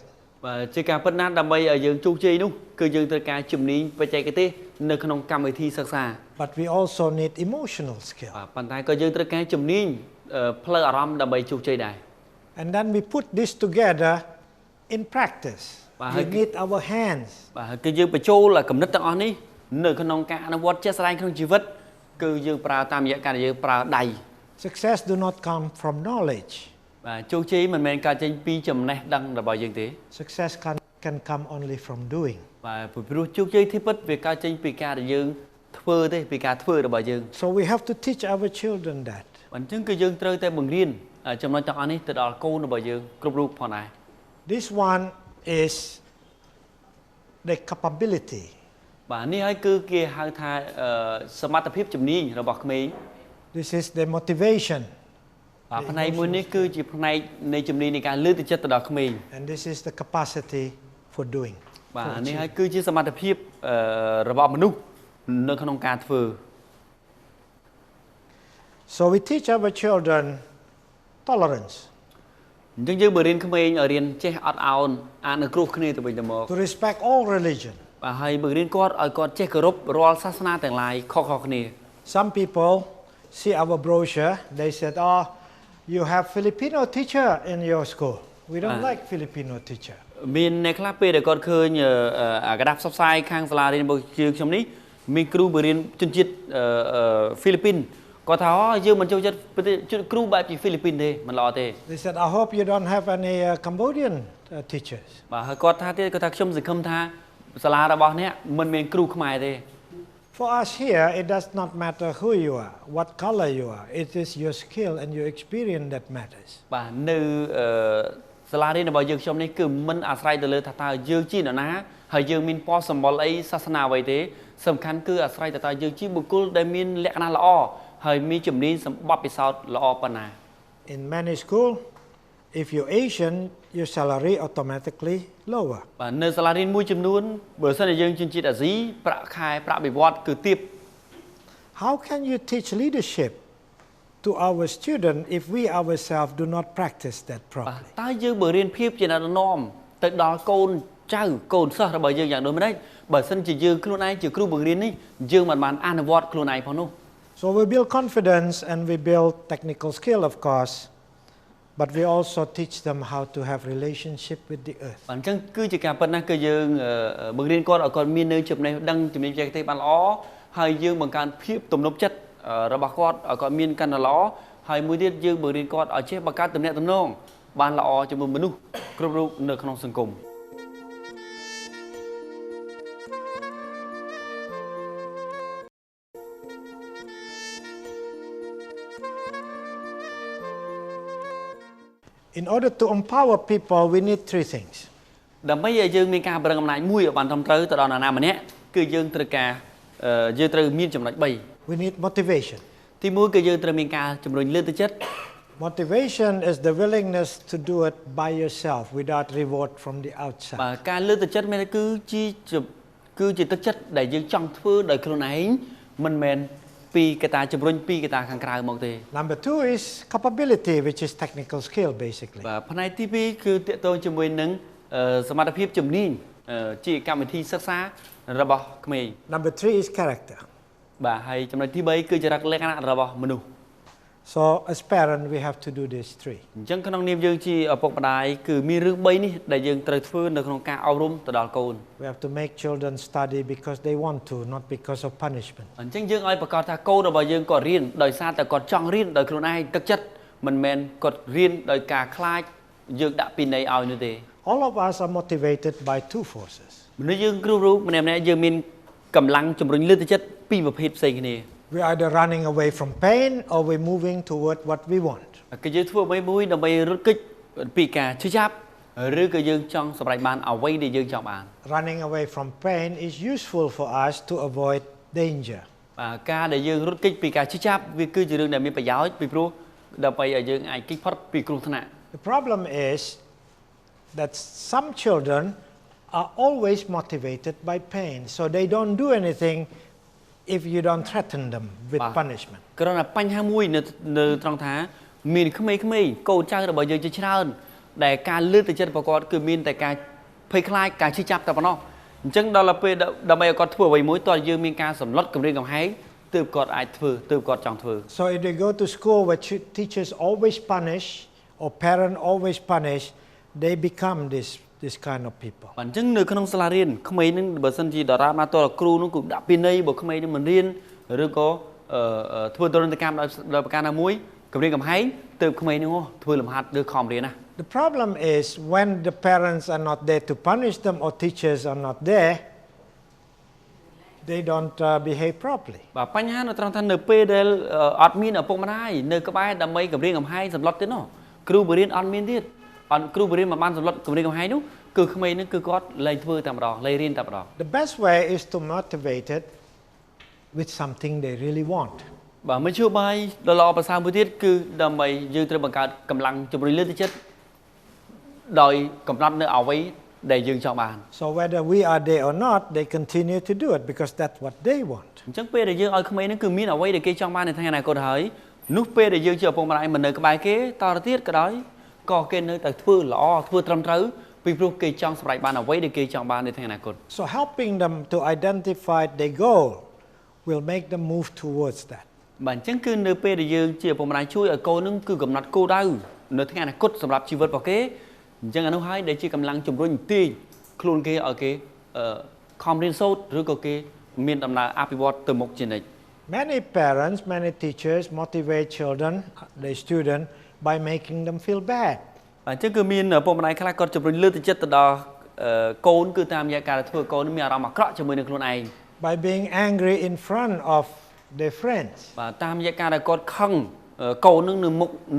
បាទជាការពិតណាស់ដើម្បីឲ្យយើងជោគជ័យនោះគឺយើងត្រូវការជំនាញបច្ចេកទេសនៅក្នុងកម្មវិធីសិក្សា But we also need emotional skill. បាទប៉ុន្តែក៏យើងត្រូវការជំនាញផ្លូវអារម្មណ៍ដើម្បីជោគជ័យដែរ And then we put this together in practice. We need our hands. បាទគឺយើងបញ្ចូលគំនិតទាំងអស់នេះនៅក្នុងការអនុវត្តជាក់ស្ដែងក្នុងជីវិតគឺយើងប្រើតាមរយៈការយើងប្រើដៃ Success do not come from knowledge. បាទជោគជ័យមិនមែនកើតចេញពីចំណេះដឹងរបស់យើងទេ Success can come only from doing. បាទព្រោះជោគជ័យទីពិតវាកើតចេញពីការដែលយើង ធ្វើទេពីការធ្វើរបស់យើង So we have to teach our children that. អញ្ចឹងគឺយើងត្រូវតែបង្រៀនចំណុចទាំងអស់នេះទៅដល់កូនរបស់យើងគ្រប់រូបផងដែរ This one is the capability. បាទនេះហើយគឺគេហៅថាសមត្ថភាពជំនាញរបស់ក្មេង This is the motivation. បាទផ្នែកមួយនេះគឺជាផ្នែកនៃជំនាញនៃការលើកទឹកចិត្តទៅដល់ក្មេង And this is the capacity for doing. បាទនេះហើយគឺជាសមត្ថភាពរបស់មនុស្សនៅក្នុងការធ្វើ So we teach our children tolerance. អញ្ចឹងយើងបង្រៀនក្មេងឲ្យរៀនចេះអត់ឱនអាននៅគ្រោះគ្នាទៅវិញទៅមក To respect all religion. បាទហើយបង្រៀនគាត់ឲ្យគាត់ចេះគោរពរាល់សាសនាទាំងឡាយខុសៗគ្នា Some people see our brochure, they said, "Oh, you have Filipino teacher in your school. We don't like Filipino teacher." មានអ្នកខ្លះពេលដែលគាត់ឃើញអាក្តារផ្សព្វផ្សាយខាងសាលារៀនរបស់ខ្ញុំនេះមានគ្រូបង្រៀនជនជាតិហ្វីលីពីនគាត់ថាយើងមិនចូលចិត្តគ្រូបែបជាហ្វីលីពីនទេមិនល្អទេ They said, "I hope you don't have any Cambodian teachers." បាទហើយគាត់ថាទៀតគាត់ថាខ្ញុំសង្ឃឹមថាសាលារបស់អ្នកមិនមានគ្រូខ្មែរទេ For us here, it does not matter who you are, what color you are. It is your skill and your experience that matters. បាទនៅសាលារៀនរបស់យើងខ្ញុំនេះគឺមិនអាស្រ័យទៅលើថាតើយើងជានរណាហើយយើងមានពណ៌សម្បុរអីសាសនាអ្វីទេសំខាន់គឺអាស្រ័យទៅតើយើងជាបុគ្គលដែលមានលក្ខណៈល្អហើយមានជំនាញសម្បត្តិពិសោធន៍ល្អប៉ុណ្ណា In many schools, if you're Asian, your salary automatically lower. បាទនៅសាលារៀនមួយចំនួនបើសិនជាយើងជនជាតិអាស៊ីប្រាក់ខែប្រាក់បៀវត្សគឺទាប How can you teach leadership to our student if we ourselves do not practice that បាទ properly? តើយើងបើរៀនភាពជាអ្នកដឹកនាំទៅដល់កូនចៅកូនសិស្សរបស់យើងយ៉ាងដូចម្តេចបើសិនជាយើងខ្លួនឯងជាគ្រូបង្រៀននេះយើងមិនបានអនុវត្តខ្លួនឯងផងនោះ So we build confidence and we build technical skill, of course, but we also teach them how to have relationship with the earth. បាទអញ្ចឹងគឺជាការពិតណាស់គឺយើងបង្រៀនគាត់ឲ្យគាត់មាននៅចំណេះដឹងជំនាញបច្ចេកទេសបានល្អហើយយើងបង្កើនភាពទំនុកចិត្តរបស់គាត់ឲ្យគាត់មានកាន់តែល្អហើយមួយទៀតយើងបង្រៀនគាត់ឲ្យចេះបង្កើតទំនាក់ទំនងបានល្អជាមួយមនុស្សគ្រប់រូបនៅក្នុងសង្គម In order to empower people, we need three things. ដើម្បីឲ្យយើងមានការប្រឹងអំណាចមួយឲ្យបានត្រឹមត្រូវទៅដល់នរណាម្នាក់គឺយើងត្រូវមានចំណុច We need motivation. 3 ទី1គឺយើងត្រូវមានការជំរុញលើកទឹកចិត្ត Motivation is the willingness to do it by yourself without reward from the បាទ outside. ការលើកទឹកចិត្តមានន័យគឺជាទឹកចិត្តដែលយើងចង់ធ្វើដោយខ្លួនឯងមិនមែនពីកត្តាជំរុញពីកត្តាខាងក្រៅមកទេ Number two is capability, which is technical skill, basically. បាទផ្នែកទី2គឺតកតងជាមួយនឹងសមត្ថភាពជំនាញជាកម្មវិធីសិក្សារបស់ក្មេង Number three is character. បាទហើយចំណុចទី3គឺចរិតលក្ខណៈរបស់មនុស្ស So as parents, we have to do these three. អញ្ចឹងក្នុងនាមយើងជាឪពុកម្ដាយគឺមានរឿង3នេះដែលយើងត្រូវធ្វើនៅក្នុងការអប់រំទៅដល់កូន We have to make children study because they want to, not because of punishment. អញ្ចឹងយើងឲ្យប្រកាសថាកូនរបស់យើងគាត់រៀនដោយសារតែគាត់ចង់រៀនដោយខ្លួនឯងទឹកចិត្តមិនមែនគាត់រៀនដោយការខ្លាចយើងដាក់ពិន័យឲ្យនោះទេ All of us are motivated by two forces. មនុស្សយើងគ្រប់រូបម្នាក់ៗយើងមានកម្លាំងជំរុញលើកទឹកចិត្តពីរប្រភេទផ្សេងគ្នា We're either running away from pain or we're moving toward what we want. គឺយើងធ្វើអ្វីមួយដើម្បីរត់គេចពីការឈឺចាប់ឬក៏យើងចង់សម្រេចបានអ្វីដែលយើងចង់បាន Running away from pain is useful for us to avoid danger. បាទការដែលយើងរត់គេចពីការឈឺចាប់វាគឺជារឿងដែលមានប្រយោជន៍ពីព្រោះដើម្បីឲ្យយើងអាចគេចផុតពីគ្រោះថ្នាក់ The problem is that some children are always motivated by pain, so they don't do anything if you don't threaten them with punishment. គ្រាន់តែបញ្ហាមួយនៅត្រង់ថាមានក្មេងៗកូនចៅរបស់យើងជាច្រើនដែលការលើកទឹកចិត្តរបស់គាត់គឺមានតែការភ័យខ្លាចការឈឺចាប់តែប៉ុណ្ណោះអញ្ចឹងដល់ពេលដើម្បីឲ្យគាត់ធ្វើអ្វីមួយតើយើងមានការសម្លុតគម្រាមកំហែងទើបគាត់អាចធ្វើទើបគាត់ចង់ធ្វើ So if they go to school where teachers always punish or parents always punish, they become this kind of people. បាទអញ្ចឹងនៅក្នុងសាលារៀនក្មេងនឹងបើសិនជាតារាមកតើគ្រូនឹងគឺដាក់ពិន័យបើក្មេងនឹងមិនរៀនឬក៏ធ្វើទរណកម្មដោយប្រការណាមួយគម្រាមកំហែងទើបក្មេងនឹងធ្វើលំហាត់ឬខំរៀនណា The problem is when the parents are not there to punish them or teachers are not there, they don't behave properly. បាទបញ្ហានៅត្រង់ថានៅពេលដែលអត់មានឪពុកម្ដាយនៅក្បែរដើម្បីគម្រាមកំហែងសម្លុតទៀតនោះគ្រូបរិញ្ញាបត្រអត់មានទៀតអត់គ្រូបរិញ្ញាបត្រមិនបានសម្លុតគម្រាមកំហែងនោះគឺក្មេងនឹងគឺគាត់លែងធ្វើតែម្ដងលែងរៀនតែម្ដង The best way is to motivate it with something they really want. បាទមធ្យោបាយដ៏ល្អប្រសើរមួយទៀតគឺដើម្បីយើងត្រូវបង្កើតកម្លាំងជំរុញលើកទឹកចិត្តដោយកំណត់នៅអ្វីដែលយើងចង់បាន So whether we are there or not, they continue to do it because that's what they want. អញ្ចឹងពេលដែលយើងឲ្យក្មេងនឹងគឺមានអ្វីដែលគេចង់បាននៅថ្ងៃអនាគតហើយនោះពេលដែលយើងជាឪពុកម្ដាយមិននៅក្បែរគេតទៅទៀតក៏ដោយក៏គេនៅតែធ្វើល្អធ្វើត្រឹមត្រូវពីព្រោះគេចង់សម្រេចបានអ្វីដែលគេចង់បាននៅថ្ងៃអនាគត So helping them to identify their goal will make them move towards that. បាទអញ្ចឹងគឺនៅពេលដែលយើងជាឪពុកម្ដាយជួយឲ្យកូននឹងគឺកំណត់គោលដៅនៅថ្ងៃអនាគតសម្រាប់ជីវិតរបស់គេអញ្ចឹងអានោះហើយដែលជាកម្លាំងជំរុញទាញខ្លួនគេឲ្យគេខំរៀនសូត្រឬក៏គេមានដំណើរអភិវឌ្ឍទៅមុខជានិច្ច Many parents, many teachers motivate children, their students, by making them feel bad. អញ្ចឹងគឺមានឪពុកម្ដាយខ្លះគាត់ជំរុញលើកទឹកចិត្តទៅដល់កូនគឺតាមរយៈការធ្វើកូនមានអារម្មណ៍អាក្រក់ជាមួយនឹងខ្លួនឯង By being angry in front of their friends. បាទតាមរយៈការដែលគាត់ខឹងកូននឹង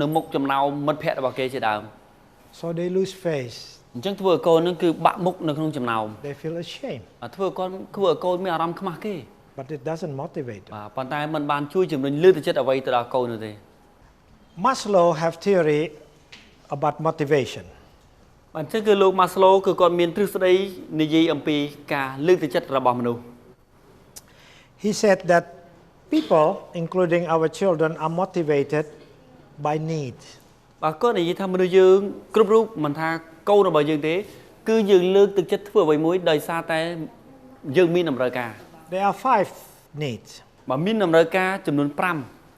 នៅមុខចំណោមមិត្តភ័ក្តិរបស់គេជាដើម So they lose face. អញ្ចឹងធ្វើឲ្យកូននឹងគឺបាក់មុខនៅក្នុងចំណោម They feel ashamed. ធ្វើឲ្យកូនមានអារម្មណ៍ខ្មាស់គេ But it doesn't motivate them. បាទប៉ុន្តែมันបានជួយជំរុញលើកទឹកចិត្តអ្វីទៅដល់កូននោះទេ Maslow have theory about motivation. បាទអញ្ចឹងគឺលោក Maslow គឺគាត់មានទ្រឹស្ដីនិយាយអំពីការលើកទឹកចិត្តរបស់មនុស្ស He said that people, including our children, are motivated by need. បាទគាត់និយាយថាមនុស្សយើងគ្រប់រូបមិនថាកូនរបស់យើងទេគឺយើងលើកទឹកចិត្តធ្វើអ្វីមួយដោយសារតែយើងមានតម្រូវការ There are 5 needs. បាទមានតម្រូវការចំនួន5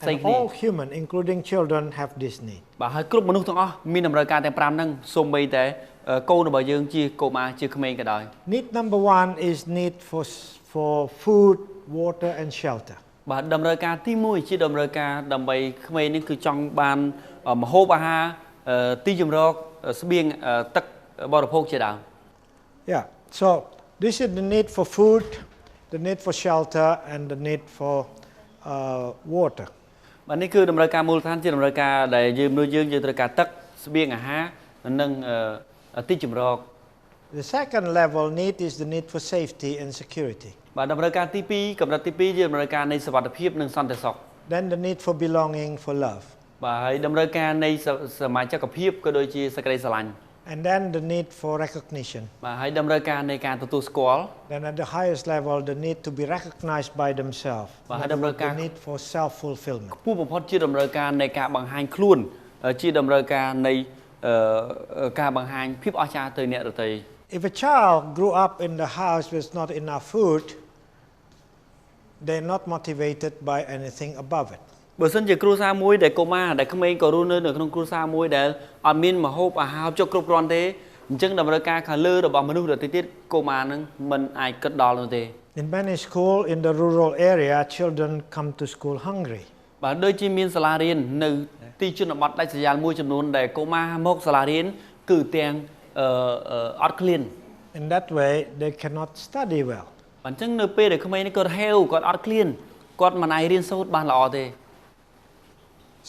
ផ្សេង And គ្នា all human, including children, have this need. បាទហើយគ្រប់មនុស្សទាំងអស់មានតម្រូវការទាំង5ហ្នឹងសូម្បីតែកូនរបស់យើងជាកុមារជាក្មេងក៏ដោយ Need number 1 is need for food, water, and shelter. បាទតម្រូវការទី1ជាតម្រូវការដើម្បីក្មេងនេះគឺចង់បានម្ហូបអាហារទីជម្រកស្បៀងទឹកបរិភោគជាដើម Yeah. So this is the need for food, the need for shelter, and the need for water. បាទនេះគឺតម្រូវការមូលដ្ឋានជាតម្រូវការដែលយើងមនុស្សយើងត្រូវការទឹកស្បៀងអាហារនិងទីជម្រក The second level need is the need for safety and security. បាទតម្រូវការទី2កម្រិតទី2ជាតម្រូវការនៃសុវត្ថិភាពនិងសន្តិសុខ Then the need for belonging, for love. បាទហើយតម្រូវការនៃសមាជិកភាពក៏ដូចជាសេចក្តីស្រឡាញ់ And then the need for recognition. បាទហើយតម្រូវការនៃការទទួលស្គាល់ Then at the highest level, the need to be recognized by themselves. The need for self-fulfillment. ខ្ពស់បំផុតជាតម្រូវការនៃការបង្ហាញខ្លួនជាតម្រូវការនៃការបង្ហាញភាពអស្ចារ្យទៅអ្នកដទៃ If a child grew up in the house with not enough food, they're not motivated by anything above it. បើសិនជាគ្រួសារមួយដែលកុមារដែលក្មេងក៏រស់នៅក្នុងគ្រួសារមួយដែលអត់មានម្ហូបអាហារចុកគ្រប់គ្រាន់ទេអញ្ចឹងតម្រូវការខាងលើរបស់មនុស្សដទៃទៀតកុមារនឹងមិនអាចគិតដល់នោះទេ In many schools in the rural area, children come to school hungry. បាទដូចជាមានសាលារៀននៅទីជនបទដាច់ស្រយាលមួយចំនួនដែលកុមារមកសាលារៀនគឺទាំងអត់ឃ្លាន In that way, they cannot study well. អញ្ចឹងនៅពេលដែលក្មេងនេះគាត់ហេវគាត់អត់ឃ្លានគាត់មិនអាចរៀនសូត្របានល្អទេ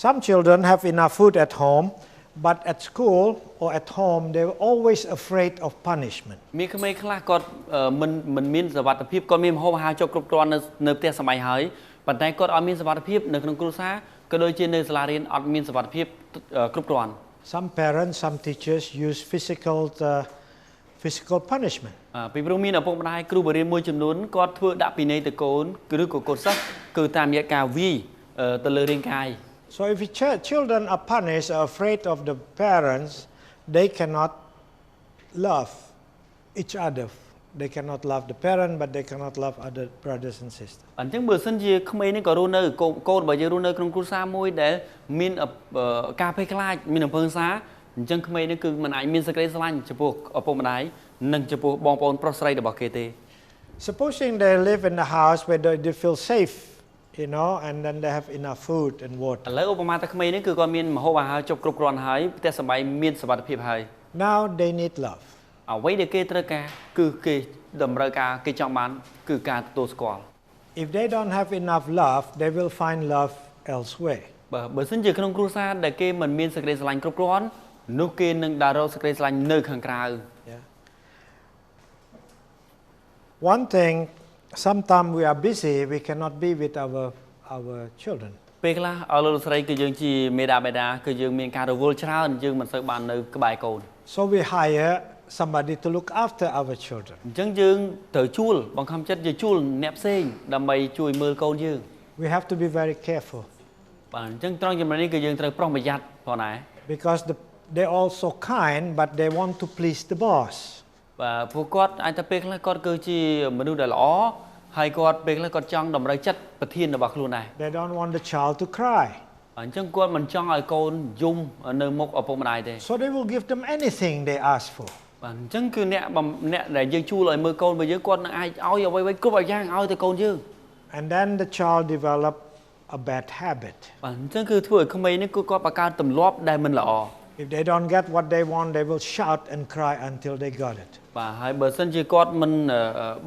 Some children have enough food at home, but at school or at home, they're always afraid of punishment. មានក្មេងខ្លះគាត់មិនមានសុវត្ថិភាពគាត់មានម្ហូបអាហារចុកគ្រប់គ្រាន់នៅផ្ទះសម័យហើយប៉ុន្តែគាត់អត់មានសុវត្ថិភាពនៅក្នុងគ្រួសារក៏ដូចជានៅសាលារៀនអត់មានសុវត្ថិភាពគ្រប់គ្រាន់ Some parents, some teachers use physical punishment. ពីព្រោះមានឪពុកម្ដាយគ្រូបរិញ្ញាបត្រមួយចំនួនគាត់ធ្វើដាក់ពិន័យទៅកូនឬក៏កូនសិស្សគឺតាមរយៈការវាយទៅលើរាងកាយ So if children are punished or afraid of the parents, they cannot love each other. They cannot love the parent, but they cannot love other brothers and sisters. អញ្ចឹងបើសិនជាក្មេងនេះក៏រស់នៅកូនរបស់យើងរស់នៅក្នុងគ្រួសារមួយដែលមានការភ័យខ្លាចមានអំពើហិង្សាអញ្ចឹងក្មេងនេះគឺមិនអាចមានសេចក្តីស្រឡាញ់ចំពោះឪពុកម្ដាយនិងចំពោះបងប្អូនប្រុសស្រីរបស់គេទេ Supposing they live in the house where they feel safe, and then they have enough food and water. ឥឡូវឧបមាថាក្មេងនេះគឺគាត់មានម្ហូបអាហារចុកគ្រប់គ្រាន់ហើយផ្ទះសម្បែងមានសុវត្ថិភាពហើយ Now they need love. អ្វីដែលគេត្រូវការគឺគេតម្រូវការគេចង់បានគឺការទទួលស្គាល់ If they don't have enough love, they will find love elsewhere. បើសិនជាក្នុងគ្រួសារដែលគេមិនមានសេចក្តីស្រឡាញ់គ្រប់គ្រាន់នោះគេនឹងដើររកសេចក្តីស្រឡាញ់នៅខាងក្រៅ One thing, sometimes we are busy, we cannot be with our children. ពេលខ្លះឲ្យលោកស្រីគឺយើងជាមេដាបេដាគឺយើងមានការរវល់ច្រើនយើងមិនសូវបាននៅក្បែរកូន So we hire somebody to look after our children. អញ្ចឹងយើងត្រូវជួលបង្ខំចិត្តយើងជួលអ្នកផ្សេងដើម្បីជួយមើលកូនយើង We have to be very careful. បាទអញ្ចឹងត្រង់ចំណុចនេះគឺយើងត្រូវប្រុងប្រយ័ត្នផងដែរ Because they're also kind, but they want to please the boss. បាទពួកគាត់អាចតែពេលខ្លះគាត់គឺជាមនុស្សដែលល្អហើយគាត់ពេលខ្លះគាត់ចង់តម្រូវចិត្តប្រធានរបស់ខ្លួនដែរ They don't want the child to cry. អញ្ចឹងគាត់មិនចង់ឲ្យកូនយំនៅមុខឪពុកម្ដាយទេ So they will give them anything they ask for. បាទអញ្ចឹងគឺអ្នកដែលយើងជួលឲ្យមើលកូនរបស់យើងគាត់នឹងអាចឲ្យអ្វីៗគ្រប់យ៉ាងឲ្យទៅកូនយើង And then the child develop a bad habit. បាទអញ្ចឹងគឺធ្វើឲ្យក្មេងនេះគឺគាត់បង្កើតទម្លាប់ដែលមិនល្អ If they don't get what they want, they will shout and cry until they got it. បាទហើយបើសិនជាគាត់មិន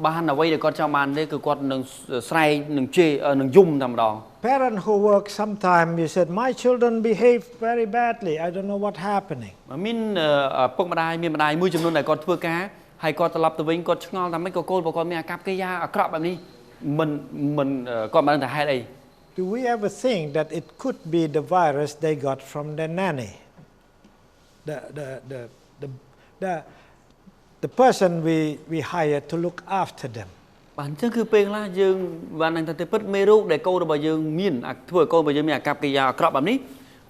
បានអ្វីដែលគាត់ចង់បានទេគឺគាត់នឹងស្រែកនឹងជេរនឹងយំតែម្ដង Parent who work sometime, you said, my children behave very badly. I don't know what's happening. មានពុកម្ដាយមានម្ដាយមួយចំនួនដែលគាត់ធ្វើការហើយគាត់ត្រឡប់ទៅវិញគាត់ឆ្ងល់ថាម៉េចក៏កូនរបស់គាត់មានអាកប្បកិរិយាអាក្រក់បែបនេះមិនគាត់មិនដឹងថាហេតុអី Do we ever think that it could be the virus they got from their nanny? The person we hired to look after them. បាទអញ្ចឹងគឺពេលខ្លះយើងបានដឹងថាទៅពិតមេរោគដែលកូនរបស់យើងមានធ្វើឲ្យកូនរបស់យើងមានអាកប្បកិរិយាអាក្រក់បែបនេះ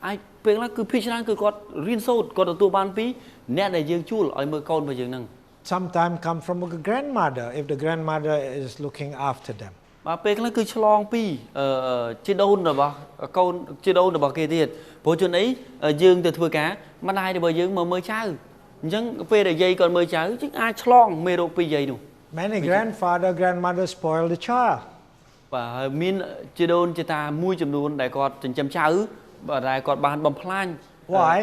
អាចពេលខ្លះគឺភាគច្រើនគឺគាត់រៀនសូត្រគាត់ទទួលបានពីអ្នកដែលយើងជួលឲ្យមើលកូនរបស់យើងហ្នឹង Sometimes come from a grandmother if the grandmother is looking after them. បាទពេលខ្លះគឺឆ្លងពីជីដូនរបស់កូនជីដូនរបស់គេទៀតព្រោះជួនអីយើងទៅធ្វើការម្ដាយរបស់យើងមកមើលចៅអញ្ចឹងពេលដែលយាយគាត់មើលចៅជាងអាចឆ្លងមេរោគពីយាយនោះ Many grandmother spoil the child. បាទហើយមានជីដូនជីតាមួយចំនួនដែលគាត់ចិញ្ចឹមចៅបាទដែលគាត់បានបំផ្លាញ Why?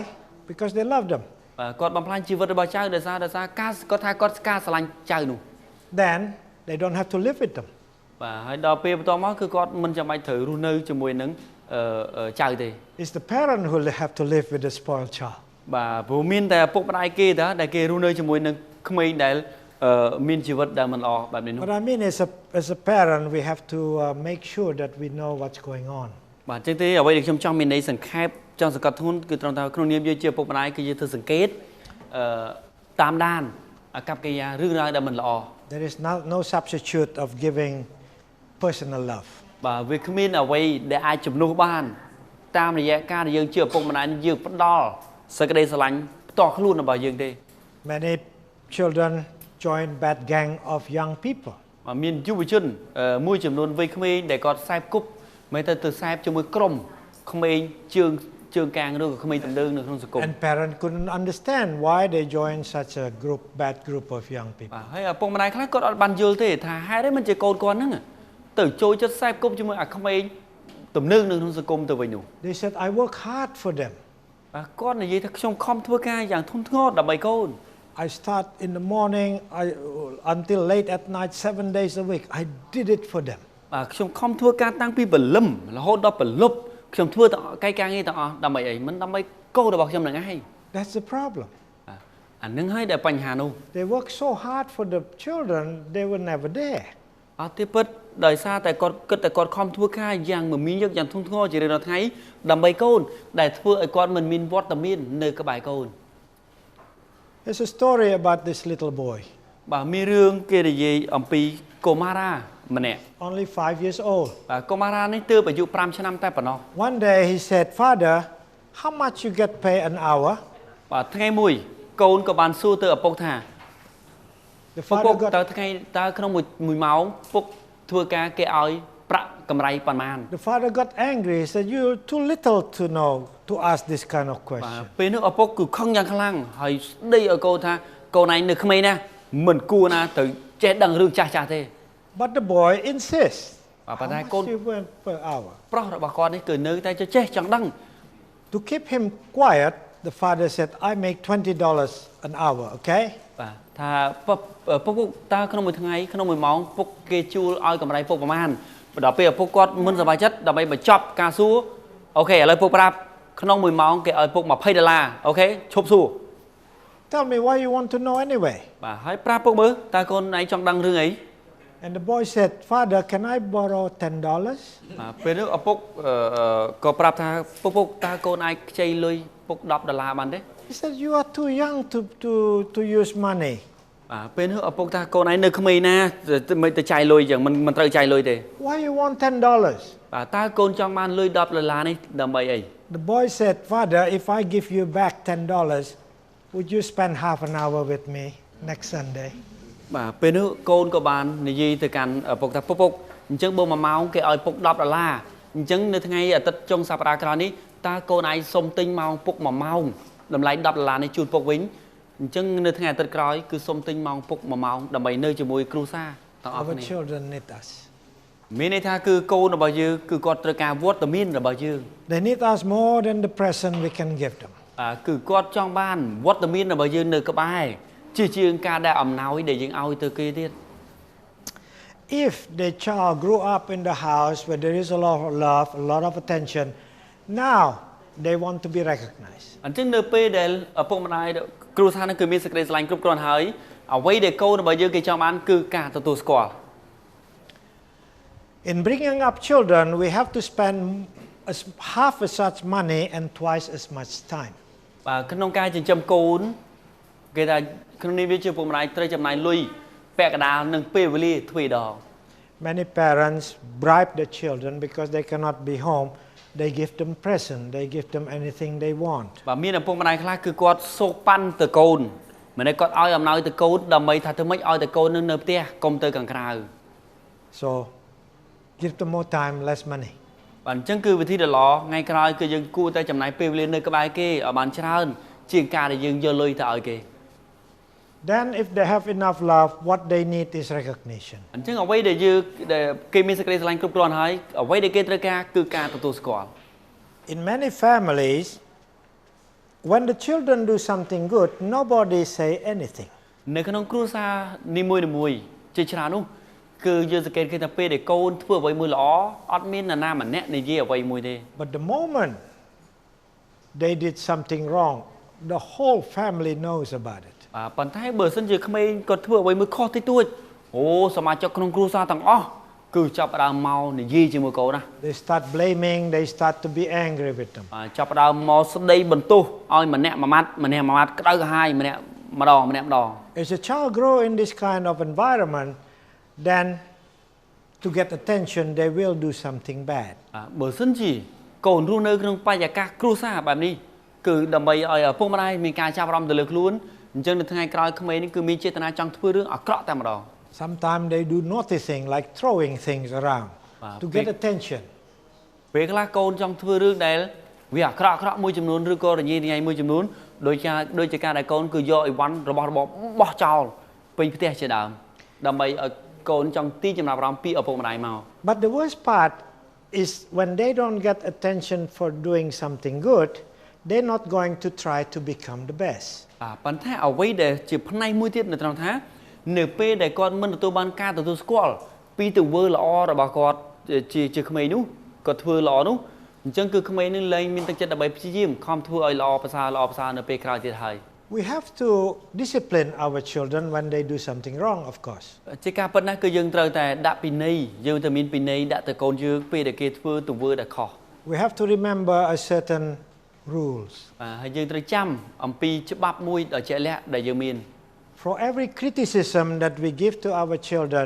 Because they love them. បាទគាត់បំផ្លាញជីវិតរបស់ចៅដោយសារការគាត់ថាគាត់ការស្រឡាញ់ចៅនោះ Then they don't have to live with them. បាទហើយដល់ពេលបន្ទាប់មកគឺគាត់មិនចាំបាច់ត្រូវរស់នៅជាមួយនឹងចៅទេ It's the parent who have to live with the spoiled child. បាទព្រោះមានតែឪពុកម្ដាយគេតាដែលគេរស់នៅជាមួយនឹងក្មេងដែលមានជីវិតដែលមិនល្អបែបនេះនោះ What I mean is as a parent we have to make sure that we know what's going on. បាទអញ្ចឹងទេអ្វីដែលខ្ញុំចង់មានន័យសង្ខេបចង់សង្កត់ធ្ងន់គឺត្រង់ថាក្នុងនាមយើងជាឪពុកម្ដាយគឺយើងធ្វើសង្កេតតាមដានអាកប្បកិរិយារឿងរ៉ាវដែលមិនល្អ There is no substitute of giving personal love. បាទវាគ្មានអ្វីដែលអាចជំនួសបានតាមរយៈការដែលយើងជាឪពុកម្ដាយយើងផ្ដល់សេចក្តីស្រឡាញ់ផ្ទាល់ខ្លួនរបស់យើងទេ Many children join bad gang of young people. បាទមានយុវជនមួយចំនួនវ័យក្មេងដែលគាត់ខ្សែបគប់មិនទៅខ្សែបជាមួយក្រុមក្មេងជើងកាងឬក៏ក្មេងតំដើងនៅក្នុងសង្គម And parents couldn't understand why they join such a bad group of young people. បាទហើយឪពុកម្ដាយខ្លះគាត់អត់បានយល់ទេថាហេតុអីមិនជាកូនគាត់ហ្នឹងទៅចូលចិត្តខ្សែបគប់ជាមួយអាក្មេងតំណើងនៅក្នុងសង្គមទៅវិញនោះ They said I work hard for them. បាទគាត់និយាយថាខ្ញុំខំធ្វើការយ៉ាងធ្ងន់ធ្ងរដើម្បីកូន I start in the morning until late at night 7 days a week. I did it for them. បាទខ្ញុំខំធ្វើការតាំងពីព្រលឹមរហូតដល់ព្រលប់ខ្ញុំធ្វើតែការងារទាំងអស់ដើម្បីអីមិនដើម្បីកូនរបស់ខ្ញុំនឹងឯង That's the problem. អានឹងហើយដែលបញ្ហានោះ They work so hard for the children, they were never there. អត់ទេពិតដោយសារតែគាត់គិតតែគាត់ខំធ្វើការយ៉ាងមមាញឹកយ៉ាងធ្ងន់ធ្ងរជារៀងរាល់ថ្ងៃដើម្បីកូនដែលធ្វើឲ្យគាត់មិនមានវត្តមាននៅក្បែរកូន There's a story about this little boy. បាទមានរឿងគេនិយាយអំពីកុមារាម្នាក់ Only 5 years old. បាទកុមារានេះទើបអាយុ5ឆ្នាំតែប៉ុណ្ណោះ One day he said, Father, how much you get paid an hour? បាទថ្ងៃមួយកូនក៏បានសួរទៅឪពុកថា The ពុក father got តើថ្ងៃតើក្នុងមួយម៉ោងពុកធ្វើការគេឲ្យប្រាក់កម្រៃប៉ុន្មាន The father got angry. He said, you're too little to know to ask this kind of បាទ question. ពេលនោះឪពុកគឺខឹងយ៉ាងខ្លាំងហើយស្ដីឲ្យកូនថាកូនឯងនៅក្មេងណាស់មិនគួរណាទៅចេះដឹងរឿងចាស់ៗទេ But the boy insists. How How much much you earn per hour? ប្រុសរបស់គាត់នេះគឺនៅតែចេះចង់ដឹង To keep him quiet, the father said, I make $20 an hour, okay? បាទ ថាពុកតើក្នុងមួយថ្ងៃក្នុងមួយម៉ោងពុកគេជួលឲ្យកម្រៃពុកប្រហែលដល់ពេលឪពុកគាត់មិនសប្បាយចិត្តដើម្បីបញ្ចប់ការសួរអូខេឥឡូវពុកប្រាប់ក្នុងមួយម៉ោងគេឲ្យពុក$20អូខេឈប់សួរ Tell me why you want to know anyway. បាទហើយប្រាប់ពុកមើលតើកូនឯងចង់ដឹងរឿងអី And the boy said, Father, can I borrow $10? បាទពេលនោះឪពុកក៏ប្រាប់ថាពុកតើកូនអាចខ្ចីលុយពុក$10បានទេ He said, you are too young to use money. បាទពេលនោះឪពុកថាកូនឯងនៅក្មេងណាមិនទៅចាយលុយចឹងមិនត្រូវចាយលុយទេ Why you want $10? បាទតើកូនចង់បានលុយ$10នេះដើម្បីអី The boy said, Father, if I give you back $10, would you spend half an hour with me next Sunday? បាទពេលនោះកូនក៏បាននិយាយទៅកាន់ឪពុកថាពុកអញ្ចឹងបើ1ម៉ោងគេឲ្យពុក$10អញ្ចឹងនៅថ្ងៃអាទិត្យចុងសប្តាហ៍ក្រោយនេះតើកូនឯងសុំទិញម៉ោងពុក1ម៉ោងតម្លៃ$10នេះជូនពុកវិញអញ្ចឹងនៅថ្ងៃអាទិត្យក្រោយគឺសុំទិញម៉ោងពុក1ម៉ោងដើម្បីនៅជាមួយគ្រួសារទាំងអស់ Our គ្នា children need us. មានន័យថាគឺកូនរបស់យើងគឺគាត់ត្រូវការវត្តមានរបស់យើង They need us more than the present we can give them. គឺគាត់ចង់បានវត្តមានរបស់យើងនៅក្បែរជាងការដែលអំណោយដែលយើងឲ្យទៅគេទៀត If the child grew up in the house where there is a lot of love, a lot of attention, now they want to be recognized. អញ្ចឹងនៅពេលដែលឪពុកម្ដាយគ្រួសារនឹងគឺមានសេចក្តីស្រឡាញ់គ្រប់គ្រាន់ហើយអ្វីដែលកូនរបស់យើងគេចង់បានគឺការទទួលស្គាល់ In bringing up children, we have to spend half as much money and twice as much time. បាទក្នុងការចិញ្ចឹមកូនគេថាក្នុងនេះវាជាឪពុកម្ដាយត្រូវចំណាយលុយពាក់កណ្ដាលនិងពេលវេលាទ្វេដង Many parents bribe the children because they cannot be home. They give them present. They give them anything they want. បាទមានឪពុកម្ដាយខ្លះគឺគាត់សោកប៉ាន់ទៅកូនមិនได้គាត់ឲ្យអំណោយទៅកូនដើម្បីថាធ្វើម៉េចឲ្យតែកូននៅផ្ទះកុំទៅខាងក្រៅ So give them more time, less money. បាទអញ្ចឹងគឺវិធីដ៏ល្អថ្ងៃក្រោយគឺយើងគួរតែចំណាយពេលវេលានៅក្បែរគេឲ្យបានច្រើនជាងការដែលយើងយកលុយទៅឲ្យគេ Then if they have enough love, what they need is recognition. អញ្ចឹងអ្វីដែលគេមានសេចក្តីស្រឡាញ់គ្រប់គ្រាន់ហើយអ្វីដែលគេត្រូវការគឺការទទួលស្គាល់ In many families, when the children do something good, nobody say anything. នៅក្នុងគ្រួសារនីមួយៗជាច្រើននោះគឺយើងសង្កេតឃើញថាពេលដែលកូនធ្វើអ្វីមួយល្អអត់មាននរណាម្នាក់និយាយអ្វីមួយទេ But the moment they did something wrong, the whole family knows about it. បាទប៉ុន្តែបើសិនជាក្មេងគាត់ធ្វើអ្វីមួយខុសតិចតួចអូសមាជិកក្នុងគ្រួសារទាំងអស់គឺចាប់ផ្ដើមមកនិយាយជាមួយកូនណា They start blaming, they start to be angry with them. ចាប់ផ្ដើមមកស្ដីបន្ទោសឲ្យម្នាក់មួយម៉ាត់ក្តៅក្រហាយម្នាក់ម្ដង As a child grow in this kind of environment, then to get attention, they will do something bad. បើសិនជាកូនរស់នៅក្នុងបរិយាកាសគ្រួសារបែបនេះគឺដើម្បីឲ្យឪពុកម្ដាយមានការចាប់អារម្មណ៍ទៅលើខ្លួនអញ្ចឹងនៅថ្ងៃក្រោយក្មេងនេះគឺមានចេតនាចង់ធ្វើរឿងអាក្រក់តែម្ដង Sometimes they do naughty things like throwing things around to get attention. ពេលខ្លះកូនចង់ធ្វើរឿងដែលវាអាក្រក់មួយចំនួនឬក៏រញ៉េរញ៉ៃមួយចំនួនដូចជាការដែលកូនគឺយកអីវ៉ាន់របស់បោះចោលពេញផ្ទះជាដើមដើម្បីឲ្យកូនចង់ទីចំណាប់អារម្មណ៍ពីឪពុកម្ដាយមក But the worst part is when they don't get attention for doing something good, they're not going to try to become the best. ប៉ុន្តែអ្វីដែលជាផ្នែកមួយទៀតនៅត្រង់ថានៅពេលដែលគាត់មិនទទួលបានការទទួលស្គាល់ពីទង្វើល្អរបស់គាត់ជាក្មេងនោះគាត់ធ្វើល្អនោះអញ្ចឹងគឺក្មេងនឹងលែងមានទឹកចិត្តដើម្បីព្យាយាមខំធ្វើឲ្យល្អប្រសើរនៅពេលក្រោយទៀតហើយ We have to discipline our children when they do something wrong, of course. ជាការពិតណាស់គឺយើងត្រូវតែដាក់ពិន័យយើងត្រូវមានពិន័យដាក់ទៅកូនយើងពេលដែលគេធ្វើទង្វើដែលខុស We have to remember a certain rules. ហើយយើងត្រូវចាំអំពីច្បាប់មួយដ៏ជាក់លាក់ដែលយើងមាន For every criticism that we give to our children,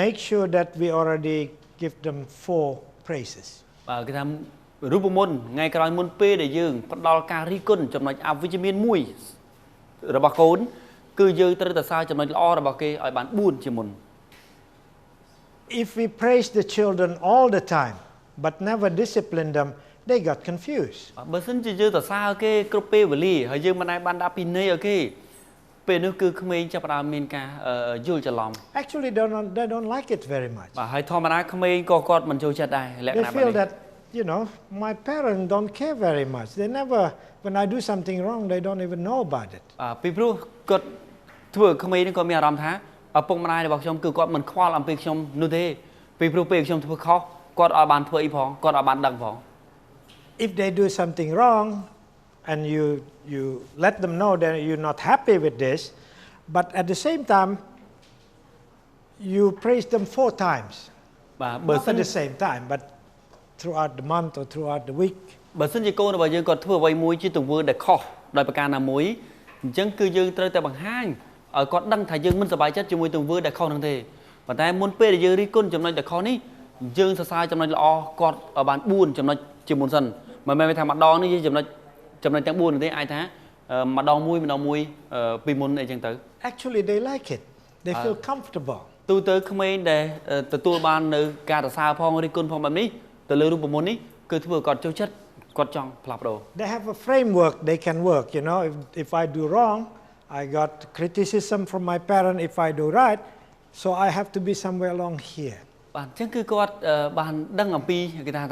make sure that we already give them 4 praises. គេថារូបមន្តថ្ងៃក្រោយមុនពេលដែលយើងផ្ដល់ការរិះគន់ចំណុចអវិជ្ជមានមួយរបស់កូនគឺយើងត្រូវតែសើចំណុចល្អរបស់គេឲ្យបាន4ជាមុន If we praise the children all the time but never discipline them, they got confused. បើសិនជាយើងសរសើរគេគ្រប់ពេលវេលាហើយយើងមិនបានដាក់ពិន័យឲ្យគេពេលនោះគឺក្មេងចាប់ផ្ដើមមានការយល់ច្រឡំ Actually, they don't like it very much. ហើយធម្មតាក្មេងក៏គាត់មិនចូលចិត្តដែរលក្ខណៈ They feel that, my parents don't care very much. They never, when I do something wrong, they don't even know about it. ពីព្រោះគាត់ ធ្វើក្មេងនឹងគាត់មានអារម្មណ៍ថាឪពុកម្ដាយរបស់ខ្ញុំគឺគាត់មិនខ្វល់អំពីខ្ញុំនោះទេពីព្រោះពេលខ្ញុំធ្វើខុសគាត់អត់បានធ្វើអីផងគាត់អត់បានដឹងផង If they do something wrong and you let them know that you're not happy with this, but at the same time you praise them 4 times. បាទបើ Not សិន at the same time, but throughout the month or throughout the week. បើសិនជាកូនរបស់យើងគាត់ធ្វើអ្វីមួយជាទង្វើដែលខុសដោយប្រការណាមួយអញ្ចឹងគឺយើងត្រូវតែបង្ហាញឲ្យគាត់ដឹងថាយើងមិនសប្បាយចិត្តជាមួយទង្វើដែលខុសនោះទេប៉ុន្តែមុនពេលដែលយើងរិះគន់ចំណុចដែលខុសនេះយើងសរសើរចំណុចល្អគាត់ឲ្យបាន4ចំណុចជាមុនសិនមិនមែនថាម្ដងនេះយើងចំណុចទាំង4នោះទេអាចថាម្ដងមួយពីមុនអីចឹងទៅ Actually, they like it. They feel comfortable. ទូទៅក្មេងដែលទទួលបាននៅការសរសើរផងរិះគន់ផងបែបនេះទៅលើរូបមន្តនេះគឺធ្វើគាត់ចូលចិត្តគាត់ចង់ផ្លាស់ប្ដូរ They have a framework they can work. You know, if I do wrong, I got criticism from my parent. If I do right, so I have to be somewhere along here. បាទអញ្ចឹងគឺគាត់បានដឹងអំពីគេថា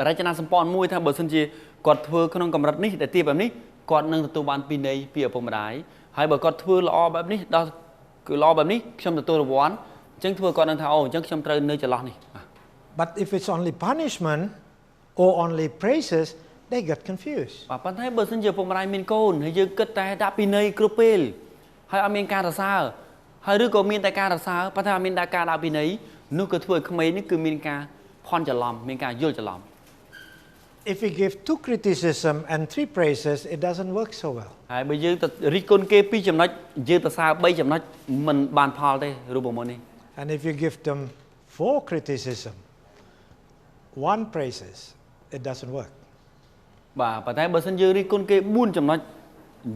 រចនាសម្ព័ន្ធមួយថាបើសិនជាគាត់ធ្វើក្នុងកម្រិតនេះដែលទីបែបនេះគាត់នឹងទទួលបានពីនៃពីឪពុកម្ដាយហើយបើគាត់ធ្វើល្អបែបនេះដល់គឺល្អបែបនេះខ្ញុំទទួលរង្វាន់អញ្ចឹងធ្វើគាត់នឹងថាអូអញ្ចឹងខ្ញុំត្រូវនៅចន្លោះនេះ But if it's only punishment or only praises, they get confused. បាទប៉ុន្តែបើសិនជាឪពុកម្ដាយមានកូនហើយយើងគិតតែដាក់ពីនៃគ្រប់ពេលហើយអត់មានការសរសើរហើយឬក៏មានតែការសរសើរប៉ុន្តែអត់មានការដាក់ពីនៃនោះក៏ធ្វើឲ្យក្មេងនេះគឺមានការភ័ន្តច្រឡំមានការយល់ច្រឡំ If we give 2 criticism and 3 praises, it doesn't work so well. ហើយបើយើងទៅរិះគន់គេ2ចំណុចយើងសរសើរ3ចំណុចមិនបានផលទេរូបមន្តនេះ And if you give them 4 criticism, 1 praises, it doesn't work. បាទប៉ុន្តែបើសិនយើងរិះគន់គេ4ចំណុច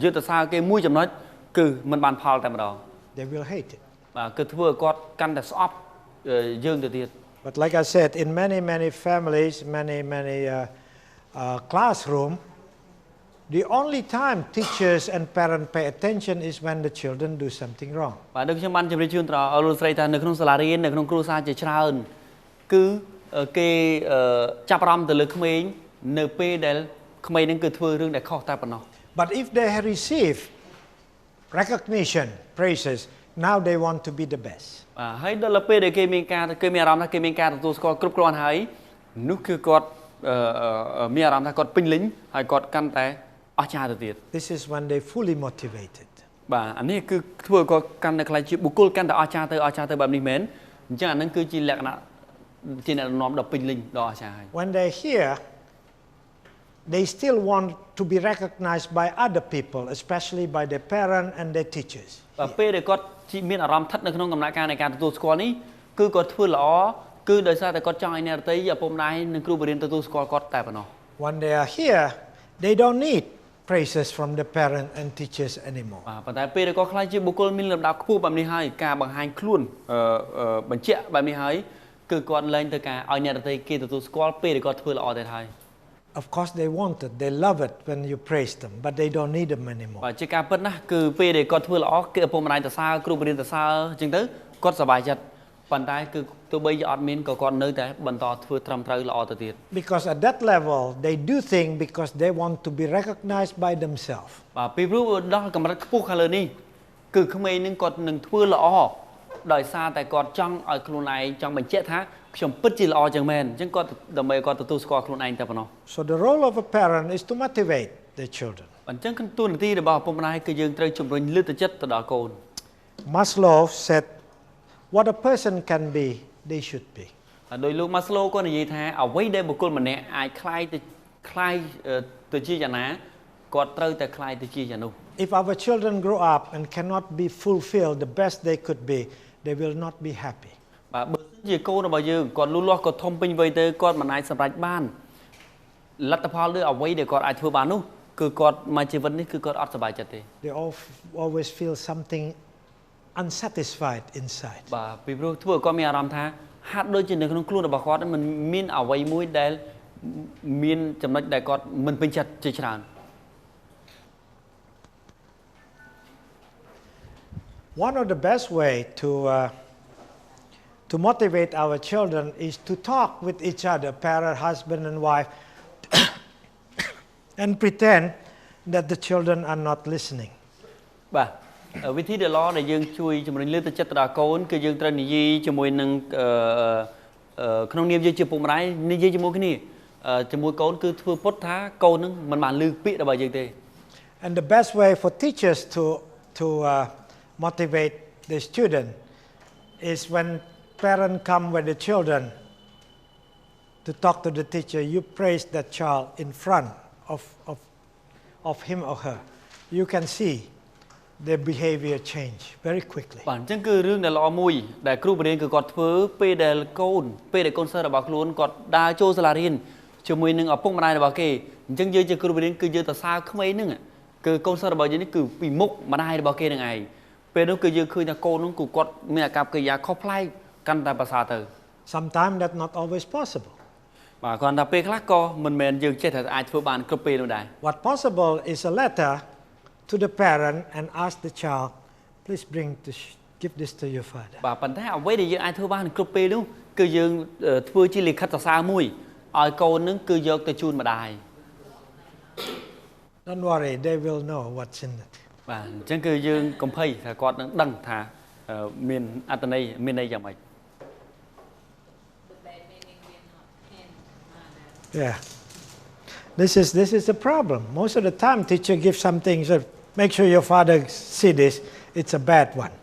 យើងសរសើរគេ1ចំណុចគឺមិនបានផលតែម្ដង They will hate it. បាទគឺធ្វើឲ្យគាត់កាន់តែស្អប់យើងទៅទៀត But like I said, in many families, many classroom, the only time teachers and parents pay attention is when the children do something wrong. បាទដូចខ្ញុំបានជម្រាបជូនដល់លោកស្រីថានៅក្នុងសាលារៀននៅក្នុងគ្រួសារជាច្រើនគឺគេចាប់អារម្មណ៍ទៅលើក្មេងនៅពេលដែលក្មេងហ្នឹងគឺធ្វើរឿងដែលខុសតែប៉ុណ្ណោះ But if they have received recognition, praises, now they want to be the best. បាទហើយដល់ពេលដែលគេមានអារម្មណ៍ថាគេមានការទទួលស្គាល់គ្រប់គ្រាន់ហើយនោះគឺគាត់មានអារម្មណ៍ថាគាត់ពេញលេញហើយគាត់កាន់តែអស្ចារ្យទៅទៀត This is when they fully motivated. បាទអានេះគឺធ្វើឲ្យគាត់កាន់តែខ្លាចជាបុគ្គលកាន់តែអស្ចារ្យទៅបែបនេះមែនអញ្ចឹងអានឹងគឺជាលក្ខណៈជាអ្នកនាំដល់ពេញលេញដល់អស្ចារ្យហើយ When they hear, they still want to be recognized by other people, especially by their parents and their teachers. បាទពេលដែលគាត់មានអារម្មណ៍ស្ថិតនៅក្នុងដំណាក់កាលនៃការទទួលស្គាល់នេះគឺគាត់ធ្វើល្អគឺដោយសារតែគាត់ចង់ឲ្យអ្នកដទៃឪពុកម្ដាយនិងគ្រូបង្រៀនទទួលស្គាល់គាត់តែប៉ុណ្ណោះ When they are here, they don't need praises from the parents and teachers anymore. បាទប៉ុន្តែពេលដែលគាត់ខ្លាចជាបុគ្គលមានលំដាប់ខ្ពស់បែបនេះហើយការបង្ហាញខ្លួនបញ្ជាក់បែបនេះហើយគឺគាត់លែងទៅការឲ្យអ្នកដទៃគេទទួលស្គាល់ពេលដែលគាត់ធ្វើល្អទៅហើយ Of course, they want it. They love it when you praise them, but they don't need them anymore. បាទជាការពិតណាស់គឺពេលដែលគាត់ធ្វើល្អគេឪពុកម្ដាយសរសើរគ្រូបង្រៀនសរសើរអញ្ចឹងទៅគាត់សប្បាយចិត្តប៉ុន្តែគឺទោះបីជាអត់មានក៏គាត់នៅតែបន្តធ្វើត្រឹមត្រូវល្អទៅទៀត Because at that level, they do things because they want to be recognized by themselves. បាទពីព្រោះដល់កម្រិតខ្ពស់ខាងលើនេះគឺក្មេងនឹងគាត់នឹងធ្វើល្អដោយសារតែគាត់ចង់ឲ្យខ្លួនឯងចង់បញ្ជាក់ថាខ្ញុំពិតជាល្អចឹងមែនអញ្ចឹងគាត់ដើម្បីគាត់ទទួលស្គាល់ខ្លួនឯងតែប៉ុណ្ណោះ So the role of a parent is to motivate their children. អញ្ចឹងតួនាទីរបស់ឪពុកម្ដាយគឺយើងត្រូវជំរុញលើកទឹកចិត្តទៅដល់កូន Maslow said, what a person can be, they should be. ដោយលោក Maslow គាត់និយាយថាអ្វីដែលបុគ្គលម្នាក់អាចคล้ายទៅជាយ៉ាងណាគាត់ត្រូវតែคล้ายទៅជាយ៉ាងនោះ If our children grow up and cannot be fulfilled the best they could be, they will not be happy. បាទបើសិនជាកូនរបស់យើងគាត់លូតលាស់គាត់ធំពេញវ័យទៅគាត់មិនអាចសម្រេចបានលទ្ធផលឬអ្វីដែលគាត់អាចធ្វើបាននោះគឺគាត់មកជីវិតនេះគឺគាត់អត់សប្បាយចិត្តទេ They always feel something unsatisfied inside. បាទពីព្រោះធ្វើឲ្យគាត់មានអារម្មណ៍ថាហាក់ដូចជានៅក្នុងខ្លួនរបស់គាត់មិនមានអ្វីមួយដែលមានចំណុចដែលគាត់មិនពេញចិត្តជាច្រើន One of the best way to motivate our children is to talk with each other, parent, husband and wife, and pretend that the children are not listening. បាទ វិធីដែលល្អដែលយើងជួយជំរុញលើកទឹកចិត្តទៅដល់កូនគឺយើងត្រូវនិយាយជាមួយនឹងក្នុងនាមយើងជាពុកម្ដាយនិយាយជាមួយគ្នាជាមួយកូនគឺធ្វើពុតថាកូននឹងមិនបានឮពាក្យរបស់យើងទេ And the best way for teachers to motivate the student is when parents come with the children to talk to the teacher, you praise that child in front of him or her. You can see their behavior change very quickly. បាទអញ្ចឹងគឺរឿងដែលល្អមួយដែលគ្រូបរិញ្ញាគឺគាត់ធ្វើពេលដែលកូនសិស្សរបស់ខ្លួនគាត់ដើរចូលសាលារៀនជាមួយនឹងឪពុកម្ដាយរបស់គេអញ្ចឹងយើងជាគ្រូបរិញ្ញាគឺយើងទៅសើក្មេងហ្នឹងគឺកូនសិស្សរបស់យើងនេះគឺពីមុខម្ដាយរបស់គេនឹងឯងពេលនោះគឺយើងឃើញថាកូនហ្នឹងគឺគាត់មានអាកប្បកិរិយាខុសប្លែកកាន់តែប្រសើរទៅ Sometimes that's not always possible. បាទគ្រាន់តែពេលខ្លះក៏មិនមែនយើងចេះតែអាចធ្វើបានគ្រប់ពេលនោះដែរ What possible is a letter to the parent and ask the child, please give this to your father. បាទប៉ុន្តែអ្វីដែលយើងអាចធ្វើបានគ្រប់ពេលនោះគឺយើងធ្វើជាលិខិតសរសើរមួយឲ្យកូននឹងគឺយកទៅជូនម្ដាយ Don't worry, they will know what's in it. បាទអញ្ចឹងគឺយើងកុំភ័យថាគាត់នឹងដឹងថាមានអត្ថន័យមានន័យយ៉ាងម៉េច Yeah. This is the problem. Most of the time, teacher gives something, so make sure your father see this. It's a bad one.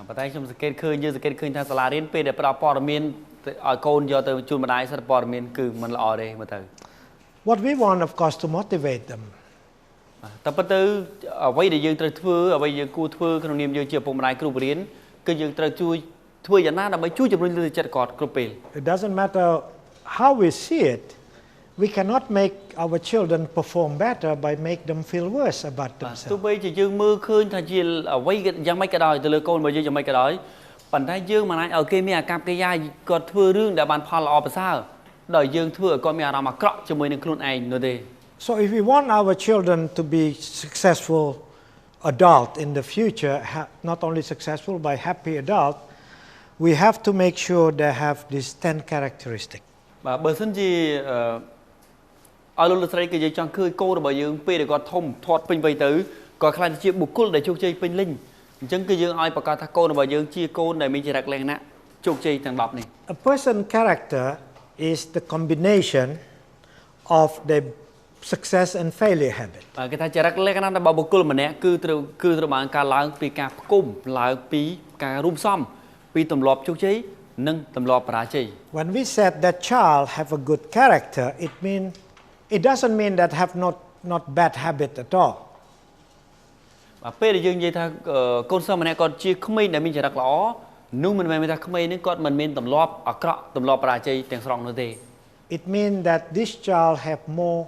ប៉ុន្តែខ្ញុំសង្កេតឃើញយើងសង្កេតឃើញថាសាលារៀនពេលដែលផ្ដល់ព័ត៌មានឲ្យកូនយកទៅជូនម្ដាយសិទ្ធិព័ត៌មានគឺមិនល្អទេមើលទៅ What we want, of course, to motivate them. តែប៉ុន្តែអ្វីដែលយើងត្រូវធ្វើអ្វីយើងគួរធ្វើក្នុងនាមយើងជាឪពុកម្ដាយគ្រូបរិញ្ញាគឺយើងត្រូវជួយធ្វើយ៉ាងណាដើម្បីជួយជំរុញលើកទឹកចិត្តគាត់គ្រប់ពេល It doesn't matter how we see it. We cannot make our children perform better by make them feel worse about ទោះ themselves. បីជាយើងមើលឃើញថាជាអ្វីយ៉ាងម៉េចក៏ដោយទៅលើកូនរបស់យើងយ៉ាងម៉េចក៏ដោយប៉ុន្តែយើងមិនអាចឲ្យគេមានអាកប្បកិរិយាគាត់ធ្វើរឿងដែលបានផលល្អប្រសើរដោយយើងធ្វើឲ្យគាត់មានអារម្មណ៍អាក្រក់ជាមួយនឹងខ្លួនឯងនោះទេ So if we want our children to be successful adult in the future, not only successful but happy adult, we have to make sure they have these 10 characteristics. បាទបើសិនជាឲ្យលោកស្រីគឺយើងចង់ឃើញកូនរបស់យើងពេលដែលគាត់ធំធាត់ពេញវ័យទៅគាត់ខ្លាចជាបុគ្គលដែលជោគជ័យពេញលេញអញ្ចឹងគឺយើងឲ្យប្រកាសថាកូនរបស់យើងជាកូនដែលមានចរិតលក្ខណៈជោគជ័យទាំង10នេះ A person's character is the combination of the success and failure habit. គេថាចរិតលក្ខណៈរបស់បុគ្គលម្នាក់គឺត្រូវបានការឡើងពីការផ្គុំឡើងពីការរួមផ្សំពីទម្លាប់ជោគជ័យនិងទម្លាប់បរាជ័យ When we said that child have a good character, it doesn't mean that have not bad habit at all. បាទពេលដែលយើងនិយាយថាកូនសិស្សម្នាក់គាត់ជាក្មេងដែលមានចរិតល្អនោះមិនមែនថាក្មេងនេះគាត់មិនមានទម្លាប់អាក្រក់ទម្លាប់បរាជ័យទាំងស្រុងនោះទេ It means that this child have more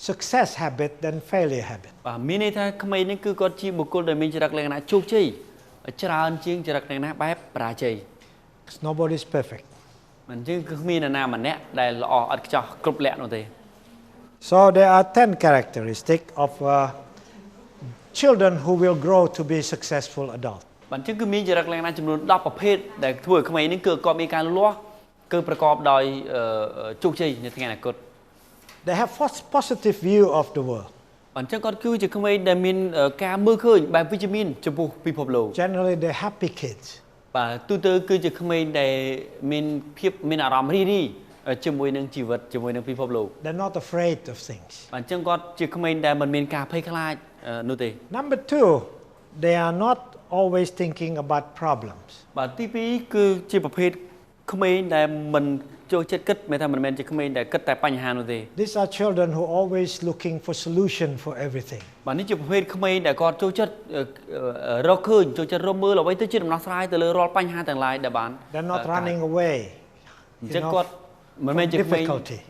success habit than failure habit. បាទមានន័យថាក្មេងនេះគឺគាត់ជាបុគ្គលដែលមានចរិតលក្ខណៈជោគជ័យច្រើនជាងចរិតលក្ខណៈបែបបរាជ័យ Because nobody is perfect. មិនចឹងគឺគ្មាននរណាម្នាក់ដែលល្អឥតខ្ចោះគ្រប់លក្ខនោះទេ So there are 10 characteristics of children who will grow to be successful adults. បាទចឹងគឺមានចរិតលក្ខណៈចំនួន10ប្រភេទដែលធ្វើឲ្យក្មេងនេះគឺគាត់មានការលូតលាស់គឺប្រកបដោយជោគជ័យនៅថ្ងៃអនាគត They have positive view of the world. អញ្ចឹងគាត់គឺជាក្មេងដែលមានការមើលឃើញបែបវិជ្ជមានចំពោះពិភពលោក Generally they're happy kids. បាទទូទៅគឺជាក្មេងដែលមានអារម្មណ៍រីរីជាមួយនឹងជីវិតជាមួយនឹងពិភពលោក They're not afraid of things. បាទអញ្ចឹងគាត់ជាក្មេងដែលមិនមានការភ័យខ្លាចនោះទេ Number 2, they are not always thinking about problems. បាទទី2គឺជាប្រភេទក្មេងដែលមិនចូលចិត្តគិតមិនថាមិនមែនជាក្មេងដែលគិតតែបញ្ហានោះទេ These are children who always looking for solution for everything. បាទនេះជាប្រភេទក្មេងដែលគាត់ចូលចិត្តរកឃើញចូលចិត្តរកមើលអ្វីទៅជាដំណោះស្រាយទៅលើរាល់បញ្ហាទាំងឡាយដែលបាន They're not running away. អញ្ចឹងគាត់មិនមែនជាក្មេង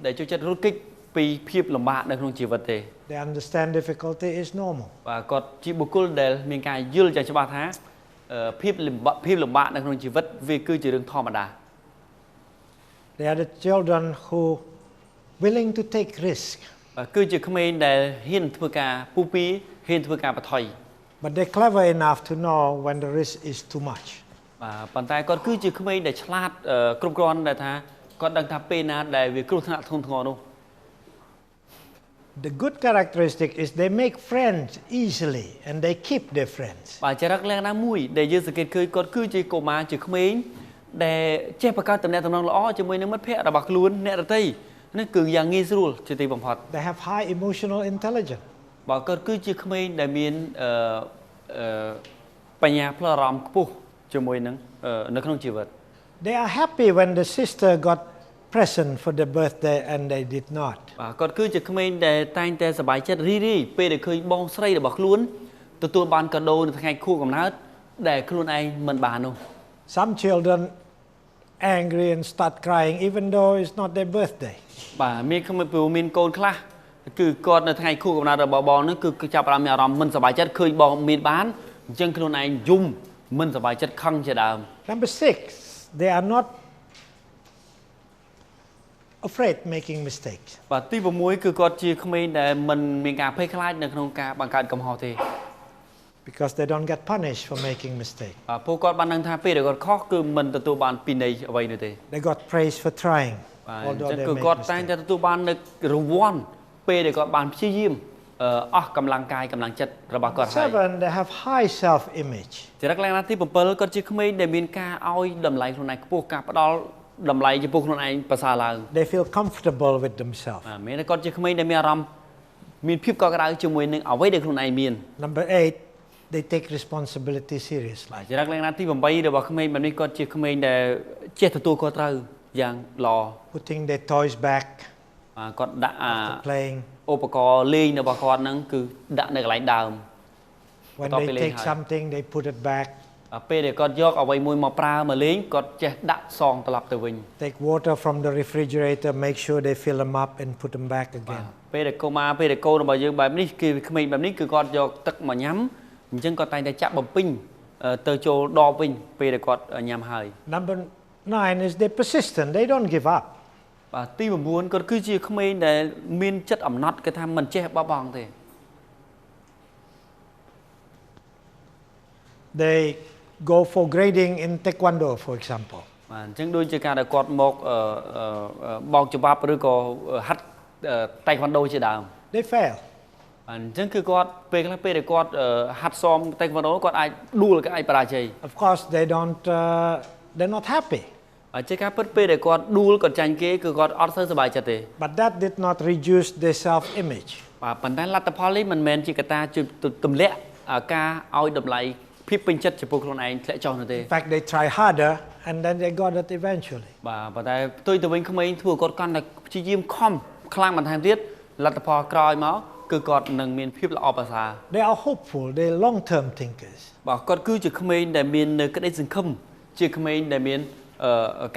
ដែលចូលចិត្តរត់គេចពីភាពលំបាកនៅក្នុងជីវិតទេ They understand difficulty is normal. បាទគាត់ជាបុគ្គលដែលមានការយល់យ៉ាងច្បាស់ថាភាពលំបាកនៅក្នុងជីវិតវាគឺជារឿងធម្មតា They are the children who willing to take risk. បាទគឺជាក្មេងដែលហ៊ានធ្វើការពុះពីហ៊ានធ្វើការបន្ថយ But they're clever enough to know when the risk is too much. បាទប៉ុន្តែគាត់គឺជាក្មេងដែលឆ្លាតគ្រប់គ្រាន់ដែលថាគាត់ដឹងថាពេលណាដែលវាគ្រោះថ្នាក់ធ្ងន់ធ្ងរនោះ The good characteristic is they make friends easily and they keep their friends. បាទចរិតលក្ខណៈមួយដែលយើងសង្កេតឃើញគាត់គឺជាកុមារជាក្មេងដែលចេះបង្កើតទំនាក់ទំនងល្អជាមួយនឹងមិត្តភ័ក្តិរបស់ខ្លួនអ្នកដទៃនេះគឺយ៉ាងងាយស្រួលជាទីបំផុត They have high emotional intelligence. បាទគាត់គឺជាក្មេងដែលមានបញ្ញាផ្លូវអារម្មណ៍ខ្ពស់ជាមួយនឹងនៅក្នុងជីវិត They are happy when the sister got present for their birthday and they did not. បាទគាត់គឺជាក្មេងដែលតែងតែសប្បាយចិត្តរីរីពេលដែលឃើញបងស្រីរបស់ខ្លួនទទួលបានកាដូនៅថ្ងៃខួបកំណើតដែលខ្លួនឯងមិនបាននោះ Some children angry and start crying even though it's not their birthday. បាទមានកូនខ្លះគឺគាត់នៅថ្ងៃខួបកំណើតរបស់បងនោះគឺចាប់ផ្ដើមមានអារម្មណ៍មិនសប្បាយចិត្តឃើញបងមានបានអញ្ចឹងខ្លួនឯងយំមិនសប្បាយចិត្តខឹងជាដើម Number 6, they are not afraid making mistakes. បាទទី6គឺគាត់ជាក្មេងដែលមិនមានការភ័យខ្លាចនៅក្នុងការបង្កើតកំហុសទេ Because they don't get punished for making mistakes. បាទពួកគាត់បានដឹងថាពេលដែលគាត់ខុសគឺមិនទទួលបានពិន័យអ្វីនោះទេ They got praise for trying, បាទអ although ញ្ចឹង they គឺ make គាត់តែងតែ mistakes. ទទួលបាននូវរង្វាន់ពេលដែលគាត់បានព្យាយាមអស់កម្លាំងកាយកម្លាំងចិត្តរបស់គាត់ហើយ 7, they have high self-image. ចរិតលក្ខណៈទី7គាត់ជាក្មេងដែលមានការឲ្យតម្លៃខ្លួនឯងខ្ពស់ការផ្ដល់តម្លៃចំពោះខ្លួនឯងប្រសើរឡើង They feel comfortable with themselves. បាទមានតែគាត់ជាក្មេងដែលមានអារម្មណ៍មានភាពកក់ក្ដៅជាមួយនឹងអ្វីដែលខ្លួនឯងមាន Number 8, they take responsibility seriously. ចរិតលក្ខណៈទី8របស់ក្មេងបែបនេះគាត់ជាក្មេងដែលចេះទទួលខុសត្រូវយ៉ាងល្អ Putting their toys back, បាទគាត់ដាក់ playing. ឧបករណ៍លេងរបស់គាត់ហ្នឹងគឺដាក់នៅកន្លែងដើម When they take something, they put it back. ពេលដែលគាត់យកអ្វីមួយមកប្រើមកលេងគាត់ចេះដាក់សងត្រឡប់ទៅវិញ Take water from the refrigerator, make sure they fill them up and put them back again. ពេលដែលកូនរបស់យើងបែបនេះគឺក្មេងបែបនេះគឺគាត់យកទឹកមកញ៉ាំអញ្ចឹងគាត់តែងតែចាក់បំពេញទៅចូលដបវិញពេលដែលគាត់ញ៉ាំហើយ Number 9 is they're persistent. They don't give up. បាទទី9គាត់គឺជាក្មេងដែលមានចិត្តអំណត់គេថាមិនចេះបោះបង់ទេ They go for grading in taekwondo, for example. បាទអញ្ចឹងដូចជាការដែលគាត់មកបោកច្បាប់ឬក៏ហាត់តៃក្វាន់ដូជាដើម They fail. អញ្ចឹងគឺគាត់ពេលខ្លះពេលដែលគាត់ហាត់សមតៃក្វាន់ដូគាត់អាចដួលក៏អាចបរាជ័យ Of course, they're not happy. ជាការពិតពេលដែលគាត់ដួលគាត់ចាញ់គេគឺគាត់អត់សូវសប្បាយចិត្តទេ But that did not reduce their self-image. បាទប៉ុន្តែលទ្ធផលនេះមិនមែនជាកត្តាទម្លាក់ការឲ្យតម្លៃភាពពេញចិត្តចំពោះខ្លួនឯងធ្លាក់ចុះនោះទេ In fact, they try harder and then they got it eventually. បាទប៉ុន្តែផ្ទុយទៅវិញក្មេងធ្វើគាត់កាន់តែព្យាយាមខំខ្លាំងបន្ថែមទៀតលទ្ធផលក្រោយមកគឺគាត់នឹងមានភាពល្អប្រសើរ They are hopeful. They're long-term thinkers. បាទគាត់គឺជាក្មេងដែលមាននៅក្តីសង្ឃឹមជាក្មេងដែលមាន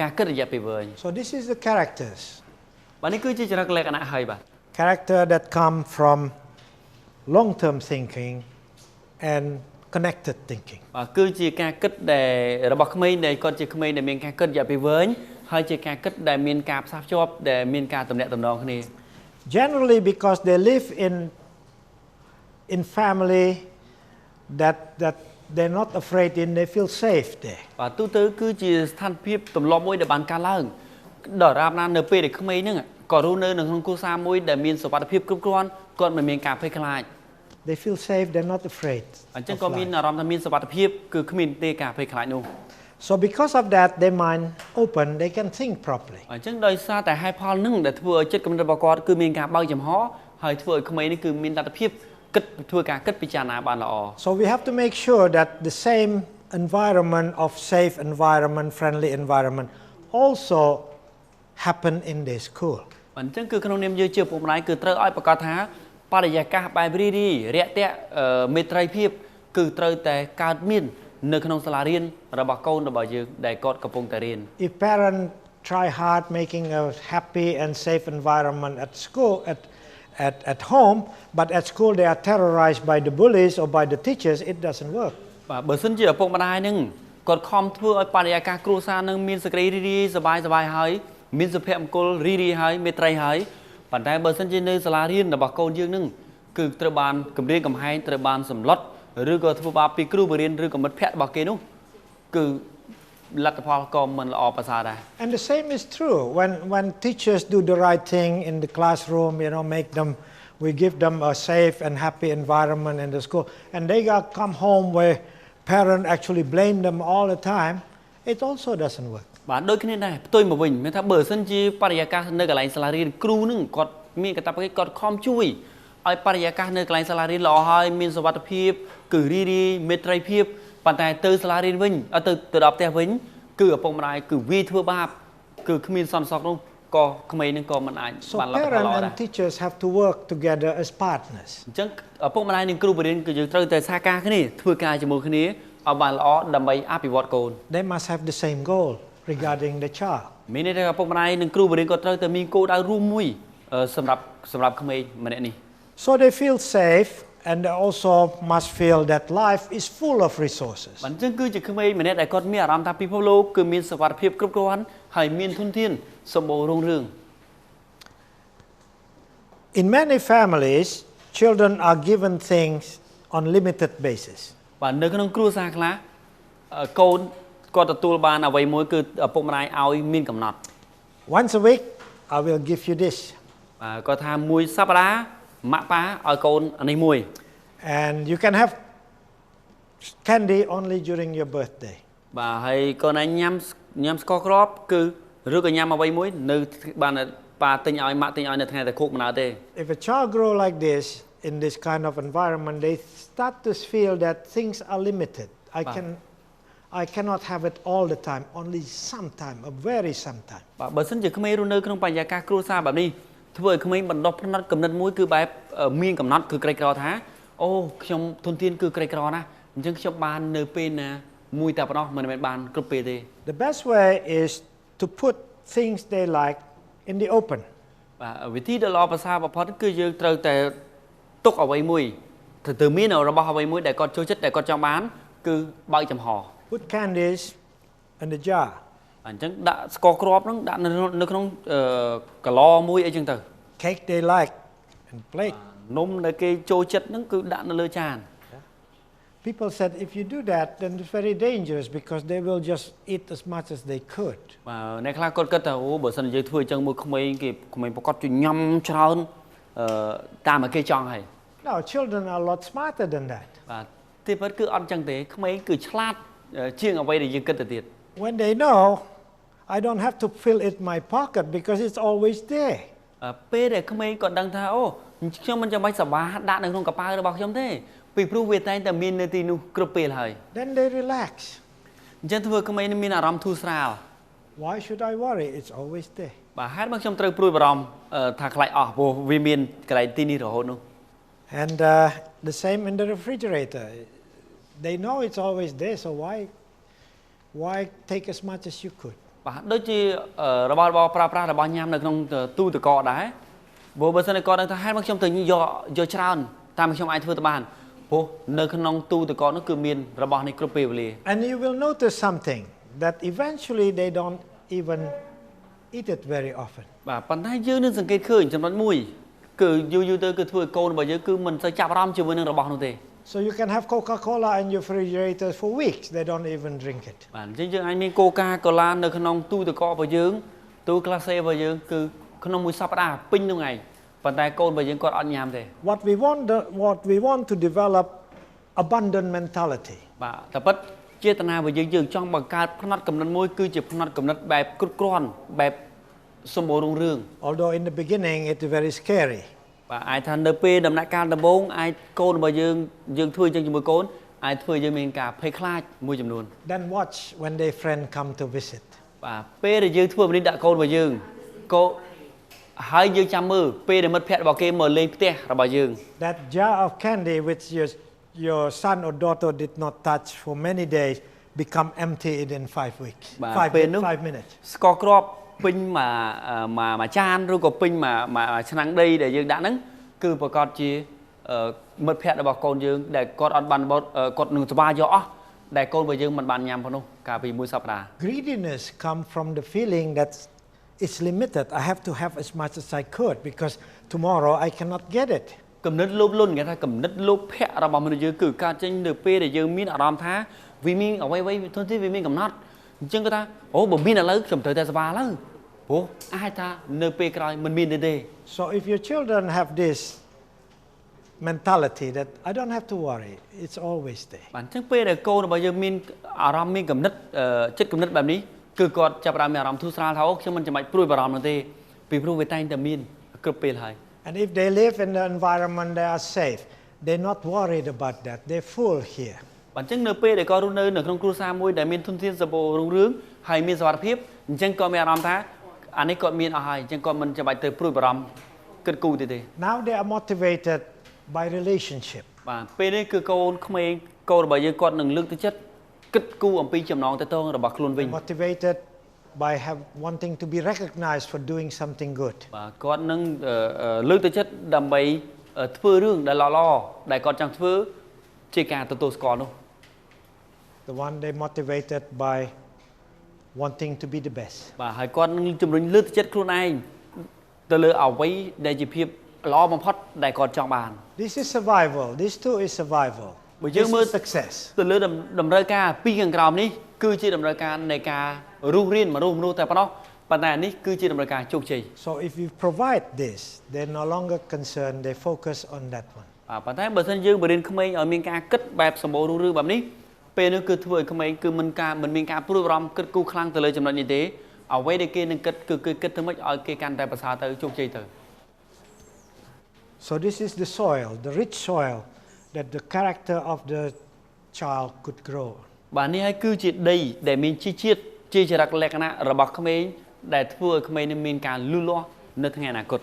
ការគិតរយៈពេលវែង So this is the characters. បាទនេះគឺជាចរិតលក្ខណៈហើយបាទ Character that come from long-term thinking and connected thinking. បាទគឺជាការគិតដែលរបស់ក្មេងដែលគាត់ជាក្មេងដែលមានការគិតរយៈពេលវែងហើយជាការគិតដែលមានការផ្សារភ្ជាប់ដែលមានការទំនាក់ទំនងគ្នា Generally because they live in family that they're not afraid in, they feel safe there. បាទទូទៅគឺជាស្ថានភាពទម្លាប់មួយដែលបានកើតឡើងដល់រាបណានៅពេលដែលក្មេងហ្នឹងក៏រស់នៅក្នុងគ្រួសារមួយដែលមានសុវត្ថិភាពគ្រប់គ្រាន់គាត់មិនមានការភ័យខ្លាច They feel safe, they're not afraid. អញ្ចឹងក៏មានអារម្មណ៍ថាមានសុវត្ថិភាពគឺគ្មានទេការភ័យខ្លាចនោះ So because of that, their mind open, they can think properly. អញ្ចឹងដោយសារតែហេតុផលហ្នឹងដែលធ្វើឲ្យចិត្តគំនិតរបស់គាត់គឺមានការបើកចំហហើយធ្វើឲ្យក្មេងនេះគឺមានលទ្ធភាពគិតធ្វើការគិតពិចារណាបានល្អ So we have to make sure that the same environment of safe environment, friendly environment also happen in their school. អញ្ចឹងគឺក្នុងនាមយើងជាពុកម្ដាយគឺត្រូវឲ្យប្រកាសថាបរិយាកាសបែបរីរីរាក់ទាក់មេត្រីភាពគឺត្រូវតែកើតមាននៅក្នុងសាលារៀនរបស់កូនរបស់យើងដែលគាត់កំពុងតែរៀន If parents try hard making a happy and safe environment at school at home, but at school they are terrorized by the bullies or by the teachers, it doesn't work. បាទបើសិនជាឪពុកម្ដាយនឹងគាត់ខំធ្វើឲ្យបរិយាកាសគ្រួសារនឹងមានសេចក្តីរីរីសប្បាយហើយមានសុភមង្គលរីរីហើយមេត្រីហើយប៉ុន្តែបើសិនជានៅសាលារៀនរបស់កូនយើងនឹងគឺត្រូវបានគម្រាមកំហែងត្រូវបានសម្លុតឬក៏ធ្វើបាបពីគ្រូបង្រៀនឬក៏មិត្តភ័ក្តិរបស់គេនោះគឺលទ្ធផលក៏មិនល្អប្រសើរដែរ And the same is true when teachers do the right thing in the classroom, make them we give them a safe and happy environment in the school, and they got come home where parents actually blame them all the time, it also doesn't work. បាទដូចគ្នាដែរផ្ទុយមកវិញមានថាបើសិនជាបរិយាកាសនៅកន្លែងសាលារៀនគ្រូនឹងគាត់មានកាតព្វកិច្ចគាត់ខំជួយឲ្យបរិយាកាសនៅកន្លែងសាលារៀនល្អហើយមានសុវត្ថិភាពគឺរីរីមេត្រីភាពប៉ុន្តែទៅសាលារៀនវិញទៅដល់ផ្ទះវិញគឺឪពុកម្ដាយគឺវាធ្វើបាបគឺគ្មានសន្តិសុខនោះក៏ក្មេងនឹងក៏មិនអាច So បានលទ្ធផលល្អ parents ដែរ and teachers have to work together as partners. អញ្ចឹងឪពុកម្ដាយនិងគ្រូបង្រៀនគឺយើងត្រូវតែសហការគ្នាធ្វើការជាមួយគ្នាឲ្យបានល្អដើម្បីអភិវឌ្ឍកូន They must have the same goal regarding the child. មានន័យថាឪពុកម្ដាយនិងគ្រូបង្រៀនក៏ត្រូវតែមានគោលដៅរួមមួយសម្រាប់ក្មេងម្នាក់នេះ So they feel safe, and they also must feel that life is full of resources. បាទអញ្ចឹងគឺជាក្មេងម្នាក់ដែលគាត់មានអារម្មណ៍ថាពិភពលោកគឺមានសុវត្ថិភាពគ្រប់គ្រាន់ហើយមានធនធានសម្បូររុងរឿង In many families, children are given things on limited basis. បាទនៅក្នុងគ្រួសារខ្លះកូនគាត់ទទួលបានអ្វីមួយគឺឪពុកម្ដាយឲ្យមានកំណត់ Once a week, I will give you this. បាទគាត់ថាមួយសប្តាហ៍ម៉ាក់ប៉ាឲ្យកូនអានេះមួយ And you can have candy only during your birthday. បាទហើយកូនឯងញ៉ាំស្ករគ្រាប់គឺឬក៏ញ៉ាំអ្វីមួយនៅបានប៉ាទិញឲ្យម៉ាក់ទិញឲ្យនៅថ្ងៃតែខួបកំណើតទេ If a child grow like this in this kind of environment, they start to feel that things are limited. I cannot have it all the time, only sometime, a very sometime. បាទបើសិនជាក្មេងរស់នៅក្នុងបរិយាកាសគ្រួសារបែបនេះធ្វើឲ្យក្មេងបណ្ដុះផ្នត់កំណត់មួយគឺបែបមានកំណត់គឺក្រីក្រថាអូខ្ញុំធនធានគឺក្រីក្រណាស់អញ្ចឹងខ្ញុំបាននៅពេលណាមួយតែប៉ុណ្ណោះមិនមែនបានគ្រប់ពេលទេ The best way is to put things they like in the open. បាទវិធីដ៏ល្អប្រសើរបំផុតគឺយើងត្រូវតែទុកអ្វីមួយទៅមានរបស់អ្វីមួយដែលគាត់ចូលចិត្តដែលគាត់ចង់បានគឺបើកចំហ Put candies in the jar. អញ្ចឹងដាក់ស្ករគ្រាប់ហ្នឹងដាក់នៅក្នុងកឡមួយអីចឹងទៅ Cake they like and plate. នំដែលគេចូលចិត្តហ្នឹងគឺដាក់នៅលើចាន People said if you do that, then it's very dangerous because they will just eat as much as they could. បាទអ្នកខ្លះគាត់គិតថាអូបើសិនជាយើងធ្វើអញ្ចឹងមួយក្មេងប្រកាសជួយញ៉ាំច្រើនតាមឲ្យគេចង់ហើយ No, children are a lot smarter than that. បាទទីពិតគឺអត់អញ្ចឹងទេក្មេងគឺឆ្លាតជាងអ្វីដែលយើងគិតទៅទៀត When they know, I don't have to fill it in my pocket because it's always there. ពេលដែលក្មេងគាត់ដឹងថាអូខ្ញុំមិនចាំបាច់សប្បាដាក់នៅក្នុងកប៉ាល់របស់ខ្ញុំទេពីព្រោះវាតែងតែមាននៅទីនោះគ្រប់ពេលហើយ Then they relax. អញ្ចឹងធ្វើក្មេងមានអារម្មណ៍ធូរស្រាល Why should I worry? It's always there. បាទហេតុមកខ្ញុំត្រូវព្រួយបារម្ភថាខ្លាចអស់ព្រោះវាមានកន្លែងទីនេះរហូតនោះ And the same in the refrigerator. They know it's always there, so why take as much as you could? បាទដូចជារបស់ប្រើប្រាស់របស់ញ៉ាំនៅក្នុងទូទឹកកកដែរព្រោះបើសិនតែគាត់ដឹងថាហេតុមកខ្ញុំទៅយកច្រើនតាមខ្ញុំអាចធ្វើទៅបានព្រោះនៅក្នុងទូទឹកកកនោះគឺមានរបស់នេះគ្រប់ពេលវេលា And you will notice something that eventually they don't even eat it very often. បាទប៉ុន្តែយើងនឹងសង្កេតឃើញចំណុចមួយគឺយូរទៅគឺធ្វើឲ្យកូនរបស់យើងគឺមិនសូវចាប់អារម្មណ៍ជាមួយនឹងរបស់នោះទេ So you can have Coca-Cola in your refrigerator for weeks. They don't even drink it. បាទអញ្ចឹងយើងអាចមានកូកាកូឡានៅក្នុងទូទឹកកករបស់យើងទូក្លាសេរបស់យើងគឺក្នុងមួយសប្តាហ៍ពេញនោះឯងប៉ុន្តែកូនរបស់យើងគាត់អត់ញ៉ាំទេ What we want to develop abundant mentality. បាទតែពិតចេតនារបស់យើងចង់បង្កើតផ្នត់កំណត់មួយគឺជាផ្នត់កំណត់បែបគ្រប់គ្រាន់បែបសម្បូររុងរឿង Although in the beginning it's very scary. បាទអាចថានៅពេលដំណាក់កាលដំបូងអាចកូនរបស់យើងធ្វើអញ្ចឹងជាមួយកូនអាចធ្វើយើងមានការភ័យខ្លាចមួយចំនួន Then watch when their friend come to visit. បាទពេលដែលយើងធ្វើបែបនេះដាក់កូនរបស់យើងក៏ហើយយើងចាំមើលពេលដែលមិត្តភក្តិរបស់គេមកលេងផ្ទះរបស់យើង That jar of candy which your son or daughter did not touch for many days become empty in 5 weeks. 5 minutes. ស្ករគ្រាប់ពេញមួយចានឬក៏ពេញមួយឆ្នាំងដីដែលយើងដាក់ហ្នឹងគឺប្រកាសជាមិត្តភក្តិរបស់កូនយើងដែលគាត់អត់បានគាត់នឹងស្វាយកអស់ដែលកូនរបស់យើងមិនបានញ៉ាំផងនោះកាលពីមួយសប្តាហ៍ Greediness come from the feeling that it's limited. I have to have as much as I could because tomorrow I cannot get it. គំនិតលោភលន់គេថាគំនិតលោភៈរបស់មនុស្សយើងគឺកើតចេញនៅពេលដែលយើងមានអារម្មណ៍ថាវាមានអ្វីធនធានវាមានកំណត់អញ្ចឹងគាត់ថាអូបើមានឥឡូវខ្ញុំត្រូវតែស្វាឥឡូវព្រោះអាចថានៅពេលក្រោយមិនមានទេ So if your children have this mentality that I don't have to worry, it's always there. បាទអញ្ចឹងពេលដែលកូនរបស់យើងមានអារម្មណ៍មានគំនិតចិត្តគំនិតបែបនេះគឺគាត់ចាប់ផ្ដើមមានអារម្មណ៍ធូរស្រាលថាអូខ្ញុំមិនចាំបាច់ព្រួយបារម្ភនោះទេពីព្រោះវាតែងតែមានគ្រប់ពេលហើយ And if they live in the environment they are safe, they're not worried about that. They're full here. បាទអញ្ចឹងនៅពេលដែលគាត់រស់នៅក្នុងគ្រួសារមួយដែលមានធនធានសម្បូររុងរឿងហើយមានសុវត្ថិភាពអញ្ចឹងគាត់មានអារម្មណ៍ថាអានេះគាត់មានអស់ហើយអញ្ចឹងគាត់មិនចាំបាច់ទៅព្រួយបារម្ភគិតគូរទេ Now they are motivated by relationship. បាទពេលនេះគឺកូនក្មេងកូនរបស់យើងគាត់នឹងលើកទឹកចិត្តគិតគូរអំពីចំណងតតងរបស់ខ្លួនវិញ Motivated by wanting to be recognized for doing something good. បាទគាត់នឹងលើកទឹកចិត្តដើម្បីធ្វើរឿងដែលល្អៗដែលគាត់ចង់ធ្វើជាការទទួលស្គាល់នោះ The one they motivated by wanting to be the best. បាទហើយគាត់នឹងជំរុញលើកទឹកចិត្តខ្លួនឯងទៅលើអ្វីដែលជាភាពល្អបំផុតដែលគាត់ចង់បាន This is survival. This too is survival. បើយើងមើល success. ទៅលើតម្រូវការពីខាងក្រោមនេះគឺជាតម្រូវការនៃការរស់រានមនុស្សតែប៉ុណ្ណោះប៉ុន្តែនេះគឺជាតម្រូវការជោគជ័យ So if you provide this, they're no longer concerned. They focus on that one. ប៉ុន្តែបើសិនយើងបរៀនក្មេងឲ្យមានការគិតបែបសម្បូររុងរឿងបែបនេះពេលនេះគឺធ្វើឲ្យក្មេងគឺមិនមានការព្រួយបារម្ភគិតគូរខ្លាំងទៅលើចំណុចនេះទេអ្វីដែលគេនឹងគិតគឺគិតទៅម៉េចឲ្យគេកាន់តែប្រសើរទៅជោគជ័យទៅ So this is the soil, the rich soil that the character of the child could grow. បាទនេះហើយគឺជាដីដែលមានជីជាតិជាចរិតលក្ខណៈរបស់ក្មេងដែលធ្វើឲ្យក្មេងនេះមានការលូតលាស់នៅថ្ងៃអនាគត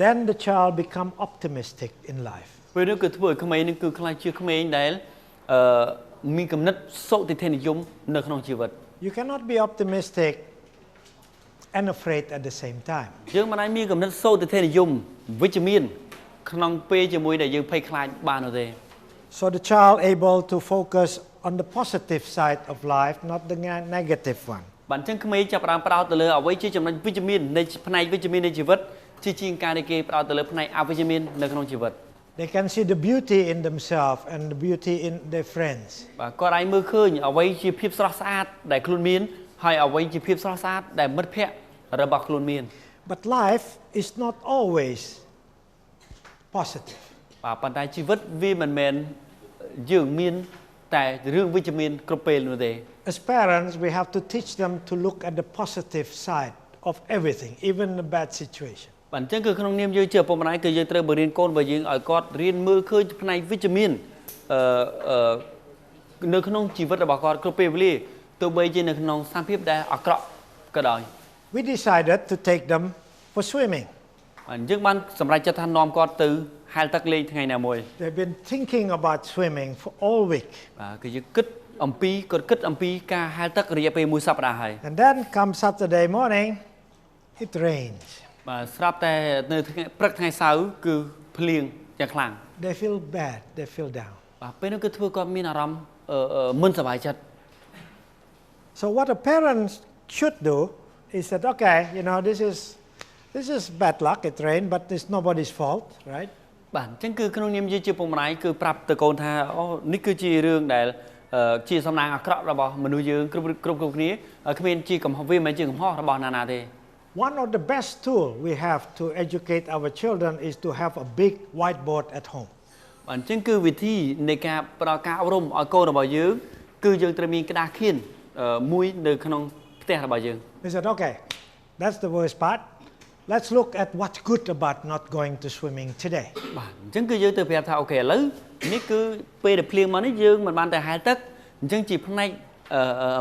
Then the child become optimistic in life. ពេលនេះគឺធ្វើឲ្យក្មេងនេះគឺខ្លាចជាក្មេងដែលមានគំនិតសុតិធិនិយមនៅក្នុងជីវិត You cannot be optimistic and afraid at the same time. យើងមិនអាចមានគំនិតសុតិធិនិយមវិជ្ជមានក្នុងពេលជាមួយដែលយើងភ័យខ្លាចបាននោះទេ So the child able to focus on the positive side of life, not the negative one. បាទអញ្ចឹងក្មេងចាប់ផ្ដើមផ្ដោតទៅលើអ្វីជាចំណុចវិជ្ជមាននៃផ្នែកវិជ្ជមាននៃជីវិតជាជាងការដែលគេផ្ដោតទៅលើផ្នែកអវិជ្ជមាននៅក្នុងជីវិត They can see the beauty in themselves and the beauty in their friends. បាទគាត់អាចមើលឃើញអ្វីជាភាពស្រស់ស្អាតដែលខ្លួនមានហើយអ្វីជាភាពស្រស់ស្អាតដែលមិត្តភ័ក្តិរបស់ខ្លួនមាន But life is not always positive. បាទប៉ុន្តែជីវិតវាមិនមែនយើងមានតែរឿងវិជ្ជមានគ្រប់ពេលនោះទេ As parents, we have to teach them to look at the positive side of everything, even the bad situation. បាទអញ្ចឹងគឺក្នុងនាមយើងជាឪពុកម្ដាយគឺយើងត្រូវបរៀនកូនរបស់យើងឲ្យគាត់រៀនមើលឃើញផ្នែកវិជ្ជមាននៅក្នុងជីវិតរបស់គាត់គ្រប់ពេលវេលាទោះបីជានៅក្នុងស្ថានភាពដែលអាក្រក់ក៏ដោយ We decided to take them for swimming. អញ្ចឹងបានសម្រេចចិត្តថានាំគាត់ទៅហែលទឹកលេងថ្ងៃណាមួយ They've been thinking about swimming for all week. បាទគឺយើងគិតអំពីការហែលទឹករយៈពេលមួយសប្តាហ៍ហើយ And then come Saturday morning, it rains. បាទស្រាប់តែនៅថ្ងៃព្រឹកថ្ងៃសៅរ៍គឺភ្លៀងយ៉ាងខ្លាំង They feel bad, they feel down. បាទពេលនោះគឺធ្វើគាត់មានអារម្មណ៍មិនសប្បាយចិត្ត So what a parent should do is that, okay, this is bad luck, it rained, but it's nobody's fault, right? បាទអញ្ចឹងគឺក្នុងនាមយើងជាពុកម្ដាយគឺប្រាប់ទៅកូនថាអូនេះគឺជារឿងដែលជាសំណាងអាក្រក់របស់មនុស្សយើងគ្រប់គ្នាគ្មានជាកំហុសវាមិនមែនជាកំហុសរបស់ណាទេ One of the best tools we have to educate our children is to have a big whiteboard at home. បាទអញ្ចឹងគឺវិធីនៃការផ្ដល់ការអប់រំឲ្យកូនរបស់យើងគឺយើងត្រូវមានក្តារខៀនមួយនៅក្នុងផ្ទះរបស់យើង We said, okay, that's the worst part. Let's look at what's good about not going to swimming today. បាទអញ្ចឹងគឺយើងទៅប្រាប់ថាអូខេឥឡូវនេះគឺពេលដែលភ្លៀងមកនេះយើងមិនបានតែហែលទឹកអញ្ចឹងជាផ្នែក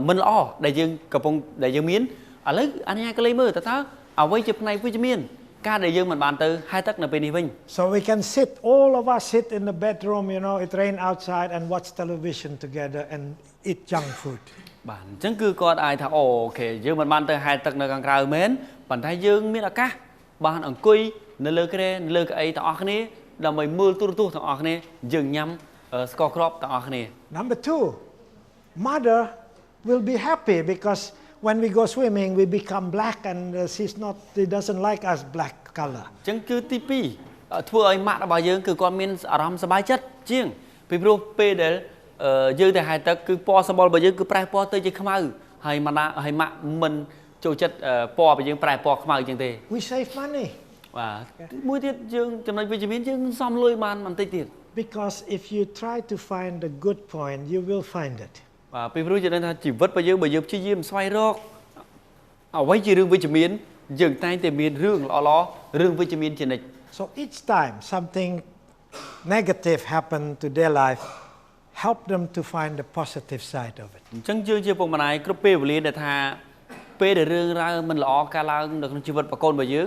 មិនល្អដែលយើងកំពុងដែលយើងមានឥឡូវអញ្ញាកលេមើលតើអ្វីជាផ្នែកវិជ្ជមានការដែលយើងមិនបានទៅហែលទឹកនៅពេលនេះវិញ So we can sit, all of us sit in the bedroom, it rain outside and watch television together and eat junk food. បាទអញ្ចឹងគឺគាត់អាចថាអូខេយើងមិនបានទៅហែលទឹកនៅខាងក្រៅមែនប៉ុន្តែយើងមានឱកាសបានអង្គុយនៅលើគ្រែនៅលើកៅអីទាំងអស់គ្នាដើម្បីមើលទូរទស្សន៍ទាំងអស់គ្នាយើងញ៉ាំស្ករគ្រាប់ទាំងអស់គ្នា Number 2, mother will be happy because when we go swimming we become black and she doesn't like us black color. អញ្ចឹងគឺទី2ធ្វើឲ្យម៉ាក់របស់យើងគឺគាត់មានអារម្មណ៍សប្បាយចិត្តជាងពីព្រោះពេលដែលយើងទៅហែលទឹកគឺពណ៌សម្បុររបស់យើងគឺប្រែពណ៌ទៅជាខ្មៅហើយម៉ាក់មិនចូលចិត្តពណ៌របស់យើងប្រែពណ៌ខ្មៅអញ្ចឹងទេ We save money. và mũi tiết dươngចំណុចវិជ្ជមានយើងសំលុយបានបន្តិចទៀត Because if you try to find the good point, you will find it. បាទពីព្រោះយើងដឹងថាជីវិតរបស់យើងបើយើងព្យាយាមស្វែងរកអ្វីជារឿងវិជ្ជមានយើងតែងតែមានរឿងល្អៗរឿងវិជ្ជមានជានិច្ច So each time something negative happen to their life, help them to find the positive side of it. អញ្ចឹងយើងជាពុកម្ដាយគ្រប់ពេលវេលាដែលថាពេលដែលរឿងរ៉ាវមិនល្អកើតឡើងនៅក្នុងជីវិតប្រកូនរបស់យើង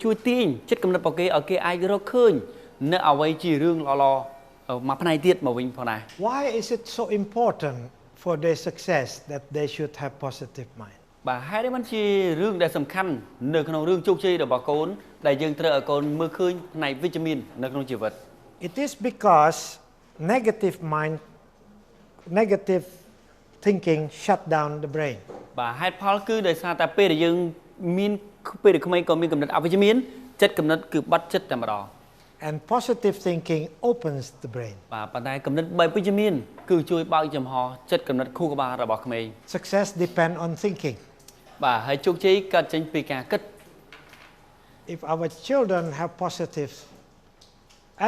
ជួយទាញចិត្តគំនិតរបស់គេឲ្យគេអាចរកឃើញនៅអ្វីជារឿងល្អៗមួយផ្នែកទៀតមកវិញផងដែរ Why is it so important for their success that they should have positive mind? បាទហេតុនេះมันជារឿងដែលសំខាន់នៅក្នុងរឿងជោគជ័យរបស់កូនដែលយើងត្រូវឲ្យកូនមើលឃើញផ្នែកវិជ្ជមាននៅក្នុងជីវិត It is because negative thinking shut down the brain. បាទហេតុផលគឺដោយសារតែពេលដែលយើងមានពេលដែលក្មេងក៏មានកំណត់អវិជ្ជមានចិត្តកំណត់គឺបាត់ចិត្តតែម្ដង And positive thinking opens the brain. បាទប៉ុន្តែកំណត់បែបវិជ្ជមានគឺជួយបើកចំហចិត្តកំណត់ខួរក្បាលរបស់ក្មេង Success depends on thinking. បាទហើយជោគជ័យកើតចេញពីការគិត If our children have positive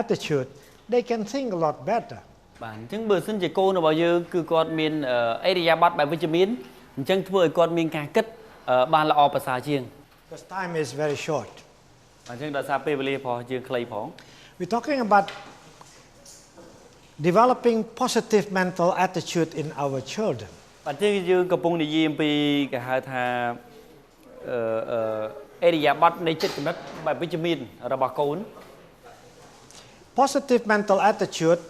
attitude, they can think a lot better. បាទអញ្ចឹងបើសិនជាកូនរបស់យើងគឺគាត់មានអេរិយាប័ត្របែបវិជ្ជមានអញ្ចឹងធ្វើឲ្យគាត់មានការគិតបានល្អប្រសើរជាង Because time is very short. អញ្ចឹងដោយសារពេលវេលាផងយើងខ្លីផង We're talking about developing positive mental attitude in our children. បាទយើងកំពុងនិយាយអំពីគេហៅថាអេរិយាប័ត្រនៃចិត្តគំនិតបែបវិជ្ជមានរបស់កូន Positive mental attitude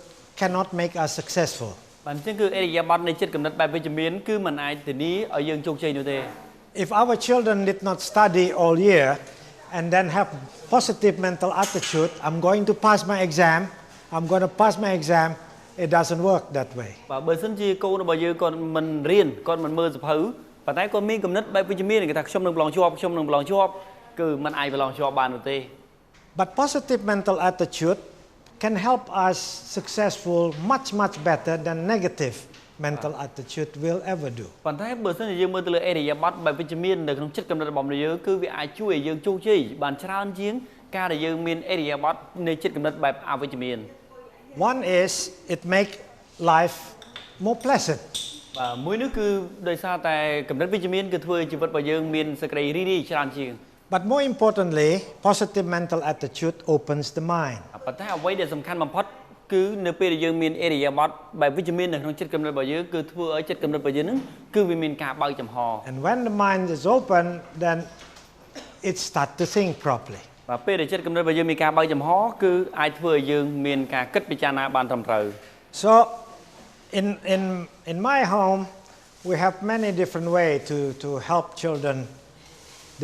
cannot make us successful. បាទអញ្ចឹងគឺអេរិយាប័ត្រនៃចិត្តគំនិតបែបវិជ្ជមានគឺមិនអាចធានាឲ្យយើងជោគជ័យនោះទេ If our children did not study all year and then have positive mental attitude, I'm going to pass my exam, it doesn't work that way. បាទបើសិនជាកូនរបស់យើងគាត់មិនរៀនគាត់មិនមើលសភៅប៉ុន្តែគាត់មានគំនិតបែបវិជ្ជមានគេថាខ្ញុំនឹងប្រឡងជាប់គឺមិនអាចប្រឡងជាប់បាននោះទេ But positive mental attitude can help us successful much better than negative mental attitude will ever do. ប៉ុន្តែបើសិនជាយើងមើលទៅលើអេរិយាប័ត្របែបវិជ្ជមាននៅក្នុងចិត្តគំនិតរបស់យើងគឺវាអាចជួយឲ្យយើងជោគជ័យបានច្រើនជាងការដែលយើងមានអេរិយាប័ត្រនៃចិត្តគំនិតបែបអវិជ្ជមាន One is it make life more pleasant. បាទមួយនោះគឺដោយសារតែគំនិតវិជ្ជមានគឺធ្វើឲ្យជីវិតរបស់យើងមានសេចក្តីរីករាយច្រើនជាង But more importantly, positive mental attitude opens the mind. ប៉ុន្តែអ្វីដែលសំខាន់បំផុតគឺនៅពេលដែលយើងមានអេរិយាប័ត្របែបវិជ្ជមាននៅក្នុងចិត្តគំនិតរបស់យើងគឺធ្វើឲ្យចិត្តគំនិតរបស់យើងហ្នឹងគឺវាមានការបើកចំហ And when the mind is open, then it starts to think properly. បាទពេលដែលចិត្តគំនិតរបស់យើងមានការបើកចំហគឺអាចធ្វើឲ្យយើងមានការគិតពិចារណាបានត្រឹមត្រូវ So in my home, we have many different ways to help children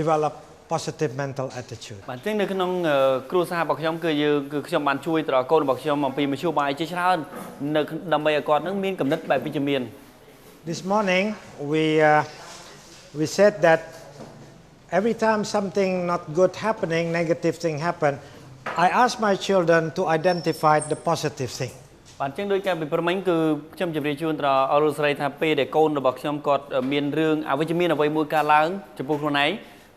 develop positive mental attitude. បាទអញ្ចឹងនៅក្នុងគ្រួសាររបស់ខ្ញុំគឺខ្ញុំបានជួយទៅដល់កូនរបស់ខ្ញុំអំពីមធ្យោបាយជាច្រើននៅដើម្បីឲ្យគាត់នឹងមានគំនិតបែបវិជ្ជមាន This morning we said that every time something not good happening, negative thing happen, I ask my children to identify the positive thing. បាទអញ្ចឹងដោយការពីព្រមិញគឺខ្ញុំជម្រាបជូនដល់អរុស្រីថាពេលដែលកូនរបស់ខ្ញុំគាត់មានរឿងអវិជ្ជមានអ្វីមួយកើតឡើងចំពោះខ្លួនឯង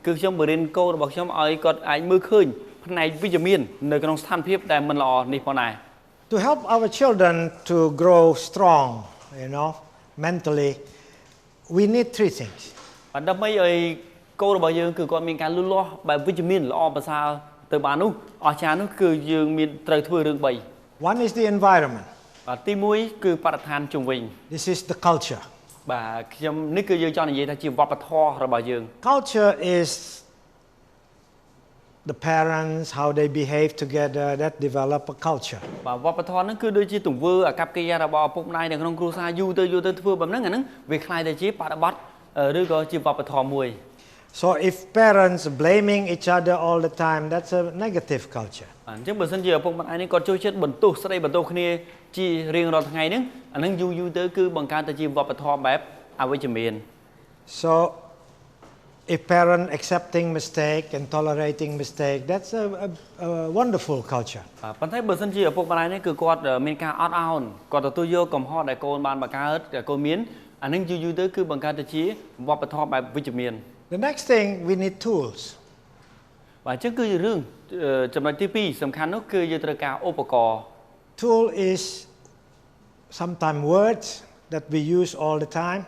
គឺខ្ញុំបរៀនកូនរបស់ខ្ញុំឲ្យគាត់អាចមើលឃើញផ្នែកវិជ្ជមាននៅក្នុងស្ថានភាពដែលមិនល្អនេះផងដែរ To help our children to grow strong, mentally, we need three things. បាទដើម្បីឲ្យកូនរបស់យើងគឺគាត់មានការលូតលាស់បែបវិជ្ជមានល្អប្រសើរទៅបាននោះអស្ចារ្យនោះគឺយើងមានត្រូវធ្វើរឿង3 One is the environment. បាទទី1គឺបរិស្ថានជុំវិញ This is the culture. បាទខ្ញុំនេះគឺយើងចង់និយាយថាជាវប្បធម៌របស់យើង Culture is the parents, how they behave together, that develop a culture. បាទវប្បធម៌ហ្នឹងគឺដូចជាទង្វើអាកប្បកិរិយារបស់ឪពុកម្ដាយនៅក្នុងគ្រួសារយូរទៅធ្វើបែបហ្នឹងអាហ្នឹងវាคล้ายទៅជាបរិបទឬក៏ជាវប្បធម៌មួយ So if parents blaming each other all the time, that's a negative culture. អញ្ចឹងបើសិនជាឪពុកម្ដាយនេះគាត់ចូលចិត្តបន្ទោសស្ដីបន្ទោសគ្នាជារៀងរាល់ថ្ងៃហ្នឹងអាហ្នឹងយូរទៅគឺបង្កើតទៅជាវប្បធម៌បែបអវិជ្ជមាន So if parent accepting mistake and tolerating mistake, that's a wonderful culture. ប៉ុន្តែបើសិនជាឪពុកម្ដាយនេះគឺគាត់មានការអត់ឱនគាត់ទទួលយកកំហុសដែលកូនបានបង្កើតដែលកូនមានអាហ្នឹងយូរទៅគឺបង្កើតទៅជាវប្បធម៌បែបវិជ្ជមាន The next thing, we need tools. và chắc cứ rương chấm nói TP sầm khăn nó cứ như trời cao ốp cò Tool is sometimes words that we use all the time.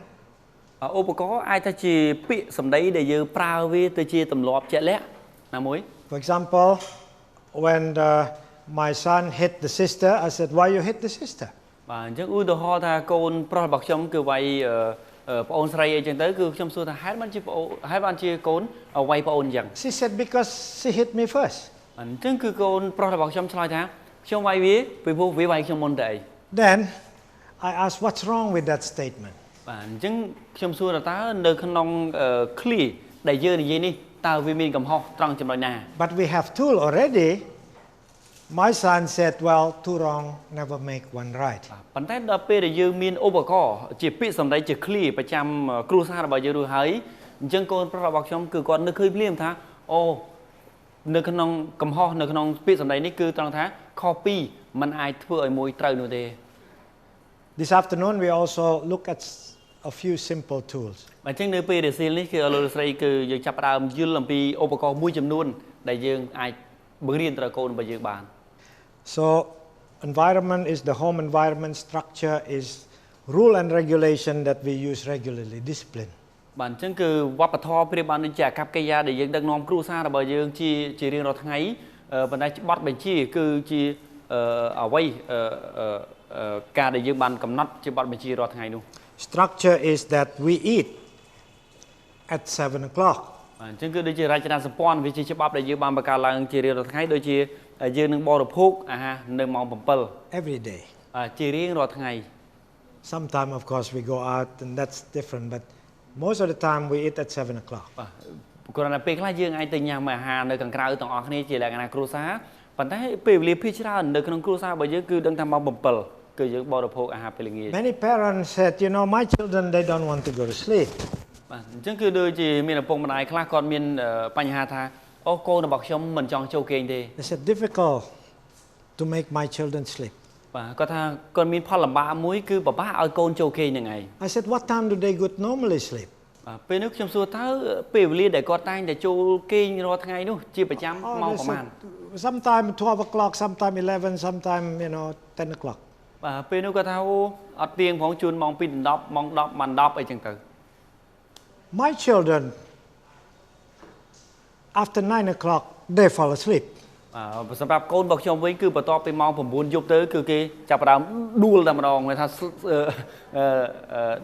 ốp có ai ta chỉ bị sầm đấy để giờ prao với tôi chia tầm lọp chạy lẽ là mối. For example, when my son hit the sister, I said, "Why you hit the sister?" Và chắc ui đồ ho ta con pro bọc trong cứ vay ôn sray trên tới cứ trong xưa ta hai bạn chia cốn vay ôn chẳng. She said, "Because she hit me first." Chứ cứ con pro bọc trong slide tháng trong vay vì vô vì vay trong môn đại. Then I asked, "What's wrong with that statement?" Và chứ trong xưa là ta nơi khăn nông clear đại dơ này gì đi tao vì mình cầm ho trăng trong đôi nà. But we have tool already. My son said, "Well, two wrong never make one right." Bản thân đó pe để dơ mình overcall chỉ bị sầm đấy chỉ clear phải chăm cruise là bao giờ rồi thấy. Chứ con pro bọc trong cứ con nó khơi liêm thá. Ô nơi khăn nông cầm ho nơi khăn nông bị sầm đấy ní cứ trăng thá copy mình ai thưa ở môi trời nữa thế. This afternoon we also look at a few simple tools. Và chắc nơi pe để xin níคือเราใช้คือยังจับดาวยืนลำปีอุปกรณ์มุ้ยจำนวนได้ยังไอ้บริเวณตระกูลไปยังบ้าน So environment is the home environment, structure is rule and regulation that we use regularly, discipline. บ้านចឹងគឺវប្បធម៌ព្រាបបាននឹងជាកັບកិរិយាដែលយើងដឹកនាំគ្រួសាររបស់យើងជារៀងរាល់ថ្ងៃប៉ុន្តែច្បាប់បញ្ជាគឺជាអ្វីការដែលយើងបានកំណត់ជាបទបញ្ជារាល់ថ្ងៃនោះ Structure is that we eat at 7 o'clock. បាទចឹងគឺដូចជារចនាសម្ព័ន្ធវាជាច្បាប់ដែលយើងបានបង្កើតឡើងជារៀងរាល់ថ្ងៃដូចជាយើងនឹងបរិភោគអាហារនៅម៉ោង7 Every day. ជារៀងរាល់ថ្ងៃ Sometimes of course we go out and that's different, but most of the time we eat at 7 o'clock. បាទគ្រាន់តែពេលខ្លះយើងអាចទៅញ៉ាំអាហារនៅខាងក្រៅទាំងអស់គ្នាជាលក្ខណៈគ្រួសារប៉ុន្តែពេលវេលាភាគច្រើននៅក្នុងគ្រួសាររបស់យើងគឺដឹងថាម៉ោង7គឺយើងបរិភោគអាហារពេលល្ងាច Many parents said, you know, my children they don't want to go to sleep. បាទអញ្ចឹងគឺដូចជាមានឪពុកម្ដាយខ្លះគាត់មានបញ្ហាថាអូកូនរបស់ខ្ញុំមិនចង់ចូលគេងទេ They said difficult to make my children sleep. បាទគាត់ថាគាត់មានផលលំបាកមួយគឺពិបាកឲ្យកូនចូលគេងហ្នឹងឯង I said, what time do they go normally sleep? បាទពេលនោះខ្ញុំសួរតើពេលវេលាដែលគាត់តែងតែចូលគេងរាល់ថ្ងៃនោះជាប្រចាំម៉ោងប្រហែល Sometime 12 o'clock, sometime 11, sometime 10 o'clock. បាទពេលនោះគាត់ថាអូអត់ទៀងផងជួនម៉ោង2ដល់10ម៉ោង10ម៉ោង10អីចឹងទៅ My children, after 9 o'clock, they fall asleep. សម្រាប់កូនរបស់ខ្ញុំវិញគឺបន្ទាប់ពីម៉ោង9យប់ទៅគឺគេចាប់ផ្ដើមដួលតែម្ដងគេថា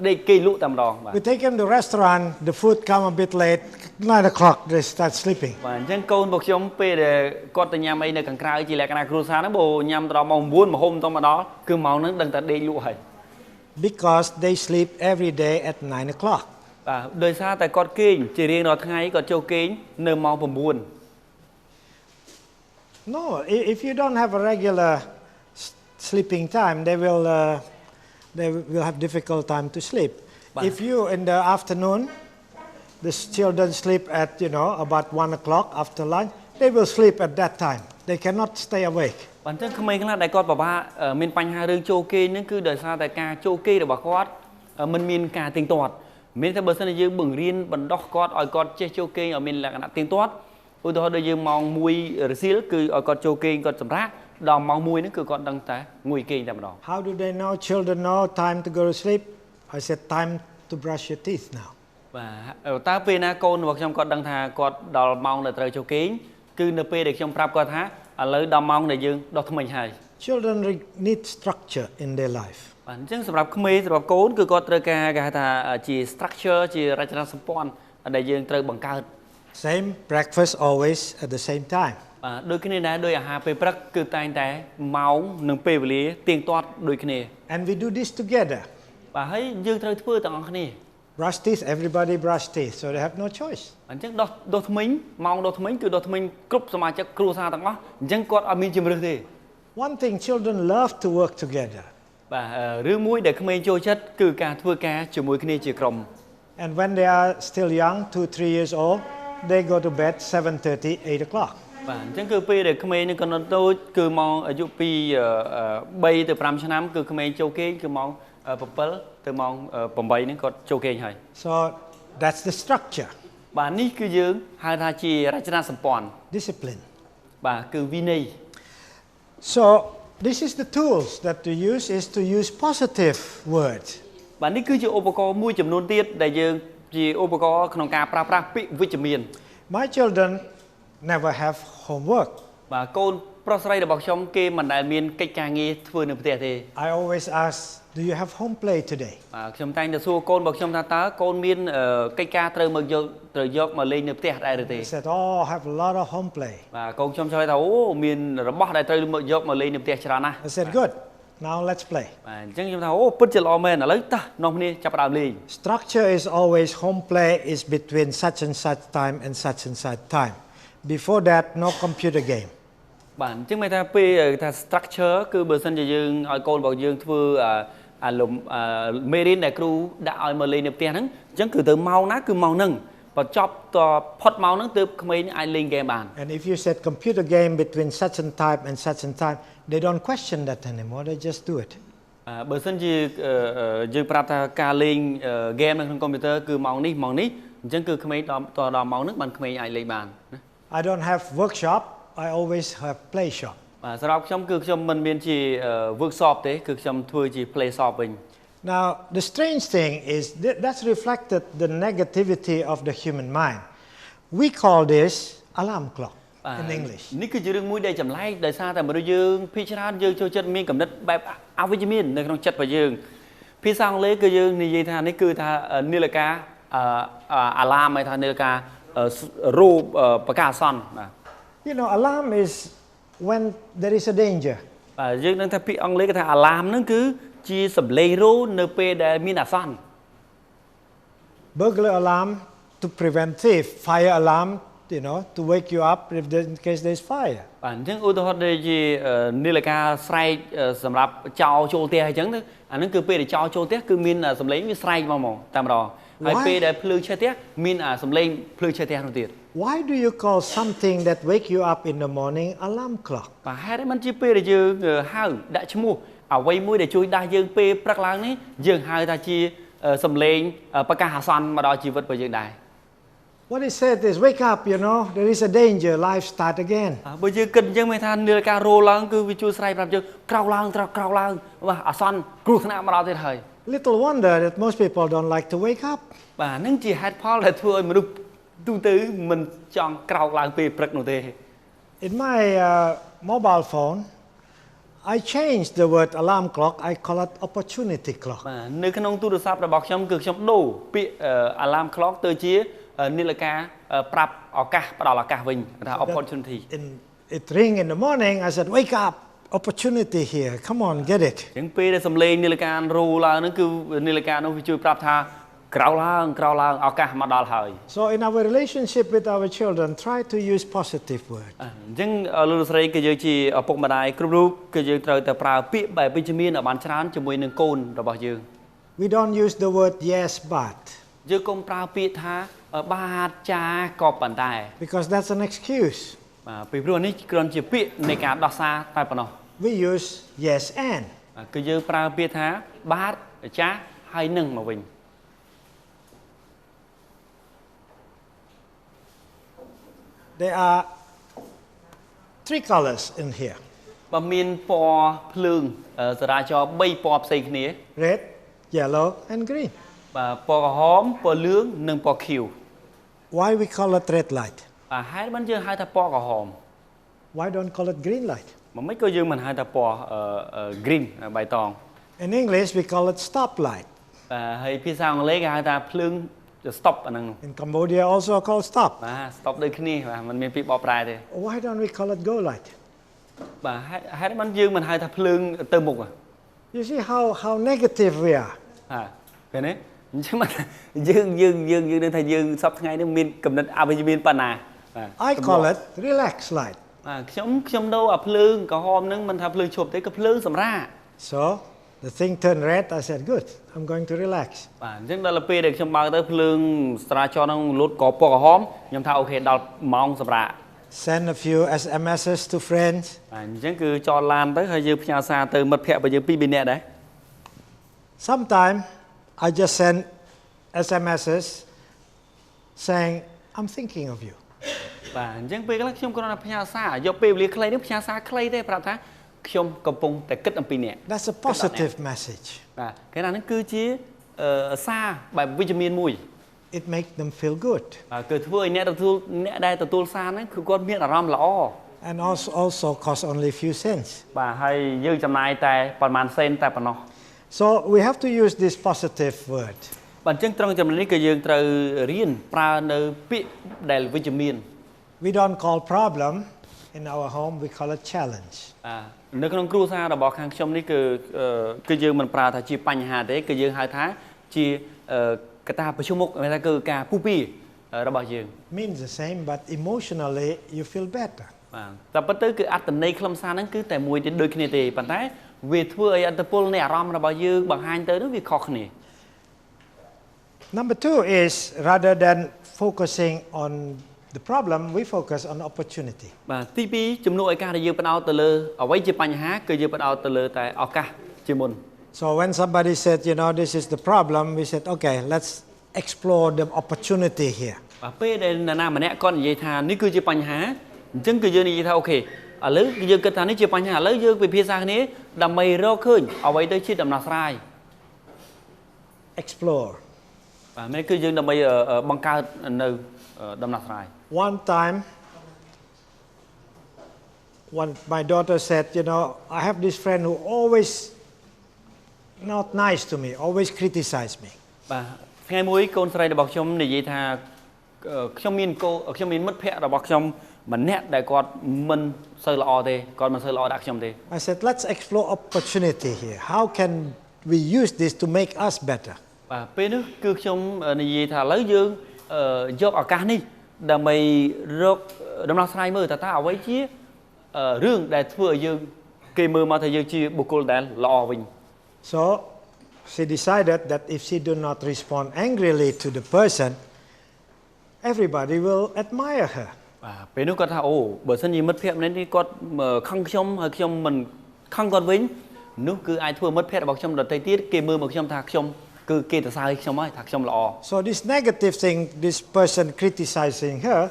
ដេកគេលក់តែម្ដងបាទ We take them to restaurant, the food come a bit late, 9 o'clock they start sleeping. បាទអញ្ចឹងកូនរបស់ខ្ញុំពេលដែលគាត់ទៅញ៉ាំអីនៅខាងក្រៅជាលក្ខណៈគ្រួសារហ្នឹងបើញ៉ាំដល់ម៉ោង9មហុំទៅមកដល់គឺម៉ោងហ្នឹងដឹងតែដេកលក់ហើយ Because they sleep every day at 9 o'clock. បាទដោយសារតែគាត់គេងជារៀងរាល់ថ្ងៃគាត់ចូលគេងនៅម៉ោង9 No, if you don't have a regular sleeping time, they will have difficult time to sleep. If you in the afternoon, the children sleep at about 1 o'clock after lunch, they will sleep at that time. They cannot stay awake. បាទអញ្ចឹងក្មេងខ្លះដែលគាត់ពិបាកមានបញ្ហារឿងចូលគេងហ្នឹងគឺដោយសារតែការចូលគេងរបស់គាត់មិនមានការទៀងទាត់មានតែបើសិនជាយើងបង្រៀនបណ្ដោះគាត់ឲ្យគាត់ចេះចូលគេងឲ្យមានលក្ខណៈទៀងទាត់ឧទាហរណ៍ដូចយើងម៉ោង1រសៀលគឺឲ្យគាត់ចូលគេងគាត់សម្រាកដល់ម៉ោង1ហ្នឹងគឺគាត់ដឹងតែងុយគេងតែម្ដង How do they know? Children know time to go to sleep. I said time to brush your teeth now. បាទតើពេលណាកូនរបស់ខ្ញុំគាត់ដឹងថាគាត់ដល់ម៉ោងដែលត្រូវចូលគេងគឺនៅពេលដែលខ្ញុំប្រាប់គាត់ថាឥឡូវដល់ម៉ោងដែលយើងដោះថ្មិញហើយ Children need structure in their life. បាទអញ្ចឹងសម្រាប់ក្មេងសម្រាប់កូនគឺគាត់ត្រូវការគេហៅថាជា structure ជារចនាសម្ព័ន្ធដែលយើងត្រូវបង្កើត Same breakfast always at the same time. បាទដូចគ្នាដែរដោយអាហារពេលព្រឹកគឺតែងតែម៉ោងនិងពេលវេលាទៀងទាត់ដូចគ្នា And we do this together. បាទហើយយើងត្រូវធ្វើទាំងអស់គ្នា Brush teeth, everybody brush teeth, so they have no choice. អញ្ចឹងដោះថ្មិញម៉ោងដោះថ្មិញគឺដោះថ្មិញគ្រប់សមាជិកគ្រួសារទាំងអស់អញ្ចឹងគាត់អត់មានជំរឿសទេ One thing, children love to work together. បាទរឿងមួយដែលក្មេងចូលចិត្តគឺការធ្វើការជាមួយគ្នាជាក្រុម And when they are still young, 2-3 years old, they go to bed 7:30, 8 o'clock. បាទអញ្ចឹងគឺពេលដែលក្មេងនឹងកណ្ដុតតូចគឺម៉ោងអាយុពី3ទៅ5ឆ្នាំគឺក្មេងចូលគេងគឺម៉ោង7ទៅម៉ោង8ហ្នឹងគាត់ចូលគេងហើយ So that's the structure. បាទនេះគឺយើងហៅថាជារចនាសម្ព័ន្ធ discipline. បាទគឺវិន័យ So this is the tools that to use is to use positive words. បាទនេះគឺជាឧបករណ៍មួយចំនួនទៀតដែលយើងជាឧបករណ៍ក្នុងការប្រើប្រាស់ពាក្យវិជ្ជមាន My children never have homework. បាទកូនប្រុសស្រីរបស់ខ្ញុំគេមិនដែលមានកិច្ចការងារធ្វើនៅផ្ទះទេ I always ask, do you have home play today? បាទខ្ញុំតែងតែសួរកូនរបស់ខ្ញុំថាតើកូនមានកិច្ចការត្រូវយកមកលេងនៅផ្ទះដែរឬទេ They said, oh, I have a lot of home play. បាទកូនខ្ញុំឆ្លើយថាអូមានរបស់ដែលត្រូវយកមកលេងនៅផ្ទះច្រើនណាស់ I said, good. Now let's play. បាទអញ្ចឹងខ្ញុំថាអូពិតជាល្អមែនឥឡូវតោះនាំគ្នាចាប់ផ្ដើមលេង Structure is always home play is between such and such time and such and such time. Before that, no computer game. បាទអញ្ចឹងមានថាពេលថា structure គឺបើសិនជាយើងឲ្យកូនរបស់យើងធ្វើអាលំមេរៀនដែលគ្រូដាក់ឲ្យមកលេងនៅផ្ទះហ្នឹងអញ្ចឹងគឺទៅម៉ោងណាគឺម៉ោងហ្នឹងបើចប់តផុតម៉ោងហ្នឹងទើបក្មេងអាចលេងហ្គេមបាន And if you said computer game between such and time and such and time, they don't question that anymore. They just do it. បើសិនជាយើងប្រាប់ថាការលេងហ្គេមនៅក្នុងកុំព្យូទ័រគឺម៉ោងនេះម៉ោងនេះអញ្ចឹងគឺក្មេងដល់ម៉ោងហ្នឹងបានក្មេងអាចលេងបានណា I don't have workshop. I always have play shop. បាទសម្រាប់ខ្ញុំគឺខ្ញុំមិនមានជា workshop ទេគឺខ្ញុំធ្វើជា play shop វិញ Now, the strange thing is that's reflected the negativity of the human mind. We call this alarm clock in English. នេះគឺជារឿងមួយដែលចម្លែកដោយសារតែមនុស្សយើងភាគច្រើនយើងចូលចិត្តមានកំណត់បែបអវិជ្ជមាននៅក្នុងចិត្តរបស់យើងភាសាអង់គ្លេសគឺយើងនិយាយថានេះគឺថានាឡិកាអាឡាមហៅថានាឡិការោប្រកាសអាសន្នបាទ You know, alarm is when there is a danger. បាទយើងដឹងថាពាក្យអង់គ្លេសគេថាអាឡាមហ្នឹងគឺជាសម្លេងរោនៅពេលដែលមានអាសន្ន Burglar alarm to prevent thief. Fire alarm, you know, to wake you up if there, in case there's fire. បាទអញ្ចឹងឧទាហរណ៍ដូចជានាឡិកាស្រែកសម្រាប់ចោលចូលផ្ទះអញ្ចឹងទៅអាហ្នឹងគឺពេលដែលចោលចូលផ្ទះគឺមានសម្លេងវាស្រែកមកតែម្ដងហើយពេលដែលភ្លើងឆេះផ្ទះមានសម្លេងភ្លើងឆេះផ្ទះនោះទៀត Why do you call something that wake you up in the morning alarm clock? បាទហេតុអីមិនជាពេលដែលយើងហៅដាក់ឈ្មោះអ្វីមួយដែលជួយដាស់យើងពេលព្រឹកឡើងនេះយើងហៅថាជាសម្លេងប្រកាសអាសន្នមកដល់ជីវិតរបស់យើងដែរ What it said is wake up, you know, there is a danger, life start again. បើយើងគិតអញ្ចឹងមានថានាឡិការោឡើងគឺវាជួយស្រ័យប្រាប់យើងក្រោកឡើងត្រូវក្រោកឡើងបាទអាសន្នគ្រោះថ្នាក់មកដល់ទៀតហើយ Little wonder that most people don't like to wake up. បាទហ្នឹងជាហេតុផលដែលធ្វើឲ្យមនុស្សទូទៅមិនចង់ក្រោកឡើងពេលព្រឹកនោះទេ In my mobile phone, I changed the word alarm clock. I call it opportunity clock. បាទនៅក្នុងទូរស័ព្ទរបស់ខ្ញុំគឺខ្ញុំដូរពាក្យ alarm clock ទៅជានាឡិកាប្រាប់ឱកាសផ្ដល់ឱកាសវិញថា opportunity It ring in the morning. I said, wake up, opportunity here. Come on, get it. អញ្ចឹងពេលដែលសំឡេងនាឡិការោឡើងហ្នឹងគឺនាឡិកានោះវាជួយប្រាប់ថាក្រោកឡើងឱកាសមកដល់ហើយ So in our relationship with our children, try to use positive words. អញ្ចឹងលោកស្រីគឺយើងជាឪពុកម្ដាយគ្រប់រូបគឺយើងត្រូវតែប្រើពាក្យបែបវិជ្ជមានឲ្យបានច្រើនជាមួយនឹងកូនរបស់យើង We don't use the word yes, but. យើងកុំប្រើពាក្យថាបាទចាក៏ប៉ុន្តែ Because that's an excuse. បាទពីព្រោះនេះគ្រាន់ជាពាក្យនៃការដោះសារតែប៉ុណ្ណោះ We use yes and. គឺយើងប្រើពាក្យថាបាទចាហើយនឹងមកវិញ There are 3 colors in here. បើមានពណ៌ភ្លើងចរាចរណ៍3ពណ៌ផ្សេងគ្នា Red, yellow, and green. បាទពណ៌ក្រហមពណ៌លឿងនិងពណ៌ខៀវ Why we call it red light? បាទហេតុបានយើងហៅថាពណ៌ក្រហម Why don't call it green light? មិនក៏យើងមិនហៅថាពណ៌ green បៃតង In English, we call it stop light. បាទហើយភាសាអង់គ្លេសគេហៅថាភ្លើង stop អាហ្នឹង In Cambodia, also called stop. បាទ stop ដូចគ្នាបាទមិនមានពាក្យបកប្រែទេ Why don't we call it go light? បាទហេតុបានយើងមិនហៅថាភ្លើងទៅមុខ You see how negative we are. បាទឃើញទេអញ្ចឹងយើងនឹងថាយើងសប្តាហ៍ថ្ងៃនេះមានកំណត់អវិជ្ជមានប៉ុណ្ណា I call it relax light. បាទខ្ញុំដូរអាភ្លើងក្រហមហ្នឹងមិនថាភ្លើងឈប់ទេក៏ភ្លើងសម្រាក So the thing turned red. I said, good, I'm going to relax. បាទអញ្ចឹងដល់ពេលដែលខ្ញុំបើកទៅភ្លើងចរាចរណ៍ហ្នឹងលូតក៏ពណ៌ក្រហមខ្ញុំថាអូខេដល់ម៉ោងសម្រាក Send a few SMSs to friends. បាទអញ្ចឹងគឺចតឡានទៅហើយយើងផ្ញើសារទៅមិត្តភ័ក្តិរបស់យើង2 3នាក់ដែរ Sometimes I just send SMSs saying, I'm thinking of you. បាទអញ្ចឹងពេលខ្លះខ្ញុំគ្រាន់តែផ្ញើសារយកពេលវេលាខ្លីនេះផ្ញើសារខ្លីទេប្រាប់ថាខ្ញុំកំពុងតែគិតអំពីអ្នក That's a positive message. បាទគេថាហ្នឹងគឺជាសារបែបវិជ្ជមានមួយ It makes them feel good. បាទគឺធ្វើឲ្យអ្នកដែលទទួលសារហ្នឹងគឺគាត់មានអារម្មណ៍ល្អ And also cost only a few cents. បាទហើយយើងចំណាយតែប្រហែលសេនតែប៉ុណ្ណោះ So we have to use this positive word. បាទអញ្ចឹងត្រង់ចំណុចនេះគឺយើងត្រូវរៀនប្រើនៅពាក្យដែលវិជ្ជមាន We don't call problem in our home, we call it challenge. នៅក្នុងគ្រួសាររបស់ខាងខ្ញុំនេះគឺយើងមិនប្រើថាជាបញ្ហាទេគឺយើងហៅថាជាកត្តាប្រឈមមុខហៅថាគឺការពុះពីរបស់យើង Means the same, but emotionally you feel better. បាទតែប៉ុន្តែគឺអត្តន័យខ្លឹមសារហ្នឹងគឺតែមួយទៀតដូចគ្នាទេប៉ុន្តែវាធ្វើឲ្យអត្តពលនៃអារម្មណ៍របស់យើងបង្ហាញទៅនោះវាខុសគ្នា Number 2 is rather than focusing on the problem, we focus on opportunity. បាទទី2ជំនួសឲ្យការដែលយើងផ្ដោតទៅលើអ្វីជាបញ្ហាគឺយើងផ្ដោតទៅលើតែឱកាសជាមុន So when somebody said, this is the problem, we said, okay, let's explore the opportunity here. បាទពេលដែលនរណាម្នាក់គាត់និយាយថានេះគឺជាបញ្ហាអញ្ចឹងគឺយើងនិយាយថាអូខេឥឡូវយើងគិតថានេះជាបញ្ហាឥឡូវយើងពិភាក្សាគ្នាដើម្បីរកឃើញអ្វីទៅជាដំណោះស្រាយ Explore. បាទនេះគឺយើងដើម្បីបង្កើតនៅដំណោះស្រាយ One time, my daughter said, I have this friend who always not nice to me, always criticize me. បាទថ្ងៃមួយកូនស្រីរបស់ខ្ញុំនិយាយថាខ្ញុំមានមិត្តភ័ក្តិរបស់ខ្ញុំម្នាក់ដែលគាត់មិនសូវល្អទេគាត់មិនសូវល្អដាក់ខ្ញុំទេ I said, let's explore opportunity here. How can we use this to make us better? បាទពេលនោះគឺខ្ញុំនិយាយថាឥឡូវយើងយកឱកាសនេះដើម្បីរកដំណោះស្រាយមើលតើអ្វីជារឿងដែលធ្វើឲ្យយើងគេមើលមកថាយើងជាបុគ្គលដែលល្អវិញ So she decided that if she do not respond angrily to the person, everybody will admire her. បាទពេលនោះគាត់ថាអូបើសិនជាមិត្តភក្តិម្នាក់នេះគាត់ខឹងខ្ញុំហើយខ្ញុំមិនខឹងគាត់វិញនោះគឺអាចធ្វើមិត្តភក្តិរបស់ខ្ញុំដទៃទៀតគេមើលមកខ្ញុំថាខ្ញុំគឺគេទៅសើចខ្ញុំហើយថាខ្ញុំល្អ So this negative thing, this person criticizing her,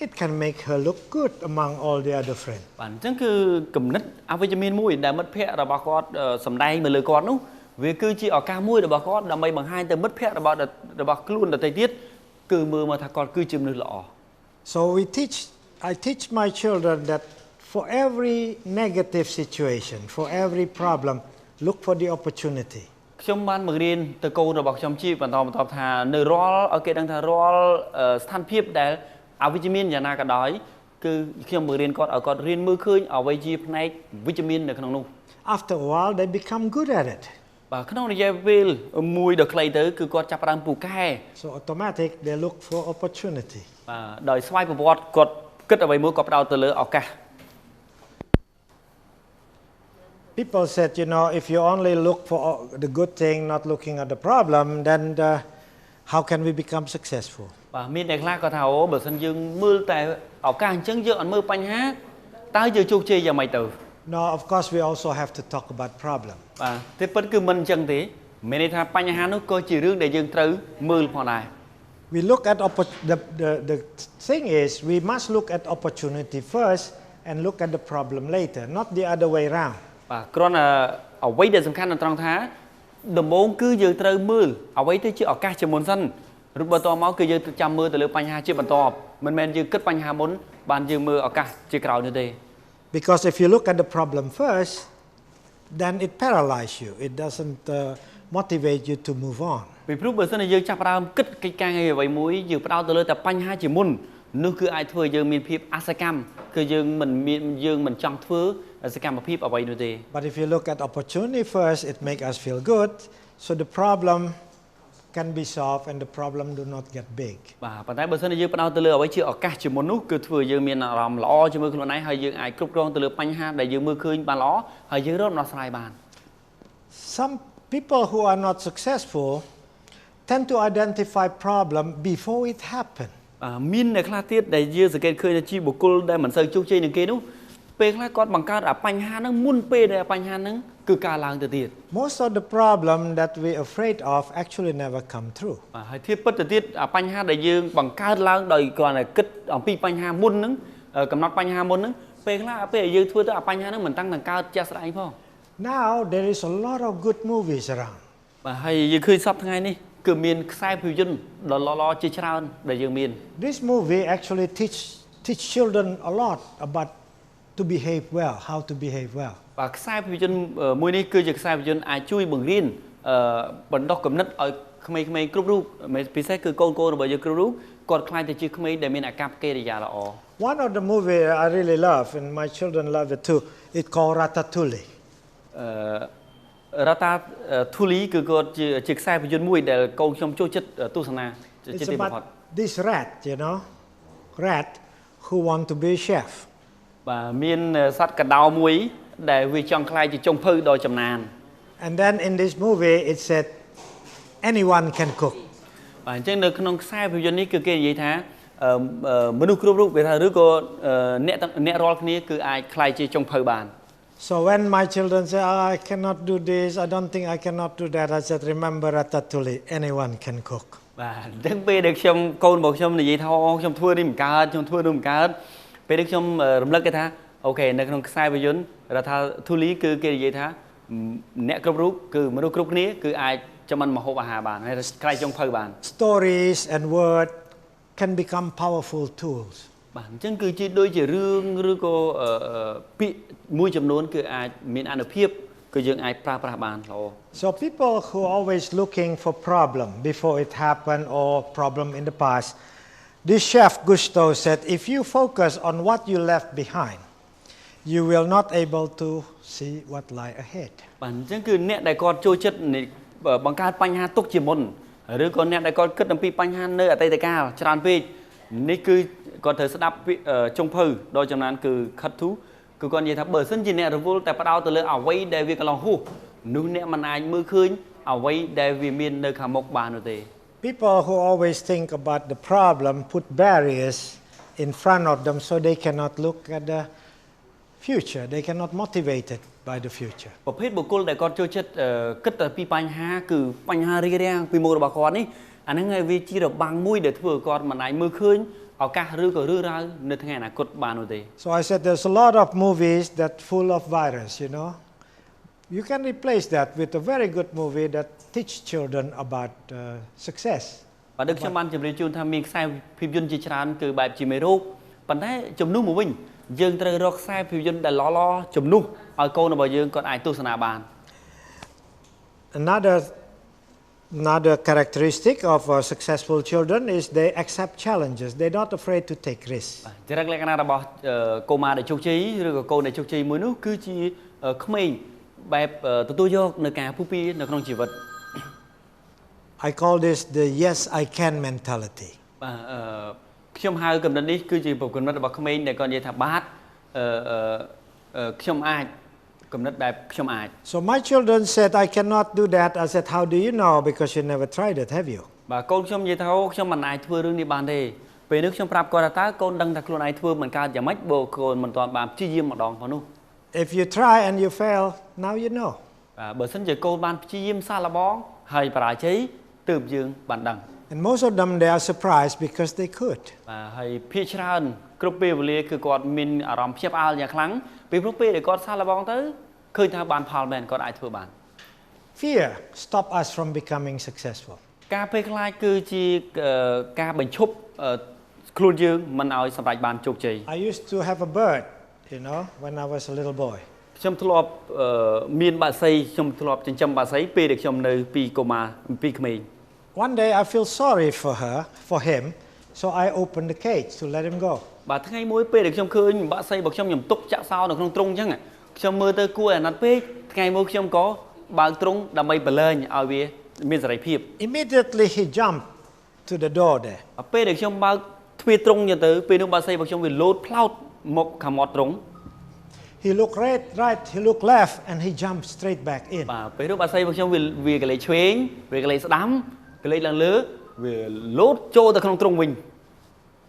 it can make her look good among all the other friends. បាទអញ្ចឹងគឺគំនិតអវិជ្ជមានមួយដែលមិត្តភក្តិរបស់គាត់សម្ដែងមកលើគាត់នោះវាគឺជាឱកាសមួយរបស់គាត់ដើម្បីបង្ហាញទៅមិត្តភក្តិរបស់ខ្លួនដទៃទៀតគឺមើលមកថាគាត់គឺជាមនុស្សល្អ So I teach my children that for every negative situation, for every problem, look for the opportunity. ខ្ញុំបានបង្រៀនទៅកូនរបស់ខ្ញុំជាបន្តថានៅរាល់ឲ្យគេដឹងថារាល់ស្ថានភាពដែលអវិជ្ជមានយ៉ាងណាក៏ដោយគឺខ្ញុំបង្រៀនគាត់ឲ្យគាត់រៀនមើលឃើញអ្វីជាផ្នែកវិជ្ជមាននៅក្នុងនោះ After a while they become good at it. បាទក្នុងរយៈពេលមួយដ៏ខ្លីទៅគឺគាត់ចាប់ផ្ដើមពូកែ So automatic they look for opportunity. បាទដោយស្វ័យប្រវត្តិគាត់គិតអ្វីមួយគាត់ផ្ដោតទៅលើឱកាស People said, if you only look for the good thing, not looking at the problem, then how can we become successful? បាទមានអ្នកខ្លះគាត់ថាអូបើសិនយើងមើលតែឱកាសអញ្ចឹងយើងអត់មើលបញ្ហាតើយើងជោគជ័យយ៉ាងម៉េចទៅ No, of course we also have to talk about problem. បាទតែពិតគឺមិនអញ្ចឹងទេមានន័យថាបញ្ហានោះក៏ជារឿងដែលយើងត្រូវមើលផងដែរ We look at the thing is we must look at opportunity first and look at the problem later, not the other way around. បាទគ្រាន់តែអ្វីដែលសំខាន់ត្រង់ថាដំបូងគឺយើងត្រូវមើលអ្វីទៅជាឱកាសជាមុនសិនឬបន្តមកគឺយើងចាំមើលទៅលើបញ្ហាជាបន្តមិនមែនយើងគិតបញ្ហាមុនបានយើងមើលឱកាសជាក្រោយនោះទេ Because if you look at the problem first then it paralyzes you it doesn't motivate you to move on ពីព្រោះបើសិនជាយើងចាប់ផ្ដើមគិតកិច្ចការងារអ្វីមួយយើងផ្ដោតទៅលើតែបញ្ហាជាមុននោះគឺអាចធ្វើឲ្យយើងមានភាពអសកម្មគឺយើងមិនចង់ធ្វើសកម្មភាពអ្វីនោះទេ But if you look at opportunity first it make us feel good so the problem can be solved and the problem do not get big បាទប៉ុន្តែបើសិនជាយើងផ្ដោតទៅលើអ្វីជាឱកាសជាមុននោះគឺធ្វើឲ្យយើងមានអារម្មណ៍ល្អជាមួយខ្លួនឯងហើយយើងអាចគ្រប់គ្រងទៅលើបញ្ហាដែលយើងមើលឃើញបានល្អហើយយើងរកដំណោះស្រាយបាន Some people who are not successful tend to identify problem before it happen មានអ្នកខ្លះទៀតដែលយើងសង្កេតឃើញថាជាបុគ្គលដែលមិនសូវជោគជ័យនឹងគេនោះពេលខ្លះគាត់បង្កើតបញ្ហាហ្នឹងមុនពេលដែលបញ្ហាហ្នឹង គឺការឡើងទៅទៀត Most of the problem that we're afraid of actually never come true. បាទហើយធៀបពិតទៅទៀតបញ្ហាដែលយើងបង្កើតឡើងដោយគ្រាន់តែគិតអំពីបញ្ហាមុនហ្នឹងកំណត់បញ្ហាមុនហ្នឹងពេលខ្លះពេលយើងធ្វើទៅបញ្ហាហ្នឹងមិនតាំងនឹងកើតជាក់ស្ដែងផង Now there is a lot of good movies around. បាទហើយយើងឃើញសពថ្ងៃនេះគឺមានខ្សែភាពយន្តដ៏ល្អៗជាច្រើនដែលយើងមាន This movie actually teach children a lot about to behave well, how to behave well. បាទខ្សែភាពយន្តមួយនេះគឺជាខ្សែភាពយន្តអាចជួយបង្រៀនបណ្ដុះគំនិតឲ្យក្មេងៗគ្រប់រូបពិសេសគឺកូនៗរបស់យើងគ្រប់រូបគាត់ខ្លាចទៅជាក្មេងដែលមានអាកប្បកិរិយាល្អ One of the movie I really love and my children love it too. It's called Ratatouille. រតាធូលីគឺគាត់ជាខ្សែភាពយន្តមួយដែលកូនខ្ញុំចូលចិត្តទស្សនាជា It's ទីបំផុត about this rat, rat who want to be a chef. បាទមានសត្វកណ្ដោមួយដែលវាចង់ខ្លាចជាចុងភៅដ៏ចំណាន And then in this movie it said anyone can cook. បាទអញ្ចឹងនៅក្នុងខ្សែភាពយន្តនេះគឺគេនិយាយថាមនុស្សគ្រប់រូបគេថាឬក៏អ្នករាល់គ្នាគឺអាចខ្លាចជាចុងភៅបាន So when my children say, I cannot do this, I don't think I cannot do that, I said, remember Ratatouille, anyone can cook. បាទអញ្ចឹងពេលដែលខ្ញុំកូនរបស់ខ្ញុំនិយាយថាខ្ញុំធ្វើនេះមិនកើតខ្ញុំធ្វើនោះមិនកើតពេលនេះខ្ញុំរំលឹកគេថាអូខេនៅក្នុងខ្សែភាពយន្តរដ្ឋាធូលីគឺគេនិយាយថាអ្នកគ្រប់រូបគឺមនុស្សគ្រប់គ្នាគឺអាចចម្អិនម្ហូបអាហារបានហើយខ្លាចចុងភៅបាន Stories and word can become powerful tools. បាទអញ្ចឹងគឺជាដូចជារឿងឬក៏ពាក្យមួយចំនួនគឺអាចមានអានុភាពគឺយើងអាចប្រើប្រាស់បានល្អ So people who are always looking for problem before it happened or problem in the past, this chef Gusto said, if you focus on what you left behind, you will not able to see what lie ahead. បាទអញ្ចឹងគឺអ្នកដែលគាត់ចូលចិត្តបង្កើតបញ្ហាទុកជាមុនឬក៏អ្នកដែលគាត់គិតអំពីបញ្ហានៅអតីតកាលច្រើនពេកនេះគឺគាត់ត្រូវស្ដាប់ចុងភៅដ៏ចំណានគឺខិតធូគឺគាត់និយាយថាបើសិនជាអ្នករវល់តែផ្ដោតទៅលើអ្វីដែលវាកន្លងហួសនោះអ្នកមិនអាចមើលឃើញអ្វីដែលវាមាននៅខាងមុខបាននោះទេ People who always think about the problem put barriers in front of them so they cannot look at the future. They cannot motivate it by the future. ប្រភេទបុគ្គលដែលគាត់ចូលចិត្តគិតតែពីបញ្ហាគឺបញ្ហារារាំងពីមុខរបស់គាត់នេះអាហ្នឹងហើយវាជារបាំងមួយដែលធ្វើឲ្យគាត់មិនអាចមើលឃើញឱកាសឬក៏រឿងរ៉ាវនៅថ្ងៃអនាគតបាននោះទេ So I said there's a lot of movies that full of virus, You can replace that with a very good movie that teach children about success. បាទដូចខ្ញុំបានជម្រាបជូនថាមានខ្សែភាពយន្តជាច្រើនគឺបែបជាមេរោគប៉ុន្តែជំនួសមកវិញយើងត្រូវរកខ្សែភាពយន្តដែលល្អៗជំនួសឲ្យកូនរបស់យើងគាត់អាចទស្សនាបាន Another characteristic of successful children is they accept challenges. They're not afraid to take risks. ចរិតលក្ខណៈរបស់កុមារដែលជោគជ័យឬក៏កូនដែលជោគជ័យមួយនោះគឺជាក្មេងបែបទទួលយកនៅការពុះពៀនៅក្នុងជីវិត I call this the yes I can mentality. បាទខ្ញុំហៅកំណត់នេះគឺជាប្រគំនិតរបស់ក្មេងដែលគាត់និយាយថាបាទខ្ញុំអាចកំណត់បែបខ្ញុំអាច So my children said I cannot do that. I said how do you know because you never tried it, have you? បាទកូនខ្ញុំនិយាយថាខ្ញុំមិនអាចធ្វើរឿងនេះបានទេពេលនេះខ្ញុំប្រាប់គាត់ថាតើកូនដឹងថាខ្លួនឯងធ្វើមិនកើតយ៉ាងម៉េចបើកូនមិនទាន់បានព្យាយាមម្ដងផងនោះ If you try and you fail, now you know. បាទបើសិនជាកូនបានព្យាយាមសាកល្បងហើយបរាជ័យទើបយើងបានដឹង And most of them they are surprised because they could. បាទហើយភាគច្រើនគ្រប់ពេលវេលាគឺគាត់មានអារម្មណ៍ភ្ញាក់ផ្អើលយ៉ាងខ្លាំងពីព្រោះពេលដែលគាត់សាកល្បងទៅឃើញថាបានផលមែនគាត់អាចធ្វើបាន Fear stop us from becoming successful. ការភ័យខ្លាចគឺជាការបញ្ឈប់ខ្លួនយើងមិនឲ្យសម្រេចបានជោគជ័យ I used to have a bird, when I was a little boy. ខ្ញុំធ្លាប់មានបក្សីខ្ញុំធ្លាប់ចិញ្ចឹមបក្សីពេលដែលខ្ញុំនៅពីកុមារពីក្មេង One day I feel sorry for him, so I opened the cage to let him go. បាទថ្ងៃមួយពេលដែលខ្ញុំឃើញបក្សីរបស់ខ្ញុំទុកចាក់សោនៅក្នុងទ្រុងអញ្ចឹងខ្ញុំមើលទៅគួរអាណិតពេកថ្ងៃមួយខ្ញុំក៏បើកទ្រុងដើម្បីបលែងឲ្យវាមានសេរីភាព Immediately he jumped to the door there. ពេលដែលខ្ញុំបើកទ្វារទ្រុងទៅពេលនោះបក្សីរបស់ខ្ញុំវាលោតផ្លោតមកខាងមាត់ទ្រុង He looked right, he looked left, and he jumped straight back in. បាទពេលនោះបក្សីរបស់ខ្ញុំវាកលេចឆ្វេងវាកលេចស្ដាំកលេចឡើងលើវាលោតចូលទៅក្នុងទ្រុងវិញ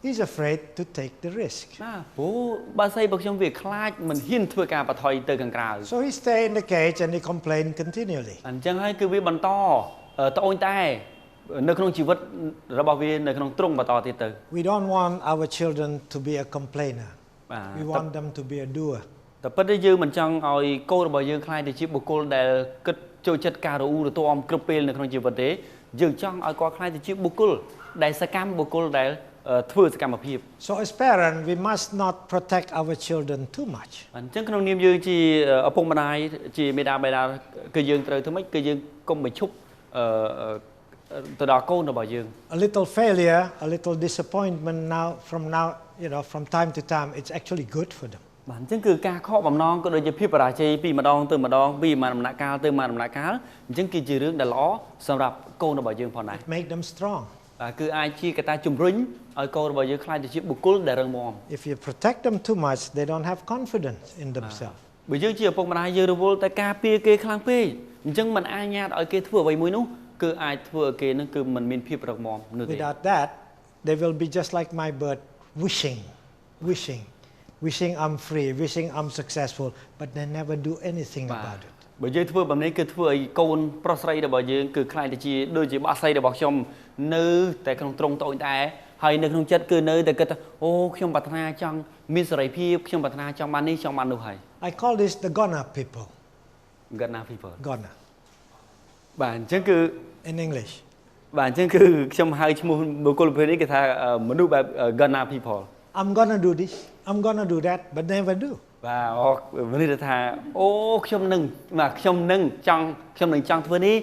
he's afraid to take the risk. ព្រោះបើស្អីបើខ្ញុំវាខ្លាចមិនហ៊ានធ្វើការបថុយទៅខាងក្រៅ So he stay in the cage and he complain continually. អញ្ចឹងហើយគឺវាបន្តត្អូញតែនៅក្នុងជីវិតរបស់វានៅក្នុងទ្រង់បន្តទៀតទៅ We don't want our children to be a complainer. បាទ We want them to be a doer. តែពិតទៅយើងមិនចង់ឲ្យកូនរបស់យើងខ្លាចទៅជាបុគ្គលដែលគិតចូលចិត្តការរអ៊ូរទាំគ្រប់ពេលនៅក្នុងជីវិតទេយើងចង់ឲ្យគាត់ខ្លាចទៅជាបុគ្គលដែលសកម្មបុគ្គលដែលធ្វើសកម្មភាព So as parents, we must not protect our children too much. អញ្ចឹងក្នុងនាមយើងជាឪពុកម្ដាយជាមេដាបេដាគឺយើងត្រូវធ្វើម៉េចគឺយើងកុំបញ្ឈប់ទៅដល់កូនរបស់យើង A little failure, a little disappointment now, from time to time, it's actually good for them. បាទអញ្ចឹងគឺការខកបំណងក៏ដូចជាភាពបរាជ័យពីម្ដងទៅម្ដងពីមួយដំណាក់កាលទៅមួយដំណាក់កាលអញ្ចឹងគឺជារឿងដែលល្អសម្រាប់កូនរបស់យើងផងដែរ Make them strong. បាទគឺអាចជាកត្តាជំរុញឲ្យកូនរបស់យើងខ្លាចទៅជាបុគ្គលដែលរឹងមាំ If you protect them too much, they don't have confidence in themselves. បើយើងជាឪពុកម្ដាយយើងរវល់តែការពារគេខ្លាំងពេកអញ្ចឹងមិនអាចញ៉ាតឲ្យគេធ្វើអ្វីមួយនោះគឺអាចធ្វើឲ្យគេនឹងគឺមិនមានភាពរឹងមាំនោះទេ Without that, they will be just like my bird, wishing I'm free, wishing I'm successful, but they never do anything about it. បើយើងធ្វើបែបនេះគឺធ្វើឲ្យកូនប្រុសស្រីរបស់យើងគឺខ្លាចទៅជាដូចជាបាក់ស្រីរបស់ខ្ញុំនៅតែក្នុងទ្រង់ត្អូញតែហើយនៅក្នុងចិត្តគឺនៅតែគិតថាអូខ្ញុំប្រាថ្នាចង់មានសេរីភាពខ្ញុំប្រាថ្នាចង់បាននេះចង់បាននោះហើយ I call this the Gonna people. Ghana people Gonna. បាទអញ្ចឹងគឺ In English. បាទអញ្ចឹងគឺខ្ញុំហៅឈ្មោះបុគ្គលប្រភេទនេះគេថាមនុស្សបែប Ghana people I'm gonna do this, I'm gonna do that, but never do. បាទមនុស្សថាអូខ្ញុំនឹងចង់ធ្វើនេះ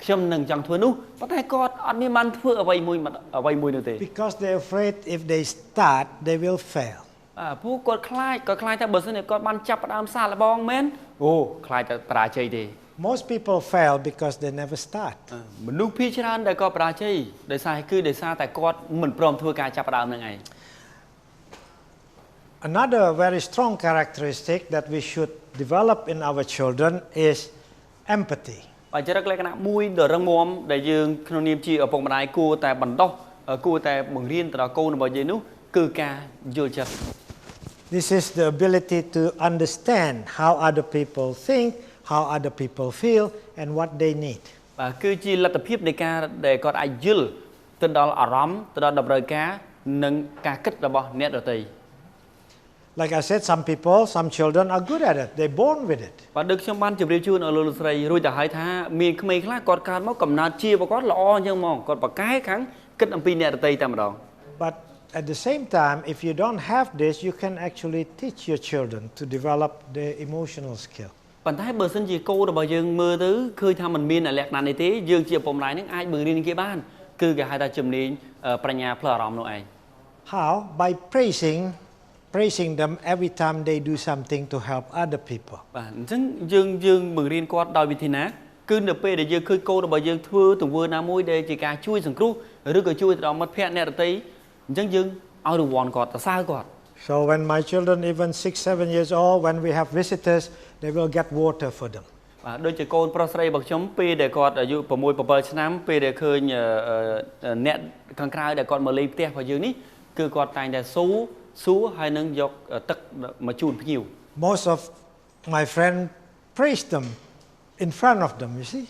ខ្ញុំនឹងចង់ធ្វើនោះប៉ុន្តែគាត់អត់មានបានធ្វើអ្វីមួយនោះទេ Because they're afraid if they start, they will fail. ព្រោះគាត់ខ្លាចថាបើសិនជាគាត់បានចាប់ផ្ដើមសាកល្បងមែនអូខ្លាចតែបរាជ័យទេ Most people fail because they never start. មនុស្សភាគច្រើនដែលគាត់បរាជ័យដោយសារតែគាត់មិនព្រមធ្វើការចាប់ផ្ដើមនឹងឯង Another very strong characteristic that we should develop in our children is empathy. ចរិតលក្ខណៈមួយដ៏រឹងមាំដែលយើងក្នុងនាមជាឪពុកម្ដាយគួរតែបណ្ដុះគួរតែបង្រៀនទៅដល់កូនរបស់យើងនោះគឺការយល់ចិត្ត This is the ability to understand how other people think, how other people feel, and what they need. បាទគឺជាលទ្ធភាពនៃការដែលគាត់អាចយល់ទៅដល់អារម្មណ៍ទៅដល់តម្រូវការនិងការគិតរបស់អ្នកដទៃ Like I said, some children are good at it. They're born with it. បាទដូចខ្ញុំបានជម្រាបជូនដល់លោកស្រីរួចទៅហើយថាមានក្មេងខ្លះគាត់កើតមកកំណើតជាប្រកបល្អអញ្ចឹងហ្មងគាត់ប្រកែខាងគិតអំពីអ្នកដទៃតែម្ដង But at the same time, if you don't have this, you can actually teach your children to develop their emotional skill. ប៉ុន្តែបើសិនជាកូនរបស់យើងមើលទៅឃើញថាมันមានលក្ខណៈនេះទេយើងជាឪពុកម្ដាយនឹងអាចបង្រៀនគេបានគឺគេហៅថាជំនាញប្រាជ្ញាផ្លូវអារម្មណ៍នោះឯង How? By praising them every time they do something to help other people. បាទអញ្ចឹងយើងបង្រៀនគាត់ដោយវិធីណាគឺនៅពេលដែលយើងឃើញកូនរបស់យើងធ្វើទង្វើណាមួយដែលជាការជួយសង្គ្រោះឬក៏ជួយទៅដល់មិត្តភ័ក្តិអ្នកដទៃអញ្ចឹងយើងឲ្យរង្វាន់គាត់សរសើរគាត់ So when my children even 6-7 years old, when we have visitors, they will get water for them. បាទដូចជាកូនប្រុសស្រីរបស់ខ្ញុំពេលដែលគាត់អាយុ6 7ឆ្នាំពេលដែលឃើញអ្នកខាងក្រៅដែលគាត់មកលេងផ្ទះរបស់យើងនេះគឺគាត់តែងតែសួរហើយនឹងយកទឹកមកជូនភ្ញៀវ Most of my friends praise them in front of them, you see.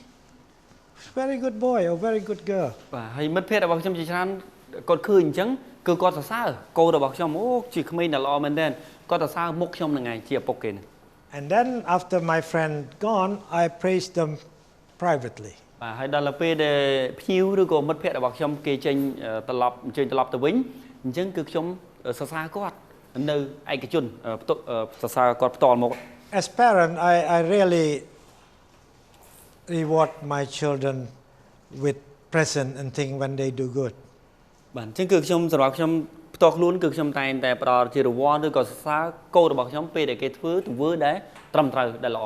Very good boy or very good girl. បាទហើយមិត្តភ័ក្តិរបស់ខ្ញុំជាច្រើនគាត់ឃើញអញ្ចឹងគឺគាត់សរសើរកូនរបស់ខ្ញុំអូជាក្មេងដែលល្អមែនទែនគាត់សរសើរមុខខ្ញុំនឹងឯងជាឪពុកគេនឹង And then after my friend gone, I praise them privately. បាទហើយដល់ពេលដែលភ្ញៀវឬក៏មិត្តភ័ក្តិរបស់ខ្ញុំគេចេញអញ្ជើញត្រឡប់ទៅវិញអញ្ចឹងគឺខ្ញុំសរសើរគាត់នៅឯកជនសរសើរគាត់ផ្ទាល់មក As parent, I really reward my children with present and thing when they do good. បាទអញ្ចឹងគឺខ្ញុំសម្រាប់ខ្ញុំផ្ទាល់ខ្លួនគឺខ្ញុំតែងតែផ្ដល់ជារង្វាន់ឬក៏សរសើរកូនរបស់ខ្ញុំពេលដែលគេធ្វើទង្វើដែលត្រឹមត្រូវដែលល្អ